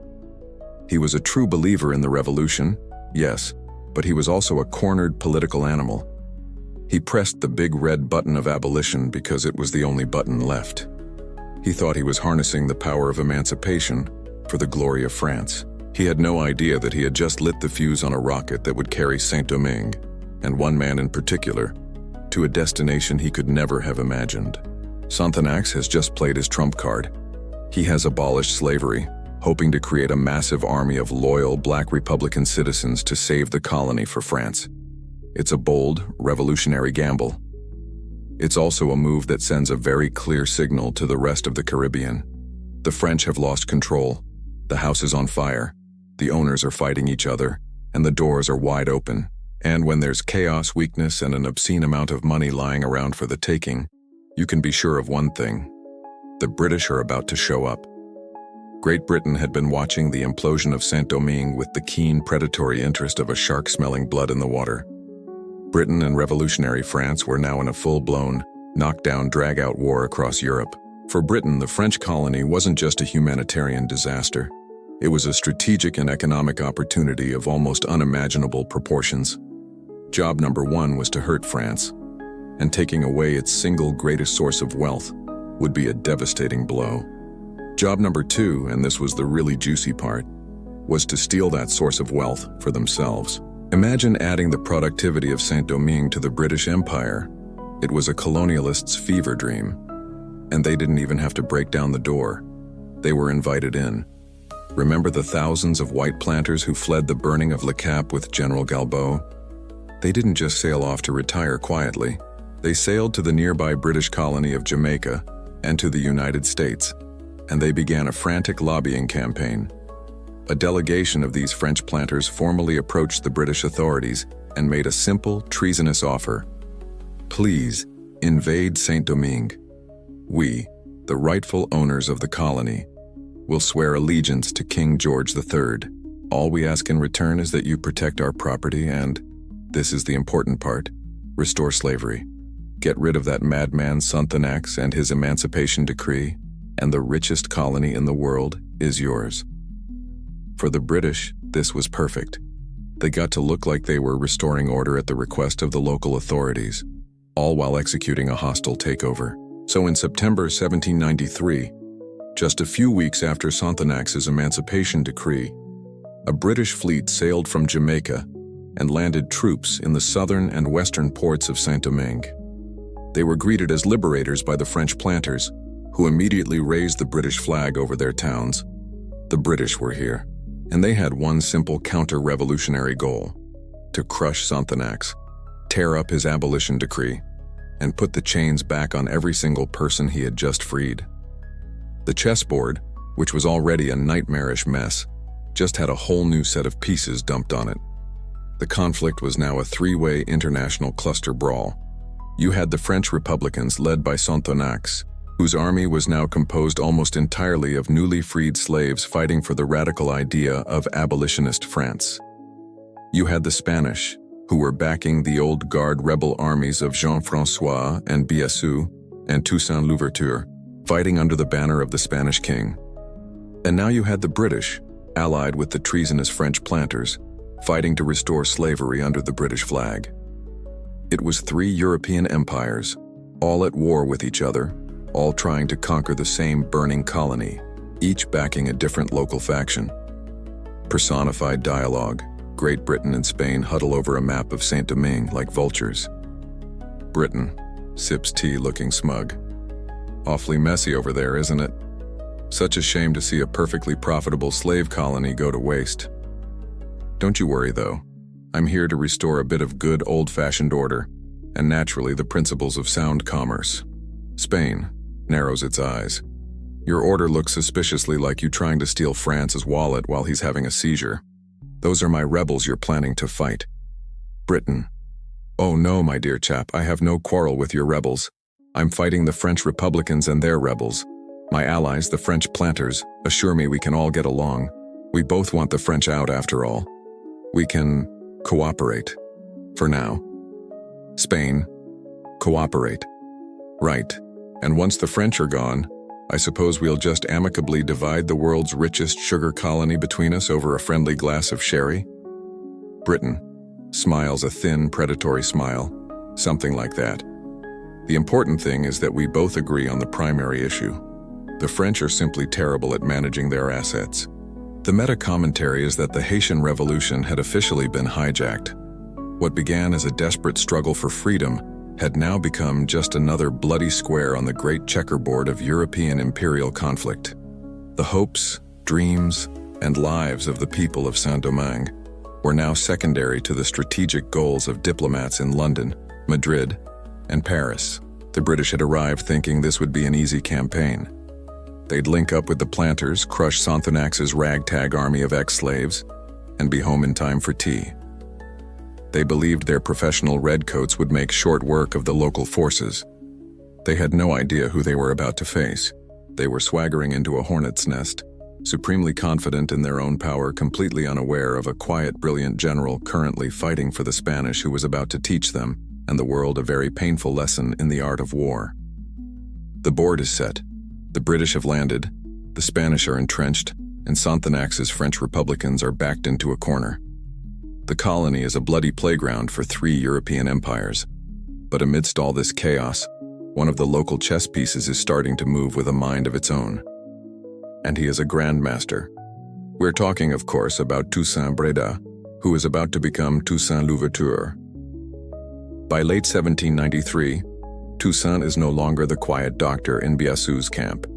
He was a true believer in the revolution, yes, but he was also a cornered political animal. He pressed the big red button of abolition because it was the only button left. He thought he was harnessing the power of emancipation for the glory of France. He had no idea that he had just lit the fuse on a rocket that would carry Saint-Domingue, and one man in particular, to a destination he could never have imagined. Sonthonax has just played his trump card. He has abolished slavery, hoping to create a massive army of loyal Black Republican citizens to save the colony for France. It's a bold, revolutionary gamble. It's also a move that sends a very clear signal to the rest of the Caribbean. The French have lost control. The house is on fire. The owners are fighting each other, and the doors are wide open. And when there's chaos, weakness, and an obscene amount of money lying around for the taking, you can be sure of one thing. The British are about to show up. Great Britain had been watching the implosion of Saint-Domingue with the keen predatory interest of a shark smelling blood in the water. Britain and revolutionary France were now in a full-blown, knockdown, drag-out war across Europe. For Britain, the French colony wasn't just a humanitarian disaster. It was a strategic and economic opportunity of almost unimaginable proportions. Job number one was to hurt France, and taking away its single greatest source of wealth would be a devastating blow. Job number two, and this was the really juicy part, was to steal that source of wealth for themselves. Imagine adding the productivity of Saint-Domingue to the British Empire. It was a colonialist's fever dream. And they didn't even have to break down the door. They were invited in. Remember the thousands of white planters who fled the burning of Le Cap with General Galbaud? They didn't just sail off to retire quietly. They sailed to the nearby British colony of Jamaica and to the United States, and they began a frantic lobbying campaign. A delegation of these French planters formally approached the British authorities and made a simple, treasonous offer. Please, invade Saint-Domingue. We, the rightful owners of the colony, will swear allegiance to King George III. All we ask in return is that you protect our property and, this is the important part, restore slavery. Get rid of that madman Sonthonax and his emancipation decree, and the richest colony in the world is yours. For the British, this was perfect. They got to look like they were restoring order at the request of the local authorities, all while executing a hostile takeover. So in September 1793, just a few weeks after Sonthonax's emancipation decree, a British fleet sailed from Jamaica and landed troops in the southern and western ports of Saint-Domingue. They were greeted as liberators by the French planters, who immediately raised the British flag over their towns. The British were here, and they had one simple counter-revolutionary goal: to crush Sonthonax, tear up his abolition decree, and put the chains back on every single person he had just freed. The chessboard, which was already a nightmarish mess, just had a whole new set of pieces dumped on it. The conflict was now a three-way international cluster brawl. You had the French Republicans led by Sonthonax, whose army was now composed almost entirely of newly freed slaves fighting for the radical idea of abolitionist France. You had the Spanish, who were backing the old guard rebel armies of Jean-François and Biassou and Toussaint Louverture, fighting under the banner of the Spanish king. And now you had the British, allied with the treasonous French planters, fighting to restore slavery under the British flag. It was three European empires, all at war with each other, all trying to conquer the same burning colony, each backing a different local faction. Personified dialogue, Great Britain and Spain huddle over a map of Saint-Domingue like vultures. Britain sips tea looking smug. Awfully messy over there, isn't it? Such a shame to see a perfectly profitable slave colony go to waste. Don't you worry though. I'm here to restore a bit of good old-fashioned order, and naturally the principles of sound commerce. Spain narrows its eyes. Your order looks suspiciously like you trying to steal France's wallet while he's having a seizure. Those are my rebels you're planning to fight. Britain. Oh no, my dear chap, I have no quarrel with your rebels. I'm fighting the French Republicans and their rebels. My allies, the French planters, assure me we can all get along. We both want the French out after all. We can cooperate. For now. Spain. Cooperate. Right. And once the French are gone, I suppose we'll just amicably divide the world's richest sugar colony between us over a friendly glass of sherry? Britain smiles a thin, predatory smile, something like that. The important thing is that we both agree on the primary issue. The French are simply terrible at managing their assets. The meta-commentary is that the Haitian Revolution had officially been hijacked. What began as a desperate struggle for freedom had now become just another bloody square on the great checkerboard of European imperial conflict. The hopes, dreams, and lives of the people of Saint-Domingue were now secondary to the strategic goals of diplomats in London, Madrid, and Paris. The British had arrived thinking this would be an easy campaign. They'd link up with the planters, crush Sonthonax's ragtag army of ex-slaves, and be home in time for tea. They believed their professional redcoats would make short work of the local forces. They had no idea who they were about to face. They were swaggering into a hornet's nest, supremely confident in their own power, completely unaware of a quiet, brilliant general currently fighting for the Spanish who was about to teach them and the world a very painful lesson in the art of war. The board is set. The British have landed, the Spanish are entrenched, and Sonthonax's French Republicans are backed into a corner. The colony is a bloody playground for three European empires. But amidst all this chaos, one of the local chess pieces is starting to move with a mind of its own. And he is a grandmaster. We're talking, of course, about Toussaint Breda, who is about to become Toussaint Louverture. By late 1793, Toussaint is no longer the quiet doctor in Biassou's camp.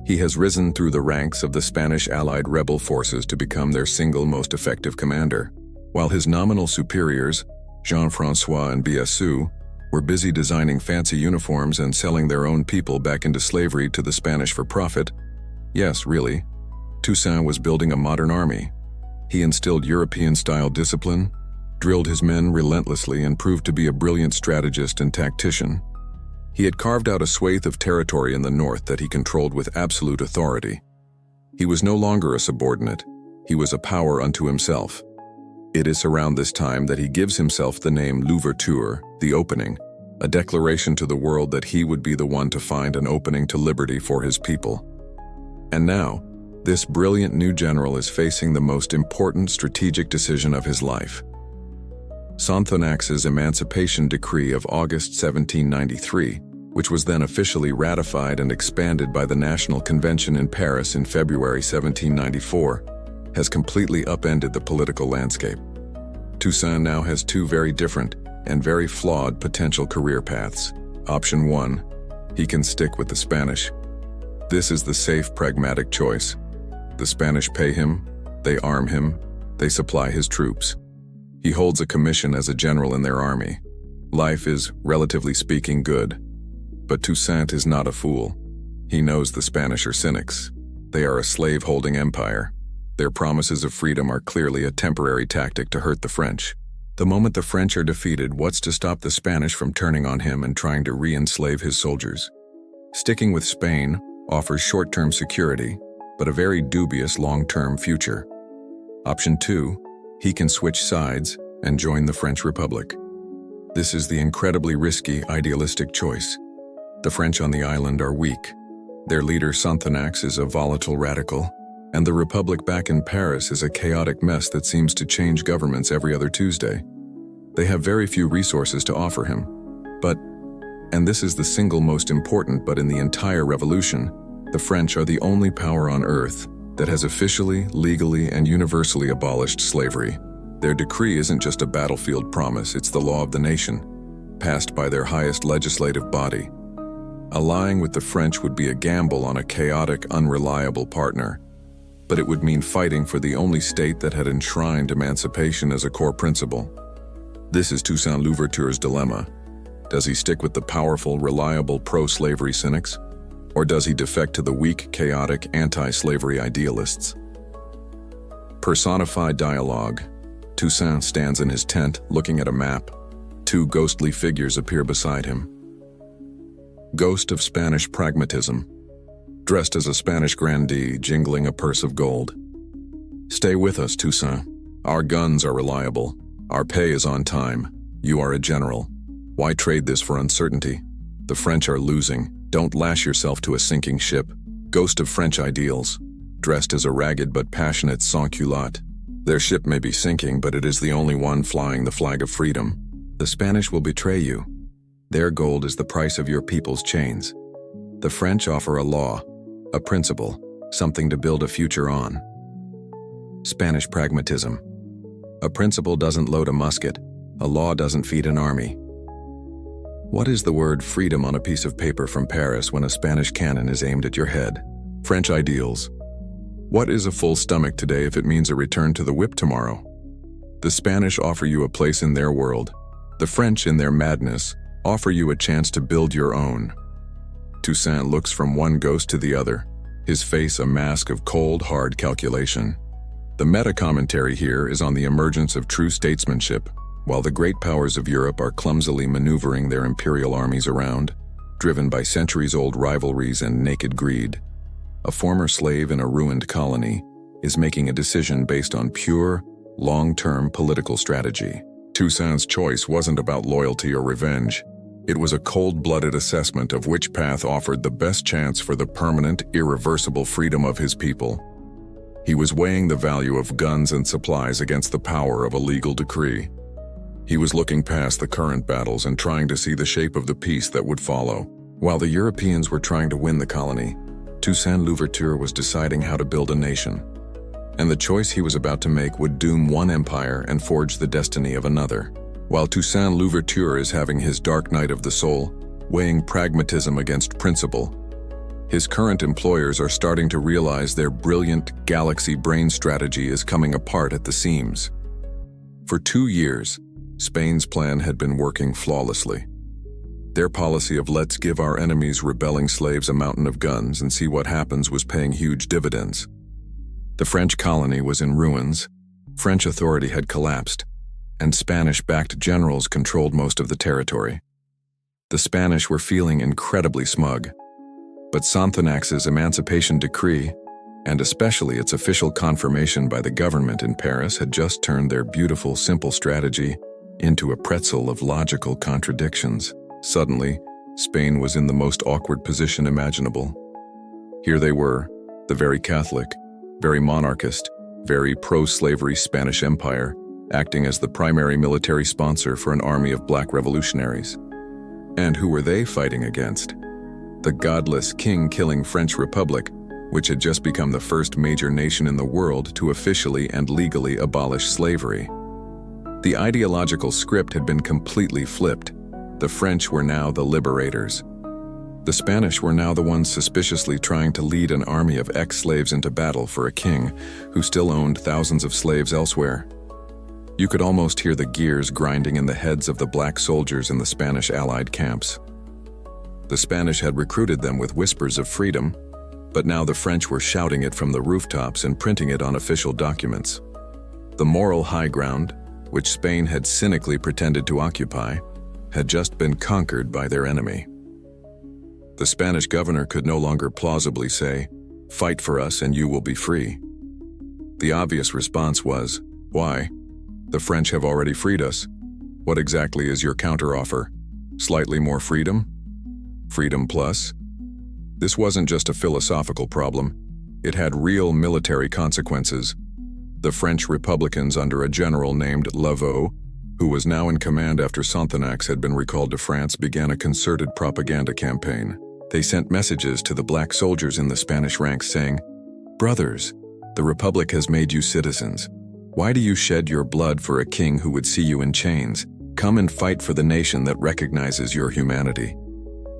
He has risen through the ranks of the Spanish allied rebel forces to become their single most effective commander. While his nominal superiors, Jean-François and Biassou, were busy designing fancy uniforms and selling their own people back into slavery to the Spanish for profit, yes, really, Toussaint was building a modern army. He instilled European-style discipline, drilled his men relentlessly, and proved to be a brilliant strategist and tactician. He had carved out a swathe of territory in the north that he controlled with absolute authority. He was no longer a subordinate. He was a power unto himself. It is around this time that he gives himself the name Louverture, the opening, a declaration to the world that he would be the one to find an opening to liberty for his people. And now, this brilliant new general is facing the most important strategic decision of his life. Sonthonax's Emancipation Decree of August 1793, which was then officially ratified and expanded by the National Convention in Paris in February 1794, has completely upended the political landscape. Toussaint now has two very different and very flawed potential career paths. Option 1, he can stick with the Spanish. This is the safe, pragmatic choice. The Spanish pay him, they arm him, they supply his troops. He holds a commission as a general in their army. Life is, relatively speaking, good. But Toussaint is not a fool. He knows the Spanish are cynics. They are a slave-holding empire. Their promises of freedom are clearly a temporary tactic to hurt the French. The moment the French are defeated, what's to stop the Spanish from turning on him and trying to re-enslave his soldiers? Sticking with Spain offers short-term security, but a very dubious long-term future. Option 2, he can switch sides and join the French Republic. This is the incredibly risky, idealistic choice. The French on the island are weak. Their leader Sonthonax is a volatile radical, and the Republic back in Paris is a chaotic mess that seems to change governments every other Tuesday. They have very few resources to offer him. But, and this is the single most important, but in the entire revolution, the French are the only power on earth that has officially, legally, and universally abolished slavery. Their decree isn't just a battlefield promise, it's the law of the nation, passed by their highest legislative body. Allying with the French would be a gamble on a chaotic, unreliable partner, but it would mean fighting for the only state that had enshrined emancipation as a core principle. This is Toussaint Louverture's dilemma. Does he stick with the powerful, reliable pro-slavery cynics, or does he defect to the weak, chaotic, anti-slavery idealists? Personified dialogue. Toussaint stands in his tent, looking at a map. Two ghostly figures appear beside him. Ghost of Spanish pragmatism, dressed as a Spanish grandee, jingling a purse of gold. Stay with us, Toussaint. Our guns are reliable. Our pay is on time. You are a general. Why trade this for uncertainty? The French are losing. Don't lash yourself to a sinking ship. Ghost of French ideals, dressed as a ragged but passionate sans-culotte. Their ship may be sinking, but it is the only one flying the flag of freedom. The Spanish will betray you. Their gold is the price of your people's chains. The French offer a law, a principle, something to build a future on. Spanish pragmatism. A principle doesn't load a musket. A law doesn't feed an army. What is the word freedom on a piece of paper from Paris when a Spanish cannon is aimed at your head? French ideals. What is a full stomach today if it means a return to the whip tomorrow? The Spanish offer you a place in their world. The French, in their madness, offer you a chance to build your own. Toussaint looks from one ghost to the other, his face a mask of cold, hard calculation. The meta-commentary here is on the emergence of true statesmanship, while the great powers of Europe are clumsily maneuvering their imperial armies around, driven by centuries-old rivalries and naked greed. A former slave in a ruined colony is making a decision based on pure, long-term political strategy. Toussaint's choice wasn't about loyalty or revenge. It was a cold-blooded assessment of which path offered the best chance for the permanent, irreversible freedom of his people. He was weighing the value of guns and supplies against the power of a legal decree. He was looking past the current battles and trying to see the shape of the peace that would follow. While the Europeans were trying to win the colony, Toussaint Louverture was deciding how to build a nation. And the choice he was about to make would doom one empire and forge the destiny of another. While Toussaint Louverture is having his dark night of the soul, weighing pragmatism against principle, his current employers are starting to realize their brilliant galaxy brain strategy is coming apart at the seams. For 2 years, Spain's plan had been working flawlessly. Their policy of let's give our enemies rebelling slaves a mountain of guns and see what happens was paying huge dividends. The French colony was in ruins, French authority had collapsed, and Spanish-backed generals controlled most of the territory. The Spanish were feeling incredibly smug, but Sonthonax's emancipation decree, and especially its official confirmation by the government in Paris, had just turned their beautiful, simple strategy into a pretzel of logical contradictions. Suddenly, Spain was in the most awkward position imaginable. Here they were, the very Catholic, very monarchist, very pro-slavery Spanish Empire, acting as the primary military sponsor for an army of black revolutionaries. And who were they fighting against? The godless, king-killing French Republic, which had just become the first major nation in the world to officially and legally abolish slavery. The ideological script had been completely flipped. The French were now the liberators. The Spanish were now the ones suspiciously trying to lead an army of ex-slaves into battle for a king who still owned thousands of slaves elsewhere. You could almost hear the gears grinding in the heads of the black soldiers in the Spanish Allied camps. The Spanish had recruited them with whispers of freedom, but now the French were shouting it from the rooftops and printing it on official documents. The moral high ground, which Spain had cynically pretended to occupy, had just been conquered by their enemy. The Spanish governor could no longer plausibly say, "Fight for us and you will be free." The obvious response was, "Why? The French have already freed us. What exactly is your counteroffer? Slightly more freedom? Freedom plus?" This wasn't just a philosophical problem. It had real military consequences. The French Republicans under a general named Lavaux, who was now in command after Sonthonax had been recalled to France, began a concerted propaganda campaign. They sent messages to the black soldiers in the Spanish ranks saying, "Brothers, the Republic has made you citizens. Why do you shed your blood for a king who would see you in chains? Come and fight for the nation that recognizes your humanity."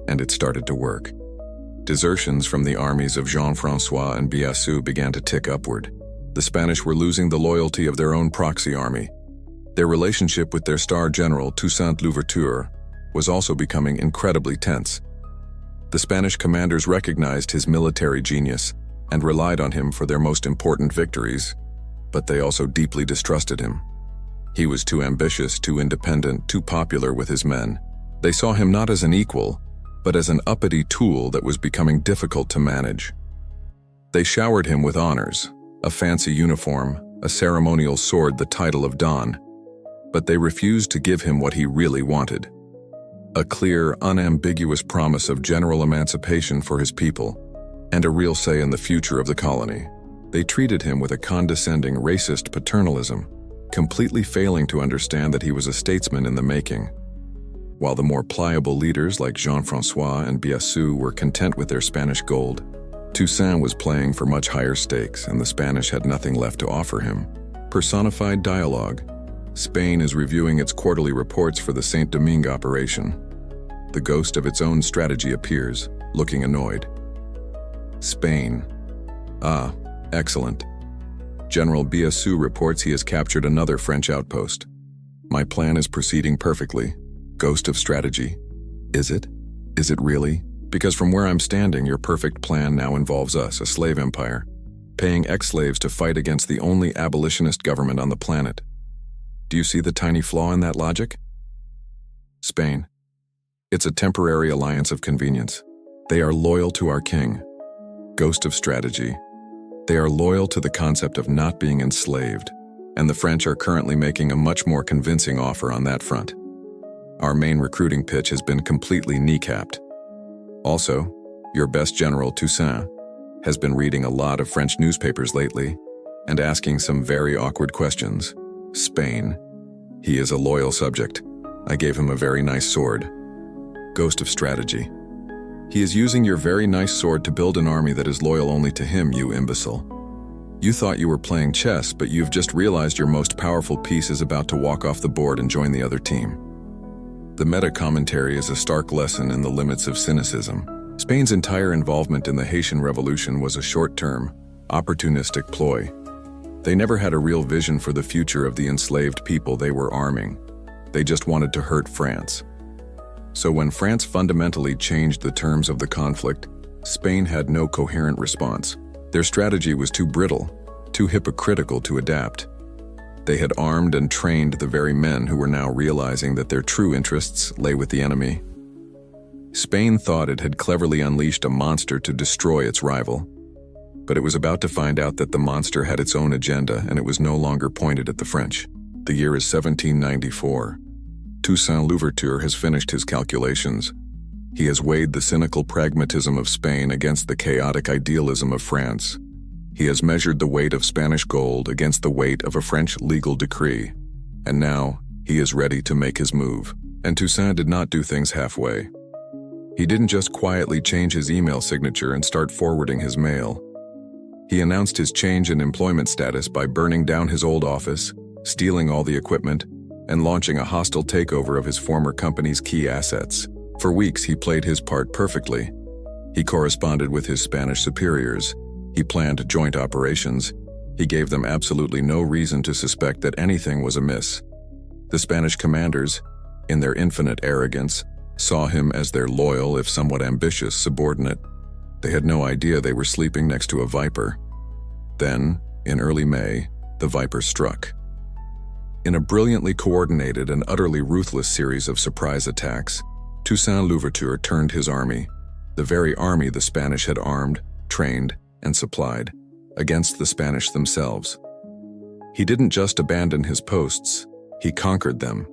And it started to work. Desertions from the armies of Jean-François and Biassou began to tick upward. The Spanish were losing the loyalty of their own proxy army. Their relationship with their star general, Toussaint Louverture, was also becoming incredibly tense. The Spanish commanders recognized his military genius and relied on him for their most important victories, but they also deeply distrusted him. He was too ambitious, too independent, too popular with his men. They saw him not as an equal, but as an uppity tool that was becoming difficult to manage. They showered him with honors, a fancy uniform, a ceremonial sword, the title of Don, but they refused to give him what he really wanted: a clear, unambiguous promise of general emancipation for his people, and a real say in the future of the colony. They treated him with a condescending, racist paternalism, completely failing to understand that he was a statesman in the making. While the more pliable leaders like Jean-François and Biassou were content with their Spanish gold, Toussaint was playing for much higher stakes, and the Spanish had nothing left to offer him. Personified dialogue. Spain is reviewing its quarterly reports for the Saint-Domingue operation. The ghost of its own strategy appears, looking annoyed. Spain. Ah, excellent. General Biassou reports he has captured another French outpost. My plan is proceeding perfectly. Ghost of strategy. Is it? Is it really? Because from where I'm standing, your perfect plan now involves us, a slave empire, paying ex-slaves to fight against the only abolitionist government on the planet. Do you see the tiny flaw in that logic? Spain. It's a temporary alliance of convenience. They are loyal to our king. Ghost of strategy. They are loyal to the concept of not being enslaved, and the French are currently making a much more convincing offer on that front. Our main recruiting pitch has been completely kneecapped. Also, your best general, Toussaint, has been reading a lot of French newspapers lately and asking some very awkward questions. Spain. He is a loyal subject. I gave him a very nice sword. Ghost of strategy. He is using your very nice sword to build an army that is loyal only to him, you imbecile. You thought you were playing chess, but you've just realized your most powerful piece is about to walk off the board and join the other team. The meta-commentary is a stark lesson in the limits of cynicism. Spain's entire involvement in the Haitian Revolution was a short-term, opportunistic ploy. They never had a real vision for the future of the enslaved people they were arming. They just wanted to hurt France. So when France fundamentally changed the terms of the conflict, Spain had no coherent response. Their strategy was too brittle, too hypocritical to adapt. They had armed and trained the very men who were now realizing that their true interests lay with the enemy. Spain thought it had cleverly unleashed a monster to destroy its rival, but it was about to find out that the monster had its own agenda and it was no longer pointed at the French. The year is 1794. Toussaint Louverture has finished his calculations. He has weighed the cynical pragmatism of Spain against the chaotic idealism of France. He has measured the weight of Spanish gold against the weight of a French legal decree. And now, he is ready to make his move. And Toussaint did not do things halfway. He didn't just quietly change his email signature and start forwarding his mail. He announced his change in employment status by burning down his old office, stealing all the equipment, and launching a hostile takeover of his former company's key assets. For weeks, he played his part perfectly. He corresponded with his Spanish superiors. He planned joint operations. He gave them absolutely no reason to suspect that anything was amiss. The Spanish commanders, in their infinite arrogance, saw him as their loyal, if somewhat ambitious, subordinate. They had no idea they were sleeping next to a viper. Then, in early May, the viper struck. In a brilliantly coordinated and utterly ruthless series of surprise attacks, Toussaint Louverture turned his army, the very army the Spanish had armed, trained, and supplied, against the Spanish themselves. He didn't just abandon his posts, he conquered them.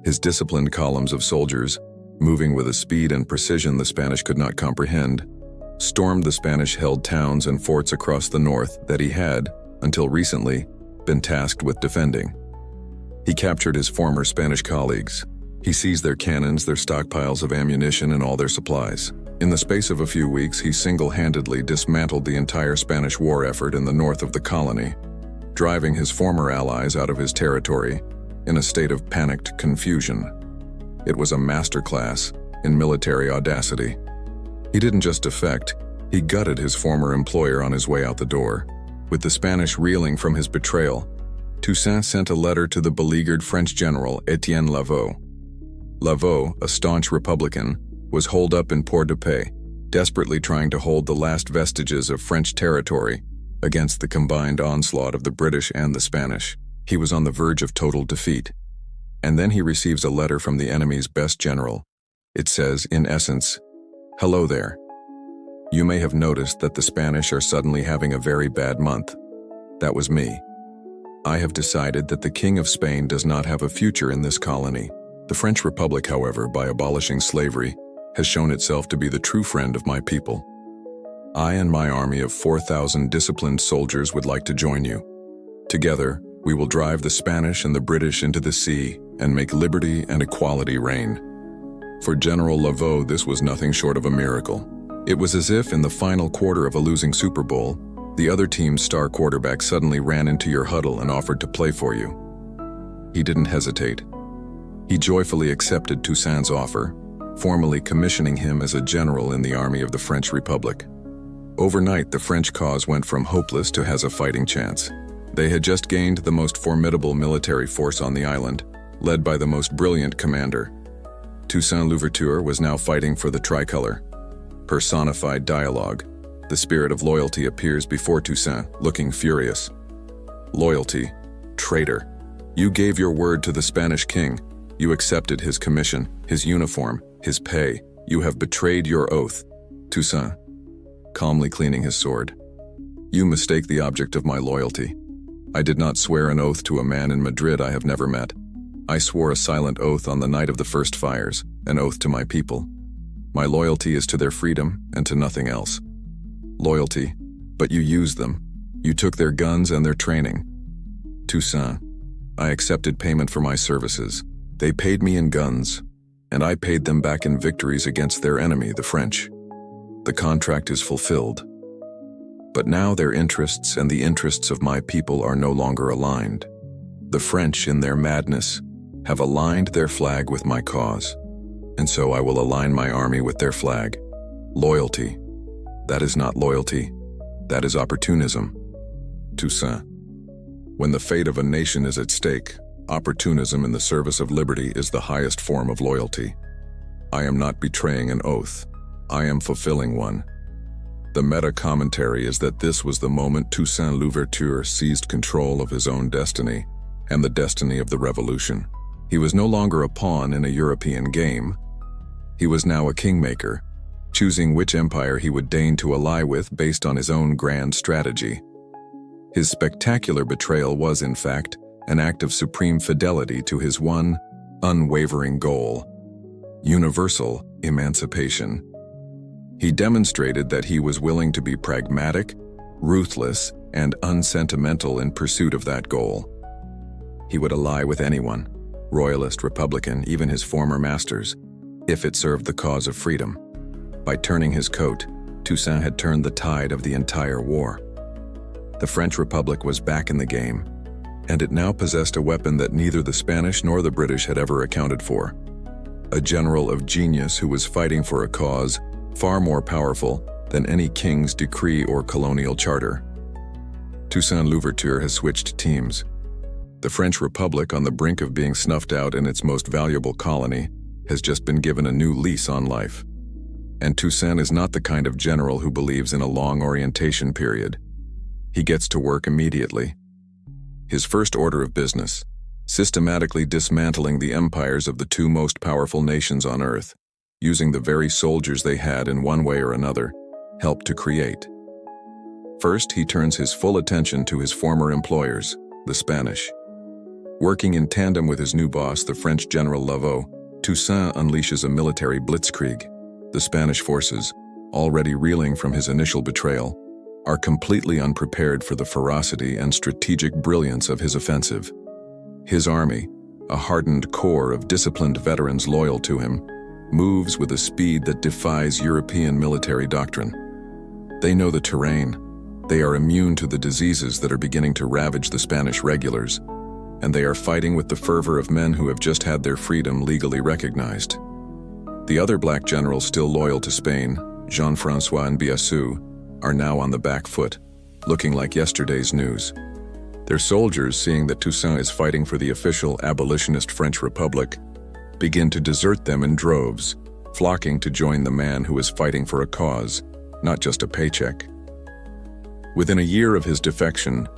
His disciplined columns of soldiers, moving with a speed and precision the Spanish could not comprehend, stormed the Spanish-held towns and forts across the north that he had, until recently, been tasked with defending. He captured his former Spanish colleagues. He seized their cannons, their stockpiles of ammunition, and all their supplies. In the space of a few weeks, he single-handedly dismantled the entire Spanish war effort in the north of the colony, driving his former allies out of his territory in a state of panicked confusion. It was a masterclass in military audacity. He didn't just defect, he gutted his former employer on his way out the door. With the Spanish reeling from his betrayal, Toussaint sent a letter to the beleaguered French general Etienne Lavaux. Lavaux, a staunch Republican, was holed up in Port-de-Paix, desperately trying to hold the last vestiges of French territory against the combined onslaught of the British and the Spanish. He was on the verge of total defeat. And then he receives a letter from the enemy's best general. It says, in essence, "Hello there. You may have noticed that the Spanish are suddenly having a very bad month. That was me. I have decided that the King of Spain does not have a future in this colony. The French Republic, however, by abolishing slavery, has shown itself to be the true friend of my people. I and my army of 4,000 disciplined soldiers would like to join you. Together, we will drive the Spanish and the British into the sea and make liberty and equality reign." For General Lavaux, this was nothing short of a miracle. It was as if, in the final quarter of a losing Super Bowl, the other team's star quarterback suddenly ran into your huddle and offered to play for you. He didn't hesitate. He joyfully accepted Toussaint's offer, formally commissioning him as a general in the army of the French Republic. Overnight, the French cause went from hopeless to has a fighting chance. They had just gained the most formidable military force on the island, led by the most brilliant commander. Toussaint Louverture was now fighting for the tricolor. Personified dialogue. The spirit of loyalty appears before Toussaint, looking furious. Loyalty. Traitor. You gave your word to the Spanish king. You accepted his commission, his uniform, his pay. You have betrayed your oath. Toussaint, calmly cleaning his sword. You mistake the object of my loyalty. I did not swear an oath to a man in Madrid I have never met. I swore a silent oath on the night of the first fires, an oath to my people. My loyalty is to their freedom and to nothing else. Loyalty, but you used them. You took their guns and their training. Toussaint, I accepted payment for my services. They paid me in guns, and I paid them back in victories against their enemy, the French. The contract is fulfilled. But now their interests and the interests of my people are no longer aligned. The French, in their madness, have aligned their flag with my cause, and so I will align my army with their flag. Loyalty. That is not loyalty. That is opportunism. Toussaint. When the fate of a nation is at stake, opportunism in the service of liberty is the highest form of loyalty. I am not betraying an oath. I am fulfilling one. The meta-commentary is that this was the moment Toussaint Louverture seized control of his own destiny and the destiny of the revolution. He was no longer a pawn in a European game. He was now a kingmaker, choosing which empire he would deign to ally with based on his own grand strategy. His spectacular betrayal was, in fact, an act of supreme fidelity to his one unwavering goal: universal emancipation. He demonstrated that he was willing to be pragmatic, ruthless, and unsentimental in pursuit of that goal. He would ally with anyone, royalist, republican, even his former masters, if it served the cause of freedom. By turning his coat, Toussaint had turned the tide of the entire war. The French Republic was back in the game, and it now possessed a weapon that neither the Spanish nor the British had ever accounted for. A general of genius who was fighting for a cause far more powerful than any king's decree or colonial charter. Toussaint Louverture has switched teams. The French Republic, on the brink of being snuffed out in its most valuable colony, has just been given a new lease on life. And Toussaint is not the kind of general who believes in a long orientation period. He gets to work immediately. His first order of business: systematically dismantling the empires of the two most powerful nations on earth, using the very soldiers they had in one way or another helped to create. First, he turns his full attention to his former employers, the Spanish. Working in tandem with his new boss, the French General Laveau, Toussaint unleashes a military blitzkrieg. The Spanish forces, already reeling from his initial betrayal, are completely unprepared for the ferocity and strategic brilliance of his offensive. His army, a hardened core of disciplined veterans loyal to him, moves with a speed that defies European military doctrine. They know the terrain. They are immune to the diseases that are beginning to ravage the Spanish regulars, and they are fighting with the fervor of men who have just had their freedom legally recognized. The other black generals still loyal to Spain, Jean-François and Biassou, are now on the back foot, looking like yesterday's news. Their soldiers, seeing that Toussaint is fighting for the official abolitionist French Republic, begin to desert them in droves, flocking to join the man who is fighting for a cause, not just a paycheck. Within a year of his defection,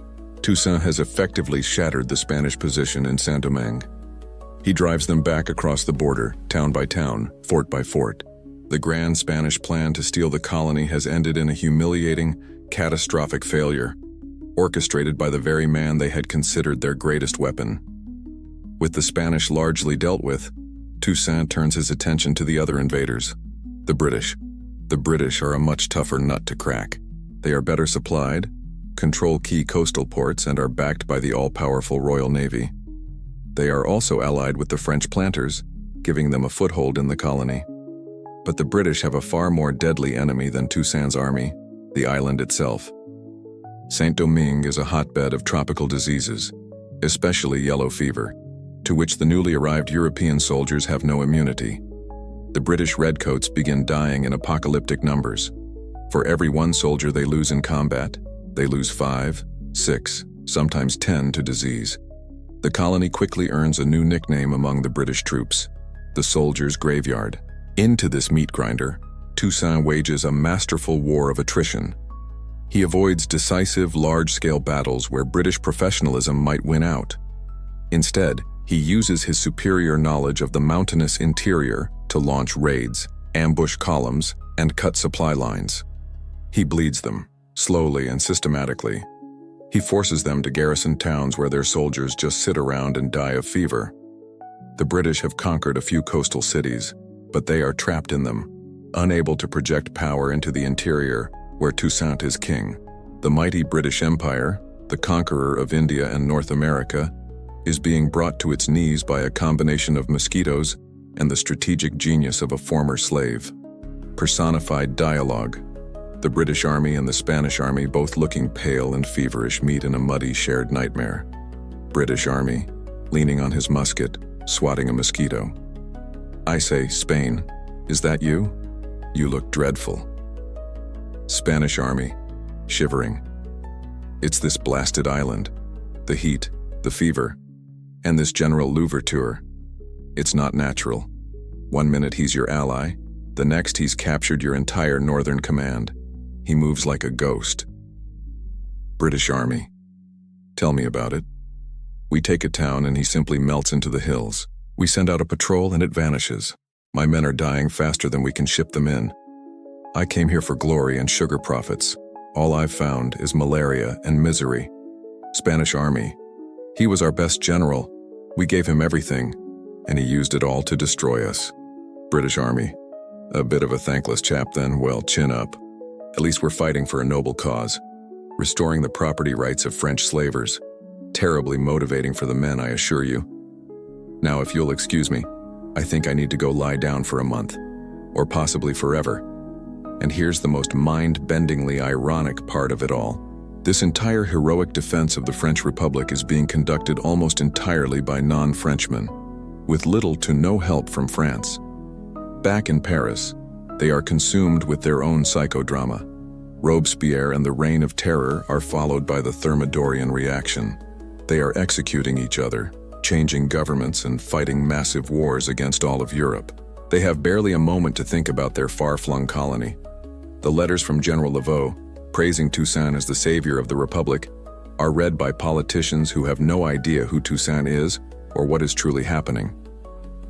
Toussaint has effectively shattered the Spanish position in Saint-Domingue. He drives them back across the border, town by town, fort by fort. The grand Spanish plan to steal the colony has ended in a humiliating, catastrophic failure, orchestrated by the very man they had considered their greatest weapon. With the Spanish largely dealt with, Toussaint turns his attention to the other invaders, the British. The British are a much tougher nut to crack. They are better supplied, control key coastal ports, and are backed by the all-powerful Royal Navy. They are also allied with the French planters, giving them a foothold in the colony. But the British have a far more deadly enemy than Toussaint's army, the island itself. Saint-Domingue is a hotbed of tropical diseases, especially yellow fever, to which the newly arrived European soldiers have no immunity. The British redcoats begin dying in apocalyptic numbers. For every one soldier they lose in combat, they lose 5, 6, sometimes 10 to disease. The colony quickly earns a new nickname among the British troops, the soldiers' graveyard. Into this meat grinder, Toussaint wages a masterful war of attrition. He avoids decisive, large-scale battles where British professionalism might win out. Instead, he uses his superior knowledge of the mountainous interior to launch raids, ambush columns, and cut supply lines. He bleeds them, slowly and systematically. He forces them to garrison towns where their soldiers just sit around and die of fever. The British have conquered a few coastal cities, but they are trapped in them, unable to project power into the interior where Toussaint is king. The mighty British Empire, the conqueror of India and North America, is being brought to its knees by a combination of mosquitoes and the strategic genius of a former slave. Personified dialogue. The British Army and the Spanish Army, both looking pale and feverish, meet in a muddy shared nightmare. British Army, leaning on his musket, swatting a mosquito. I say, Spain, is that you? You look dreadful. Spanish Army, shivering. It's this blasted island, the heat, the fever, and this General Louverture. It's not natural. One minute he's your ally, the next he's captured your entire northern command. He moves like a ghost. British Army. Tell me about it. We take a town and he simply melts into the hills. We send out a patrol and it vanishes. My men are dying faster than we can ship them in. I came here for glory and sugar profits. All I've found is malaria and misery. Spanish Army. He was our best general. We gave him everything, and he used it all to destroy us. British Army. A bit of a thankless chap then, well, chin up. At least we're fighting for a noble cause, restoring the property rights of French slavers. Terribly motivating for the men, I assure you. Now, if you'll excuse me, I think I need to go lie down for a month, or possibly forever. And here's the most mind-bendingly ironic part of it all. This entire heroic defense of the French Republic is being conducted almost entirely by non-Frenchmen, with little to no help from France. Back in Paris, they are consumed with their own psychodrama. Robespierre and the Reign of Terror are followed by the Thermidorian reaction. They are executing each other, changing governments and fighting massive wars against all of Europe. They have barely a moment to think about their far-flung colony. The letters from General Laveaux, praising Toussaint as the savior of the Republic, are read by politicians who have no idea who Toussaint is or what is truly happening.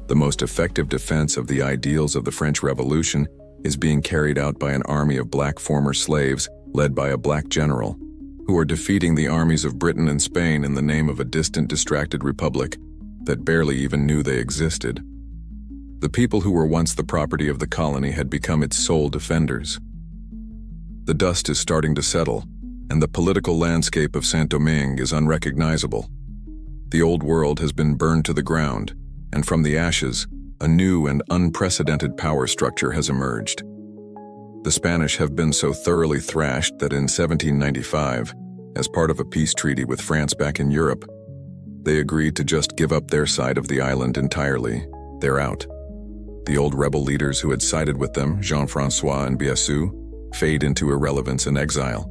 The most effective defense of the ideals of the French Revolution is being carried out by an army of black former slaves led by a black general, who are defeating the armies of Britain and Spain in the name of a distant, distracted republic that barely even knew they existed. The people who were once the property of the colony had become its sole defenders. The dust is starting to settle, and the political landscape of Saint-Domingue is unrecognizable. The old world has been burned to the ground, and from the ashes, a new and unprecedented power structure has emerged. The Spanish have been so thoroughly thrashed that in 1795, as part of a peace treaty with France back in Europe, they agreed to just give up their side of the island entirely. They're out. The old rebel leaders who had sided with them, Jean-François and Biassou, fade into irrelevance and exile.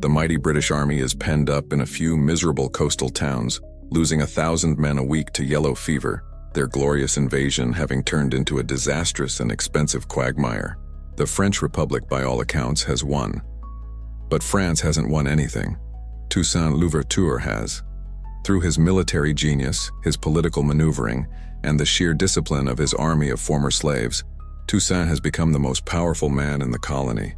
The mighty British army is penned up in a few miserable coastal towns, losing 1,000 men a week to yellow fever, their glorious invasion having turned into a disastrous and expensive quagmire. The French Republic, by all accounts, has won. But France hasn't won anything. Toussaint Louverture has. Through his military genius, his political maneuvering, and the sheer discipline of his army of former slaves, Toussaint has become the most powerful man in the colony.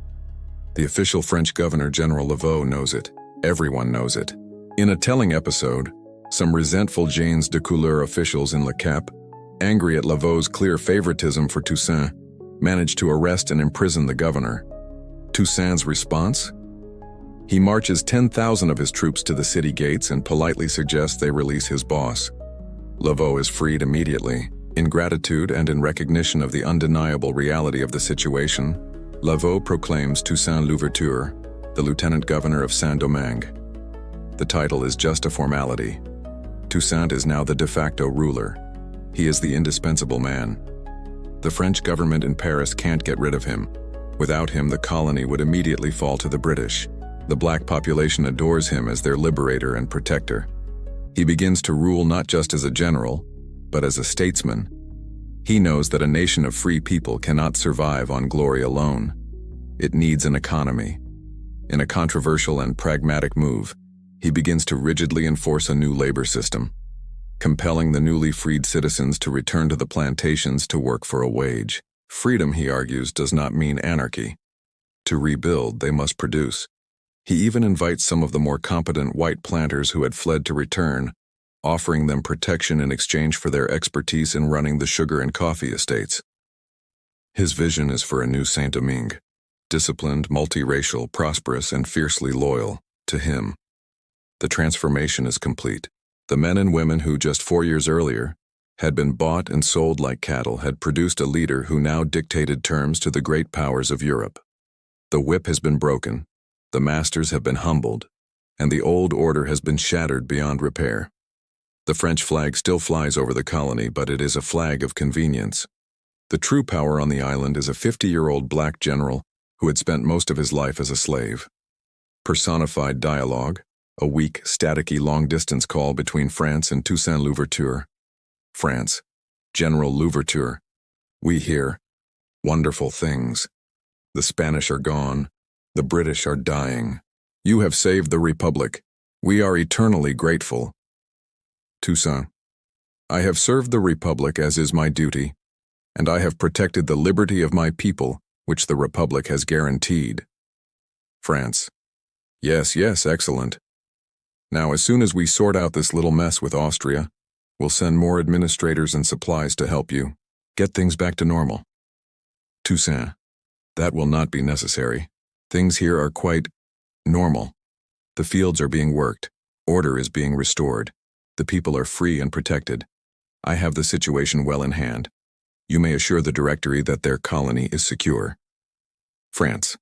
The official French governor, General Laveaux, knows it. Everyone knows it. In a telling episode, some resentful gens de couleur officials in Le Cap, angry at Laveau's clear favoritism for Toussaint, managed to arrest and imprison the governor. Toussaint's response? He marches 10,000 of his troops to the city gates and politely suggests they release his boss. Laveaux is freed immediately. In gratitude and in recognition of the undeniable reality of the situation, Laveaux proclaims Toussaint Louverture the lieutenant governor of Saint-Domingue. The title is just a formality. Toussaint is now the de facto ruler. He is the indispensable man. The French government in Paris can't get rid of him. Without him, the colony would immediately fall to the British. The black population adores him as their liberator and protector. He begins to rule not just as a general, but as a statesman. He knows that a nation of free people cannot survive on glory alone. It needs an economy. In a controversial and pragmatic move, he begins to rigidly enforce a new labor system, compelling the newly freed citizens to return to the plantations to work for a wage. Freedom, he argues, does not mean anarchy. To rebuild, they must produce. He even invites some of the more competent white planters who had fled to return, offering them protection in exchange for their expertise in running the sugar and coffee estates. His vision is for a new Saint-Domingue, disciplined, multiracial, prosperous, and fiercely loyal to him. The transformation is complete. The men and women who just 4 years earlier had been bought and sold like cattle had produced a leader who now dictated terms to the great powers of Europe. The whip has been broken, the masters have been humbled, and the old order has been shattered beyond repair. The French flag still flies over the colony, but it is a flag of convenience. The true power on the island is a 50-year-old black general who had spent most of his life as a slave. Personified dialogue, a weak, staticky long-distance call between France and Toussaint Louverture. France, General Louverture, we hear wonderful things. The Spanish are gone. The British are dying. You have saved the Republic. We are eternally grateful. Toussaint, I have served the Republic as is my duty, and I have protected the liberty of my people, which the Republic has guaranteed. France, yes, excellent. Now, as soon as we sort out this little mess with Austria, we'll send more administrators and supplies to help you get things back to normal. Toussaint, that will not be necessary. Things here are quite normal. The fields are being worked. Order is being restored. The people are free and protected. I have the situation well in hand. You may assure the Directory that their colony is secure. France.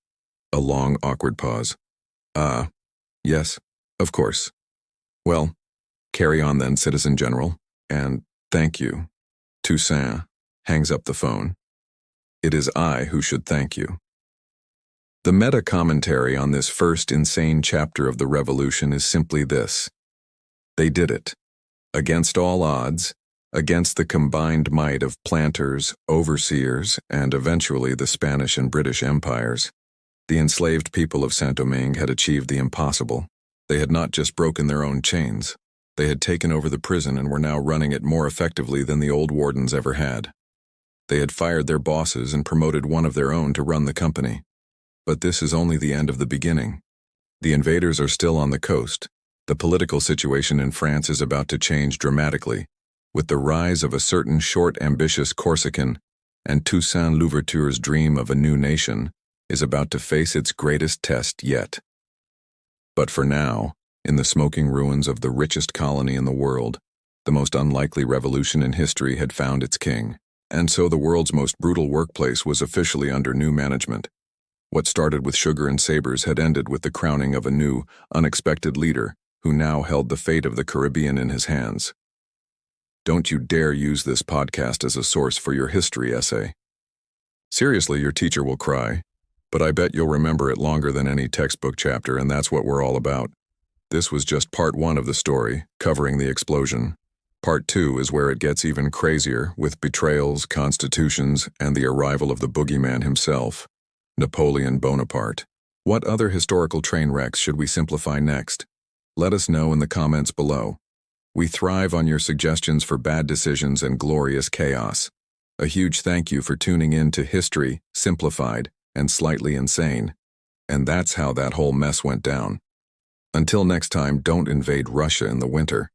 A long, awkward pause. Yes, of course. Well, carry on then, Citizen General, and thank you. Toussaint hangs up the phone. It is I who should thank you. The meta-commentary on this first insane chapter of the revolution is simply this. They did it. Against all odds, against the combined might of planters, overseers, and eventually the Spanish and British empires, the enslaved people of Saint-Domingue had achieved the impossible. They had not just broken their own chains. They had taken over the prison and were now running it more effectively than the old wardens ever had. They had fired their bosses and promoted one of their own to run the company. But this is only the end of the beginning. The invaders are still on the coast. The political situation in France is about to change dramatically, with the rise of a certain short, ambitious Corsican, and Toussaint Louverture's dream of a new nation is about to face its greatest test yet. But for now, in the smoking ruins of the richest colony in the world, the most unlikely revolution in history had found its king, and so the world's most brutal workplace was officially under new management. What started with sugar and Sabers had ended with the crowning of a new, unexpected leader who now held the fate of the Caribbean in his hands. Don't you dare use this podcast as a source for your history essay. Seriously, your teacher will cry, but I bet you'll remember it longer than any textbook chapter, and that's what we're all about. This was just part 1 of the story, covering the explosion. Part 2 is where it gets even crazier, with betrayals, constitutions, and the arrival of the boogeyman himself, Napoleon Bonaparte. What other historical train wrecks should we simplify next? Let us know in the comments below. We thrive on your suggestions for bad decisions and glorious chaos. A huge thank you for tuning in to History, Simplified, and Slightly Insane. And that's how that whole mess went down. Until next time, don't invade Russia in the winter.